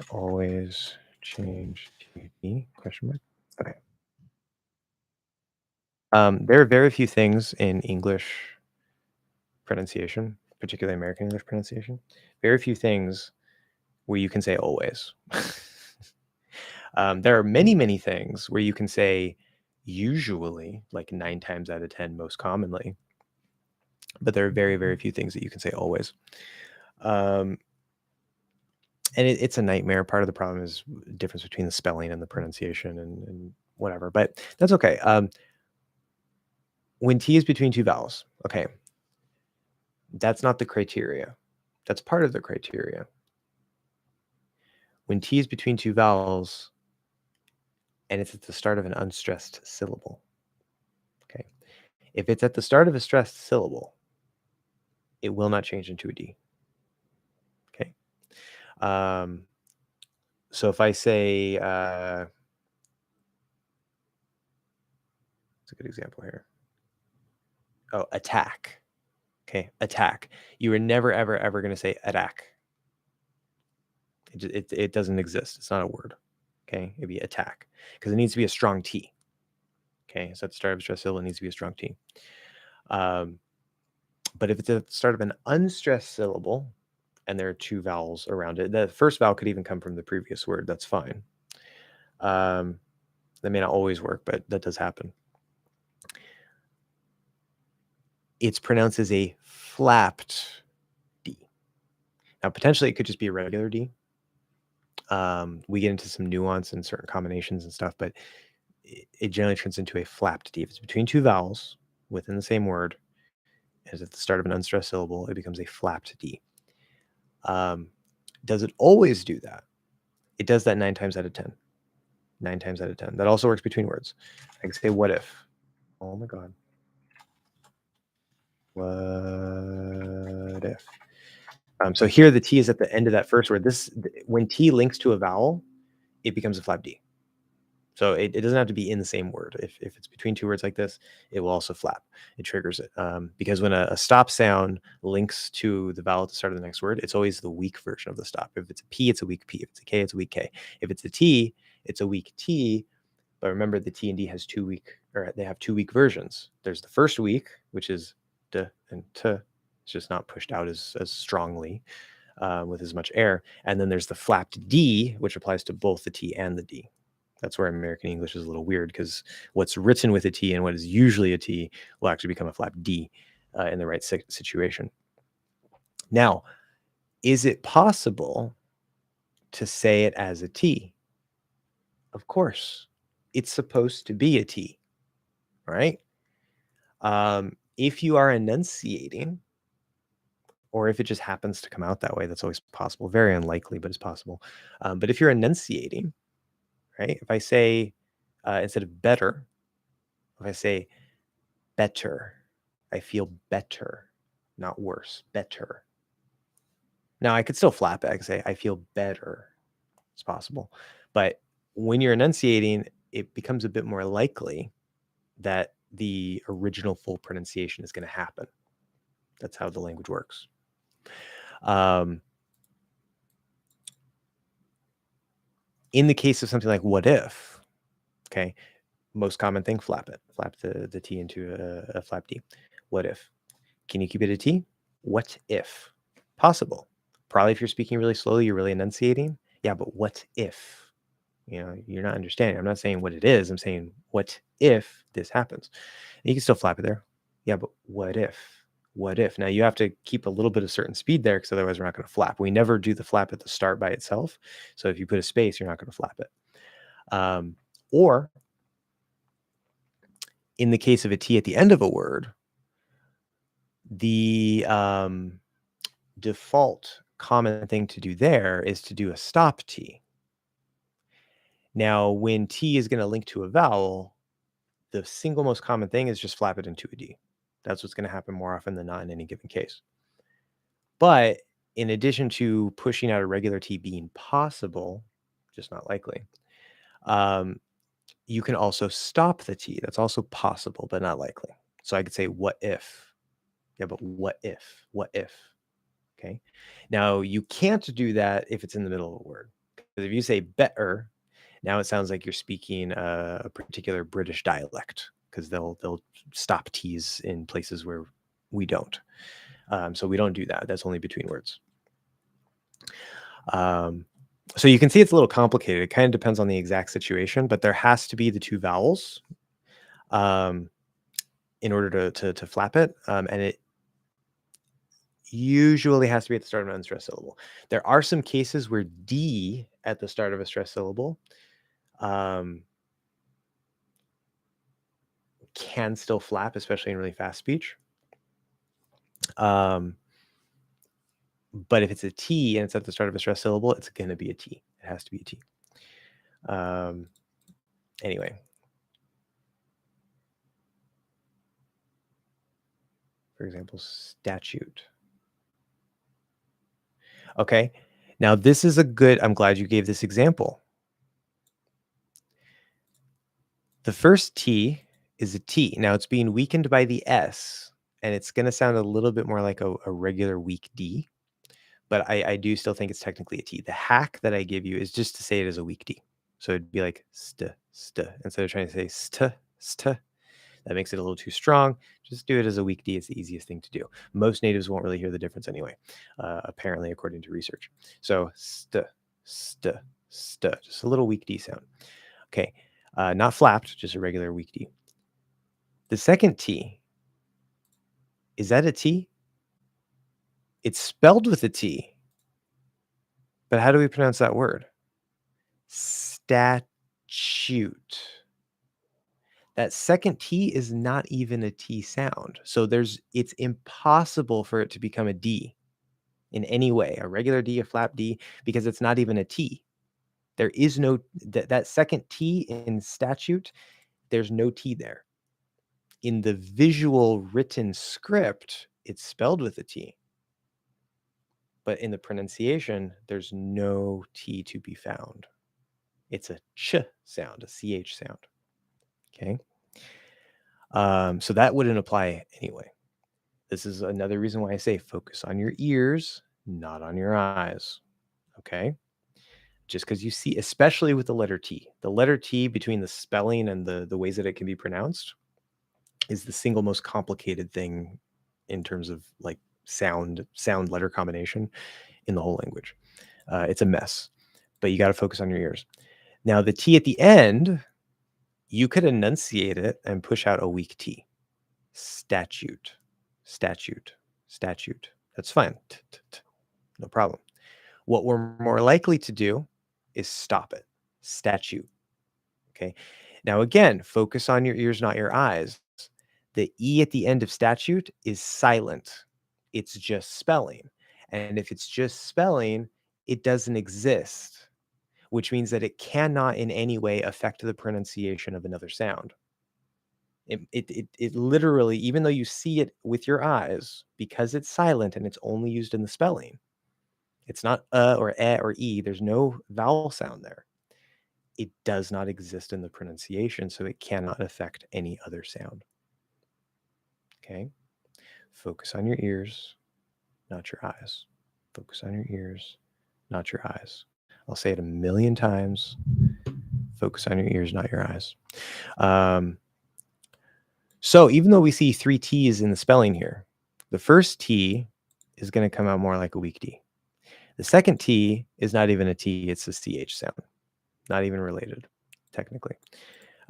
Always change to D? Question mark. Okay. There are very few things in English pronunciation, particularly American English pronunciation, very few things where you can say always. There are many, many things where you can say usually, like 9 times out of 10, most commonly, but there are very, very few things that you can say always. And it's a nightmare. Part of the problem is the difference between the spelling and the pronunciation and whatever, but that's okay. When T is between two vowels, okay, that's not the criteria. That's part of the criteria. When T is between two vowels and it's at the start of an unstressed syllable, okay, if it's at the start of a stressed syllable, it will not change into a D. Okay. So if I say, it's a good example here. Oh, attack. Okay, attack. You are never, ever, ever going to say attack. It doesn't exist. It's not a word. Okay, it'd be attack because it needs to be a strong T. Okay, so at the start of a stressed syllable, it needs to be a strong T. But if it's at the start of an unstressed syllable and there are two vowels around it, the first vowel could even come from the previous word. That's fine. That may not always work, but that does happen. It's pronounced as a flapped D. Now, potentially, it could just be a regular D. We get into some nuance and certain combinations and stuff, but it generally turns into a flapped D. If it's between two vowels within the same word, as at the start of an unstressed syllable, it becomes a flapped D. Does it always do that? It does that 9 times out of 10. 9 times out of 10. That also works between words. I can say, what if? Oh my God. What if? So here the T is at the end of that first word. When T links to a vowel, it becomes a flap D. So it doesn't have to be in the same word. If it's between two words like this, it will also flap. It triggers it. Because when a stop sound links to the vowel at the start of the next word, it's always the weak version of the stop. If it's a P, it's a weak P. If it's a K, it's a weak K. If it's a T, it's a weak T. But remember, the T and D has they have two weak versions. There's the first weak, which is D and T. It's just not pushed out as strongly with as much air. And then there's the flapped D, which applies to both the T and the D. That's where American English is a little weird because what's written with a T and what is usually a T will actually become a flap D in the right situation. Now, is it possible to say it as a T? Of course. It's supposed to be a T, right? If you are enunciating, or if it just happens to come out that way, that's always possible. Very unlikely, but it's possible. But if you're enunciating, right? If I say, instead of better, if I say better, I feel better, not worse, better. Now I could still flap it. I could say, I feel better. It's possible. But when you're enunciating, it becomes a bit more likely that the original full pronunciation is going to happen. That's how the language works. In the case of something like what if, okay, most common thing, flap it. Flap the T into a flap D. What if? Can you keep it a T? What if? Possible. Probably if you're speaking really slowly, you're really enunciating. Yeah, but what if? You're not understanding. I'm not saying what it is. I'm saying what if this happens? And you can still flap it there. Yeah, but what if? What if? Now you have to keep a little bit of certain speed there because otherwise we're not going to flap. We never do the flap at the start by itself. So if you put a space, you're not going to flap it. Or in the case of a T at the end of a word, the default common thing to do there is to do a stop T. Now, when T is going to link to a vowel, the single most common thing is just flap it into a D. That's what's going to happen more often than not in any given case. But in addition to pushing out a regular T being possible, just not likely, you can also stop the T. That's also possible, but not likely. So I could say, what if? Yeah, but what if? What if? Okay. Now, you can't do that if it's in the middle of a word. Because if you say better, now it sounds like you're speaking a particular British dialect because they'll stop T's in places where we don't. So we don't do that. That's only between words. So you can see it's a little complicated. It kind of depends on the exact situation, but there has to be the two vowels in order to flap it. And it usually has to be at the start of an unstressed syllable. There are some cases where D at the start of a stressed syllable can still flap, especially in really fast speech. But if it's a T and it's at the start of a stressed syllable, it's going to be a T. It has to be a T. Anyway. For example, statute. Okay. Now this is I'm glad you gave this example. The first T is a T. Now it's being weakened by the S, and it's going to sound a little bit more like a regular weak D, but I do still think it's technically a T. The hack that I give you is just to say it as a weak D. So it'd be like st, instead of trying to say st. That makes it a little too strong. Just do it as a weak D. It's the easiest thing to do. Most natives won't really hear the difference anyway, apparently, according to research. So st, just a little weak D sound. Okay, not flapped, just a regular weak D. The second T, is that a T? It's spelled with a T. But how do we pronounce that word? Statute. That second T is not even a T sound. So it's impossible for it to become a D in any way, a regular D, a flap D, because it's not even a T. There is no, that second T in statute, there's no T there. In the visual written script, it's spelled with a T. But in the pronunciation, there's no T to be found. It's a ch sound, a CH sound. Okay. So that wouldn't apply anyway. This is another reason why I say focus on your ears, not on your eyes. Okay. Just because you see, especially with the letter T between the spelling and the ways that it can be pronounced is the single most complicated thing in terms of like sound letter combination in the whole language. It's a mess, but you got to focus on your ears. Now the T at the end, you could enunciate it and push out a weak T. Statute. That's fine. No problem. What we're more likely to do is stop it. Statute. Okay. Now, again, focus on your ears, not your eyes. The E at the end of statute is silent. It's just spelling. And if it's just spelling, it doesn't exist, which means that it cannot in any way affect the pronunciation of another sound. It literally, even though you see it with your eyes, because it's silent and it's only used in the spelling, it's not or or e. There's no vowel sound there. It does not exist in the pronunciation, so it cannot affect any other sound. Okay? Focus on your ears, not your eyes. Focus on your ears, not your eyes. I'll say it a million times. Focus on your ears, not your eyes. So even though we see 3 T's in the spelling here, the first T is going to come out more like a weak D. The second T is not even a T, it's a CH sound. Not even related, technically.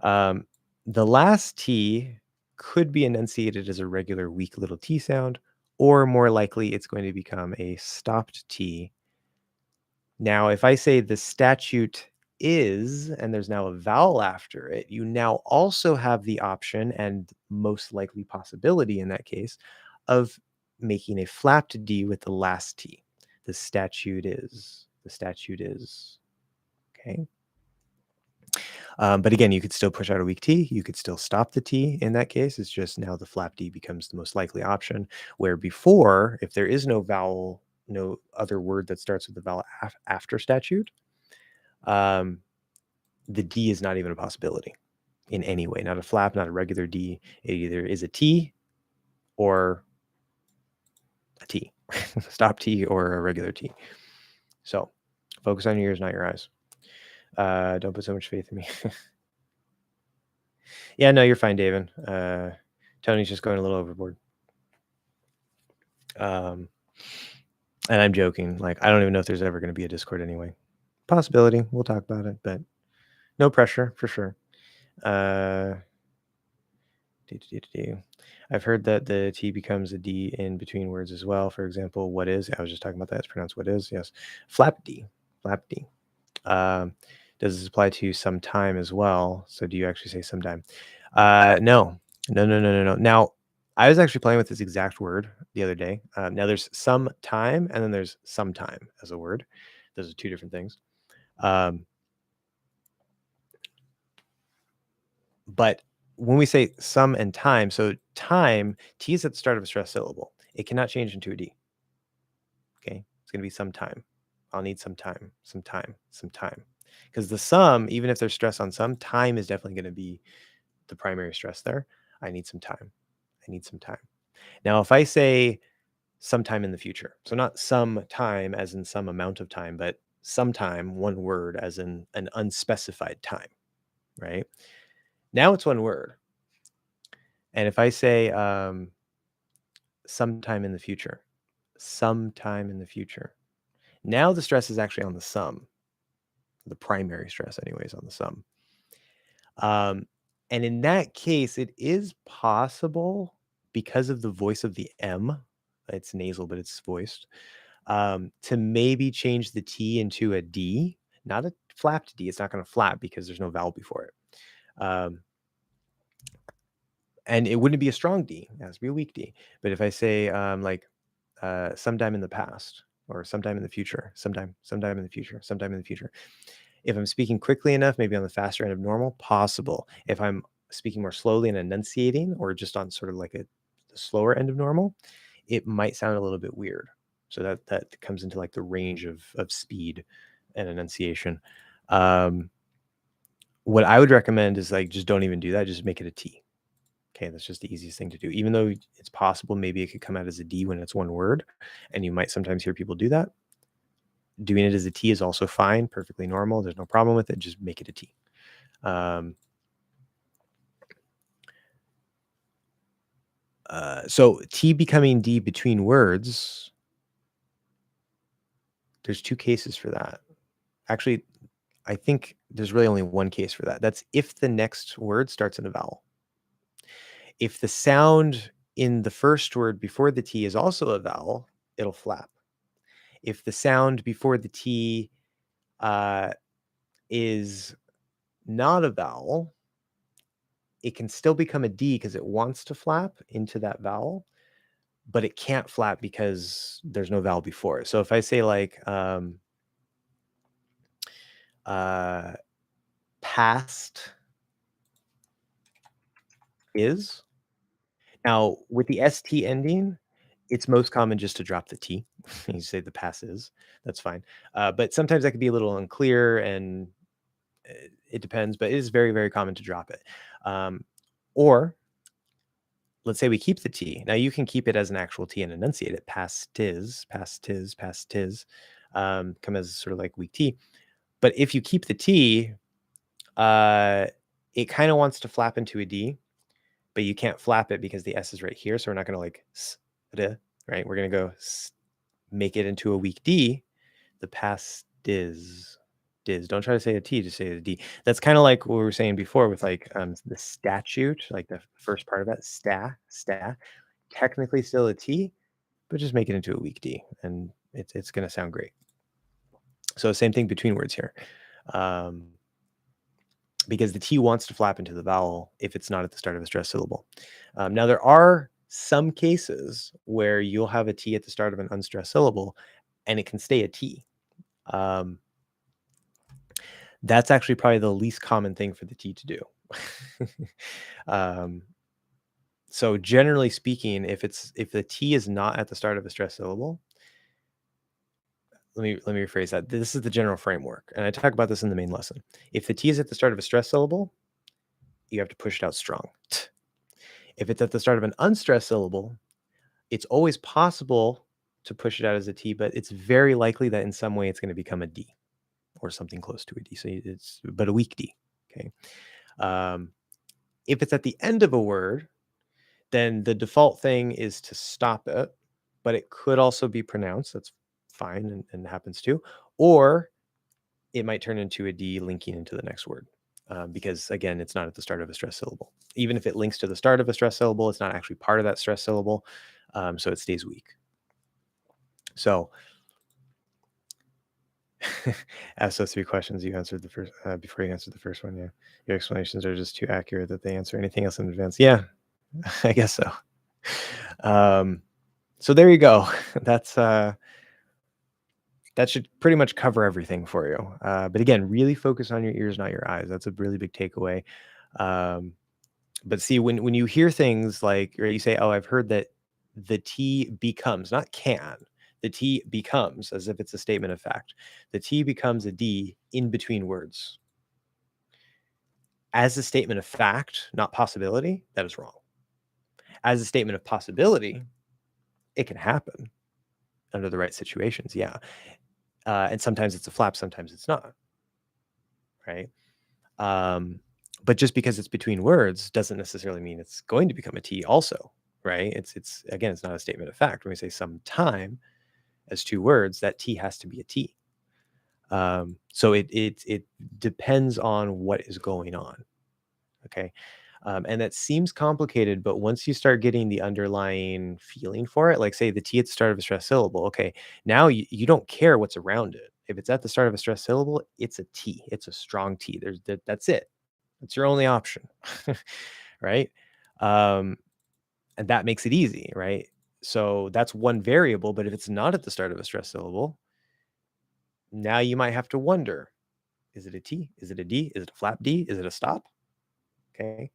The last T could be enunciated as a regular weak little T sound, or more likely it's going to become a stopped T. Now, if I say the statute is, and there's now a vowel after it, you now also have the option and most likely possibility in that case of making a flapped D with the last T. The statute is. The statute is. Okay. But again, you could still push out a weak T. You could still stop the T in that case. It's just now the flap D becomes the most likely option, where before, if there is no vowel, no other word that starts with the vowel after statute, the D is not even a possibility in any way. Not a flap, not a regular D. It either is a T or a T, stop T or a regular T. So focus on your ears, not your eyes. Don't put so much faith in me. Yeah, no, you're fine, David. Tony's just going a little overboard. And I'm joking. Like, I don't even know if there's ever going to be a Discord anyway. Possibility. We'll talk about it, but no pressure for sure. I've heard that the T becomes a D in between words as well. For example, what is? I was just talking about that. It's pronounced what is. Yes. Flap D. Flap D. Does this apply to sometime as well? So do you actually say sometime? No. Now, I was actually playing with this exact word the other day. Now there's some time and then there's sometime as a word. Those are two different things. But when we say some and time, so time, T is at the start of a stressed syllable. It cannot change into a D. Okay, it's going to be some time. I'll need some time. Because the some, even if there's stress on some, time is definitely going to be the primary stress there. I need some time. Now, if I say sometime in the future, so not some time as in some amount of time, but sometime, one word as in an unspecified time, right? Now it's one word. And if I say sometime in the future, now the stress is actually on the some. The primary stress anyways on the some. And in that case, it is possible because of the voice of the M, it's nasal, but it's voiced, to maybe change the T into a D, not a flapped D. It's not going to flap because there's no vowel before it. And it wouldn't be a strong D. It has to be a weak D. But if I say sometime in the past or sometime in the future, sometime in the future, if I'm speaking quickly enough, maybe on the faster end of normal, possible. If I'm speaking more slowly and enunciating, or just on sort of like the slower end of normal, it might sound a little bit weird. So that comes into like the range of speed and enunciation. What I would recommend is like, just don't even do that. Just make it a T. Okay, that's just the easiest thing to do. Even though it's possible maybe it could come out as a D when it's one word, and you might sometimes hear people do that. Doing it as a T is also fine, perfectly normal. There's no problem with it. Just make it a T. So T becoming D between words, there's two cases for that. Actually, I think there's really only one case for that. That's if the next word starts in a vowel. If the sound in the first word before the T is also a vowel, it'll flap. If the sound before the T is not a vowel, it can still become a D because it wants to flap into that vowel, but it can't flap because there's no vowel before it. So if I say like past is, now with the ST ending, it's most common just to drop the T. You say the past is, that's fine. But sometimes that can be a little unclear and it depends, but it is very, very common to drop it. Or let's say we keep the T. Now you can keep it as an actual T and enunciate it. Past is, come as sort of like weak T. But if you keep the T, it kind of wants to flap into a D, but you can't flap it because the S is right here. So we're not going to like, right? We're going to go make it into a weak D. The past is. Don't try to say a T, just say a D. That's kind of like what we were saying before with like the statute, like the first part of that, sta, technically still a T, but just make it into a weak D, and it's going to sound great. So same thing between words here, because the T wants to flap into the vowel if it's not at the start of a stressed syllable. Now there are some cases where you'll have a T at the start of an unstressed syllable, and it can stay a T. That's actually probably the least common thing for the T to do. So generally speaking, if the T is not at the start of a stressed syllable, let me rephrase that. This is the general framework, and I talk about this in the main lesson. If the T is at the start of a stressed syllable, you have to push it out strong. If it's at the start of an unstressed syllable, it's always possible to push it out as a T, but it's very likely that in some way it's going to become a D or something close to a D. So but a weak D. Okay. If it's at the end of a word, then the default thing is to stop it, but it could also be pronounced. That's fine and happens too. Or it might turn into a D linking into the next word. Because again, it's not at the start of a stressed syllable. Even if it links to the start of a stressed syllable, it's not actually part of that stressed syllable. So it stays weak. So ask those 3 questions. You answered the first before you answered the first one. Yeah, your explanations are just too accurate that they answer anything else in advance. Yeah, I guess so. So there you go. That's that should pretty much cover everything for you. But again, really focus on your ears, not your eyes. That's a really big takeaway. But see, when you hear things like, or you say, "Oh, I've heard that the T becomes," not can, the T becomes, as if it's a statement of fact. The T becomes a D in between words. As a statement of fact, not possibility, that is wrong. As a statement of possibility, it can happen under the right situations. Yeah. And sometimes it's a flap, sometimes it's not. Right. But just because it's between words doesn't necessarily mean it's going to become a T also. Right. It's again, it's not a statement of fact. When we say sometime as 2 words, that T has to be a T. So it depends on what is going on. Okay. And that seems complicated, but once you start getting the underlying feeling for it, like say the T at the start of a stressed syllable, okay, now you don't care what's around it. If it's at the start of a stressed syllable, it's a T. It's a strong T. That's it. That's your only option, right? And that makes it easy, right? So that's one variable. But if it's not at the start of a stressed syllable, now you might have to wonder: is it a T? Is it a D? Is it a flap D? Is it a stop? Okay.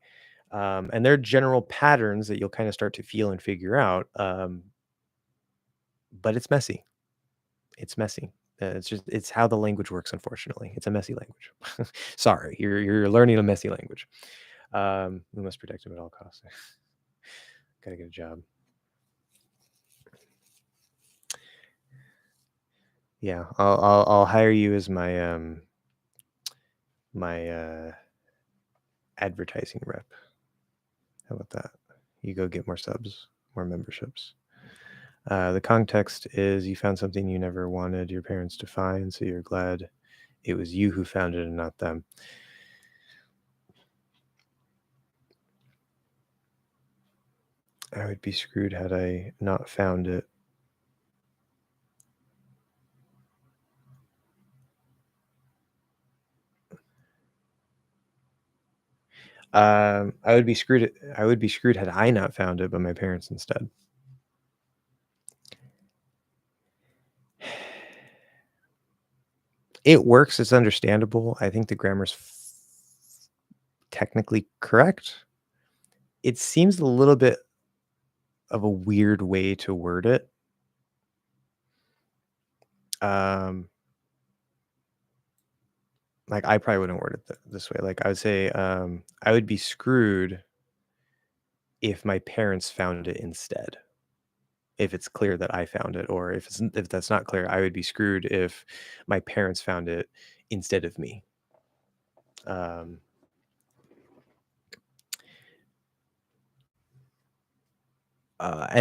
And there are general patterns that you'll kind of start to feel and figure out. But it's messy. It's messy. It's how the language works, unfortunately. It's a messy language. Sorry, you're learning a messy language. We must protect them at all costs. Gotta get a job. Yeah, I'll hire you as my my advertising rep. How about that? You go get more subs, more memberships. The context is you found something you never wanted your parents to find, so you're glad it was you who found it and not them. I would be screwed had I not found it. I would be screwed. I would be screwed had I not found it, but my parents instead. It works. It's understandable. I think the grammar's technically correct. It seems a little bit of a weird way to word it. Like I probably wouldn't word it this way. Like I would say, I would be screwed if my parents found it instead. If it's clear that I found it, or if that's not clear, I would be screwed if my parents found it instead of me. And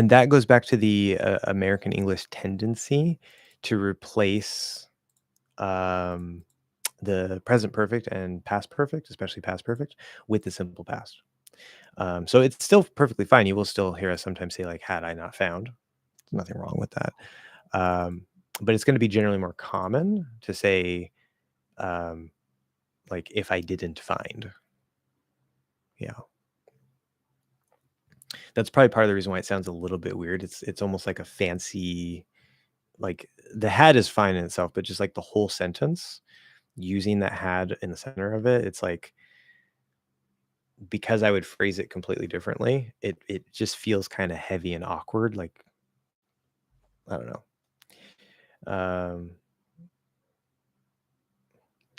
that goes back to the American English tendency to replace the present perfect and past perfect, especially past perfect, with the simple past. So it's still perfectly fine. You will still hear us sometimes say like, "Had I not found." Nothing wrong with that. Um, but it's going to be generally more common to say, um, like, "If I didn't find." Yeah, that's probably part of the reason why it sounds a little bit weird. It's almost like a fancy, like the had is fine in itself, but just like the whole sentence using that had in the center of it, it's like because I would phrase it completely differently, it just feels kind of heavy and awkward. Like I don't know. Um,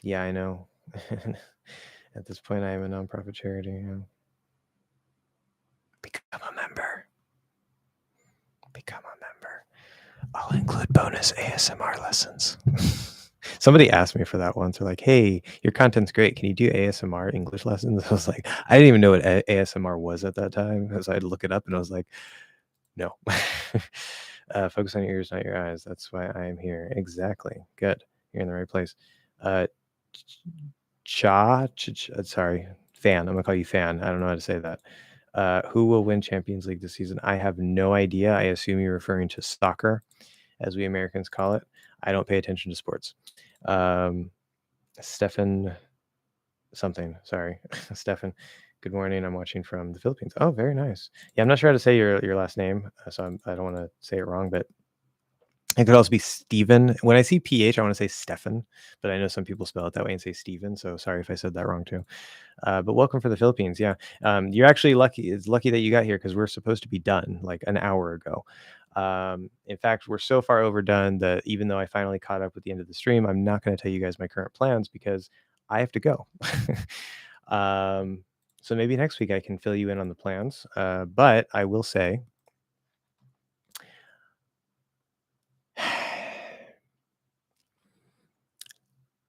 yeah, I know. At this point, I am a nonprofit charity. Yeah. Become a member. Become a member. I'll include bonus ASMR lessons. Somebody asked me for that once. They're like, "Hey, your content's great. Can you do ASMR English lessons?" I was like, I didn't even know what ASMR was at that time, so I had to look it up, and I was like, "No." Focus on your ears, not your eyes. That's why I am here. Exactly. Good. You're in the right place. Uh, sorry, Fan. I'm gonna call you Fan. I don't know how to say that. Who will win Champions League this season? I have no idea. I assume you're referring to soccer, as we Americans call it. I don't pay attention to sports. Stefan something. Sorry, Stefan. Good morning. I'm watching from the Philippines. Oh, very nice. Yeah, I'm not sure how to say your last name, so I don't want to say it wrong, but it could also be Steven. When I see PH, I want to say Stefan, but I know some people spell it that way and say Steven. So sorry if I said that wrong too. But welcome for the Philippines. Yeah. You're actually lucky. It's lucky that you got here because we're supposed to be done like an hour ago. In fact, we're so far overdone that even though I finally caught up with the end of the stream, I'm not going to tell you guys my current plans because I have to go. So maybe next week I can fill you in on the plans. But I will say,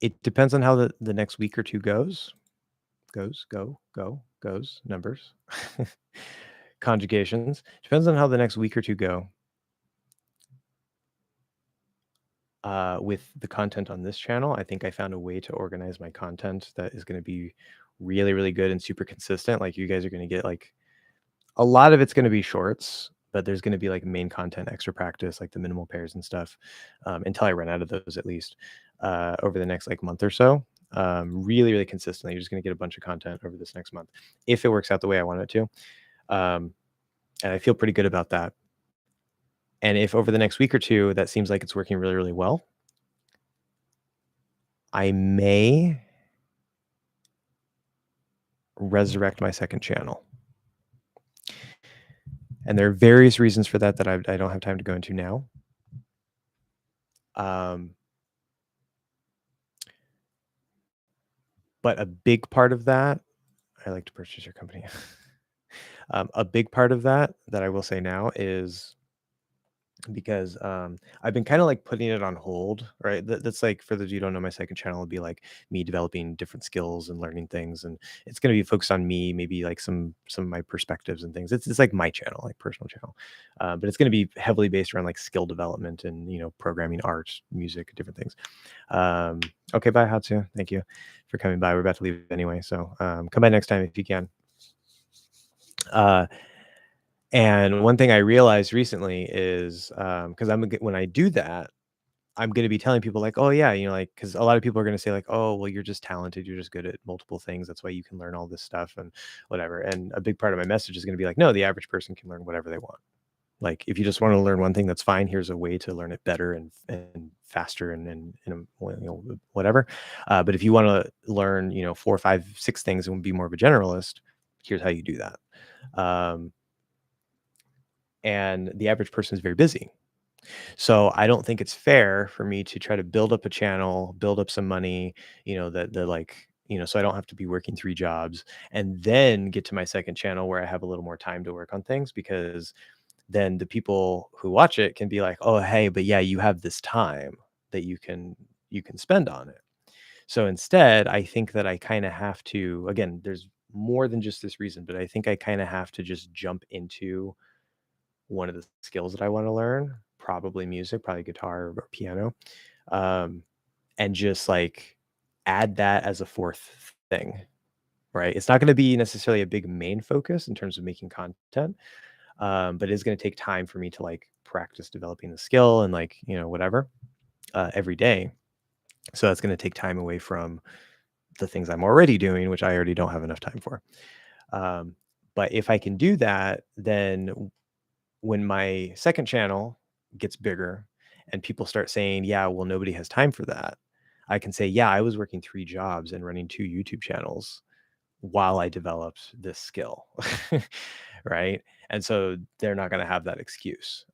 it depends on how the next week or two goes. Goes, numbers. Conjugations. Depends on how the next week or two go. With the content on this channel, I think I found a way to organize my content that is going to be really, really good and super consistent. Like you guys are going to get like a lot of it's going to be shorts, but there's going to be like main content, extra practice, like the minimal pairs and stuff, until I run out of those at least over the next like month or so. Really, really consistently. You're just going to get a bunch of content over this next month if it works out the way I want it to. And I feel pretty good about that. And if over the next week or two, that seems like it's working really, really well, I may resurrect my second channel. And there are various reasons for that I don't have time to go into now. But a big part of that, I like to purchase your company. A big part of that I will say now is because I've been kind of like putting it on hold, right? That's like for those of you who don't know, my second channel will be like me developing different skills and learning things, and it's going to be focused on me, maybe like some of my perspectives and things. It's like my channel, like personal channel, but it's going to be heavily based around like skill development and programming, art, music, different things. Okay, bye Hatsu. Thank you for coming by. We're about to leave anyway, so come by next time if you can. And one thing I realized recently is because when I do that, I'm going to be telling people like, oh yeah, like because a lot of people are going to say like, oh well, you're just talented, you're just good at multiple things, that's why you can learn all this stuff and whatever. And a big part of my message is going to be like, no, the average person can learn whatever they want. Like if you just want to learn one thing, that's fine. Here's a way to learn it better and faster and whatever. But if you want to learn 4, 5, 6 things and be more of a generalist, here's how you do that. And the average person is very busy. So I don't think it's fair for me to try to build up a channel, build up some money, so I don't have to be working 3 jobs and then get to my second channel where I have a little more time to work on things, because then the people who watch it can be like, oh, hey, but yeah, you have this time that you can spend on it. So instead, I think that I kind of have to, again, there's more than just this reason, but I think I kind of have to just jump into one of the skills that I want to learn, probably music, probably guitar or piano, um, and just like add that as a fourth thing, right? It's not going to be necessarily a big main focus in terms of making content, but it's going to take time for me to like practice developing the skill and like, whatever every day. So that's going to take time away from the things I'm already doing, which I already don't have enough time for. Um, but if I can do that, then when my second channel gets bigger and people start saying, yeah, well, nobody has time for that, I can say, yeah, I was working 3 jobs and running 2 YouTube channels while I developed this skill. Right. And so they're not going to have that excuse.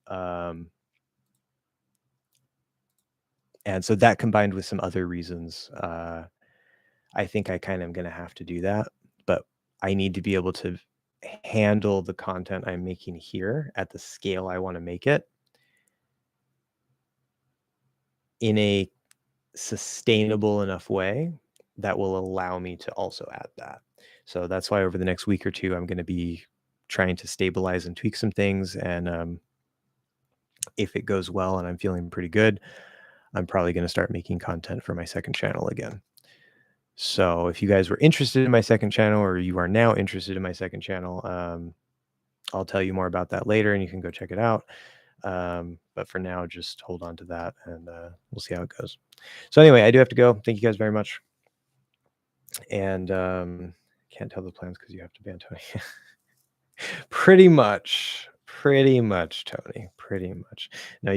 And so that combined with some other reasons, I think I kind of am going to have to do that. But I need to be able to handle the content I'm making here at the scale I want to make it in a sustainable enough way that will allow me to also add that. So that's why over the next week or two, I'm going to be trying to stabilize and tweak some things. And if it goes well and I'm feeling pretty good, I'm probably going to start making content for my second channel again. So if you guys were interested in my second channel, or you are now interested in my second channel, I'll tell you more about that later and you can go check it out. But for now, just hold on to that and we'll see how it goes. So anyway, I do have to go. Thank you guys very much. And can't tell the plans because you have to ban Tony. Pretty much, Tony. Pretty much. No,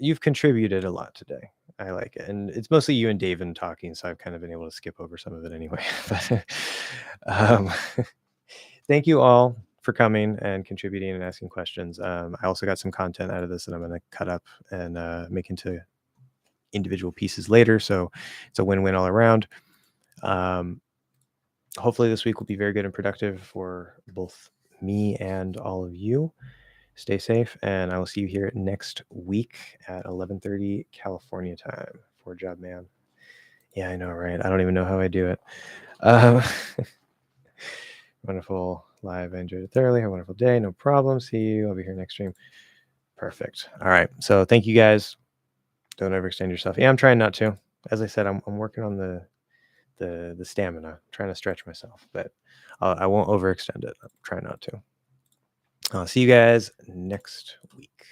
you've contributed a lot today. I like it. And it's mostly you and David talking, so I've kind of been able to skip over some of it anyway. But um, thank you all for coming and contributing and asking questions. I also got some content out of this that I'm going to cut up and make into individual pieces later. So it's a win-win all around. Hopefully this week will be very good and productive for both me and all of you. Stay safe, and I will see you here next week at 11:30 California time for Job Man. Yeah, I know, right? I don't even know how I do it. Wonderful live. I enjoyed it thoroughly. Have a wonderful day. No problem. See you. I'll be here next stream. Perfect. All right. So thank you guys. Don't overextend yourself. Yeah, I'm trying not to. As I said, I'm working on the stamina, trying to stretch myself, but I won't overextend it. I'm trying not to. I'll see you guys next week.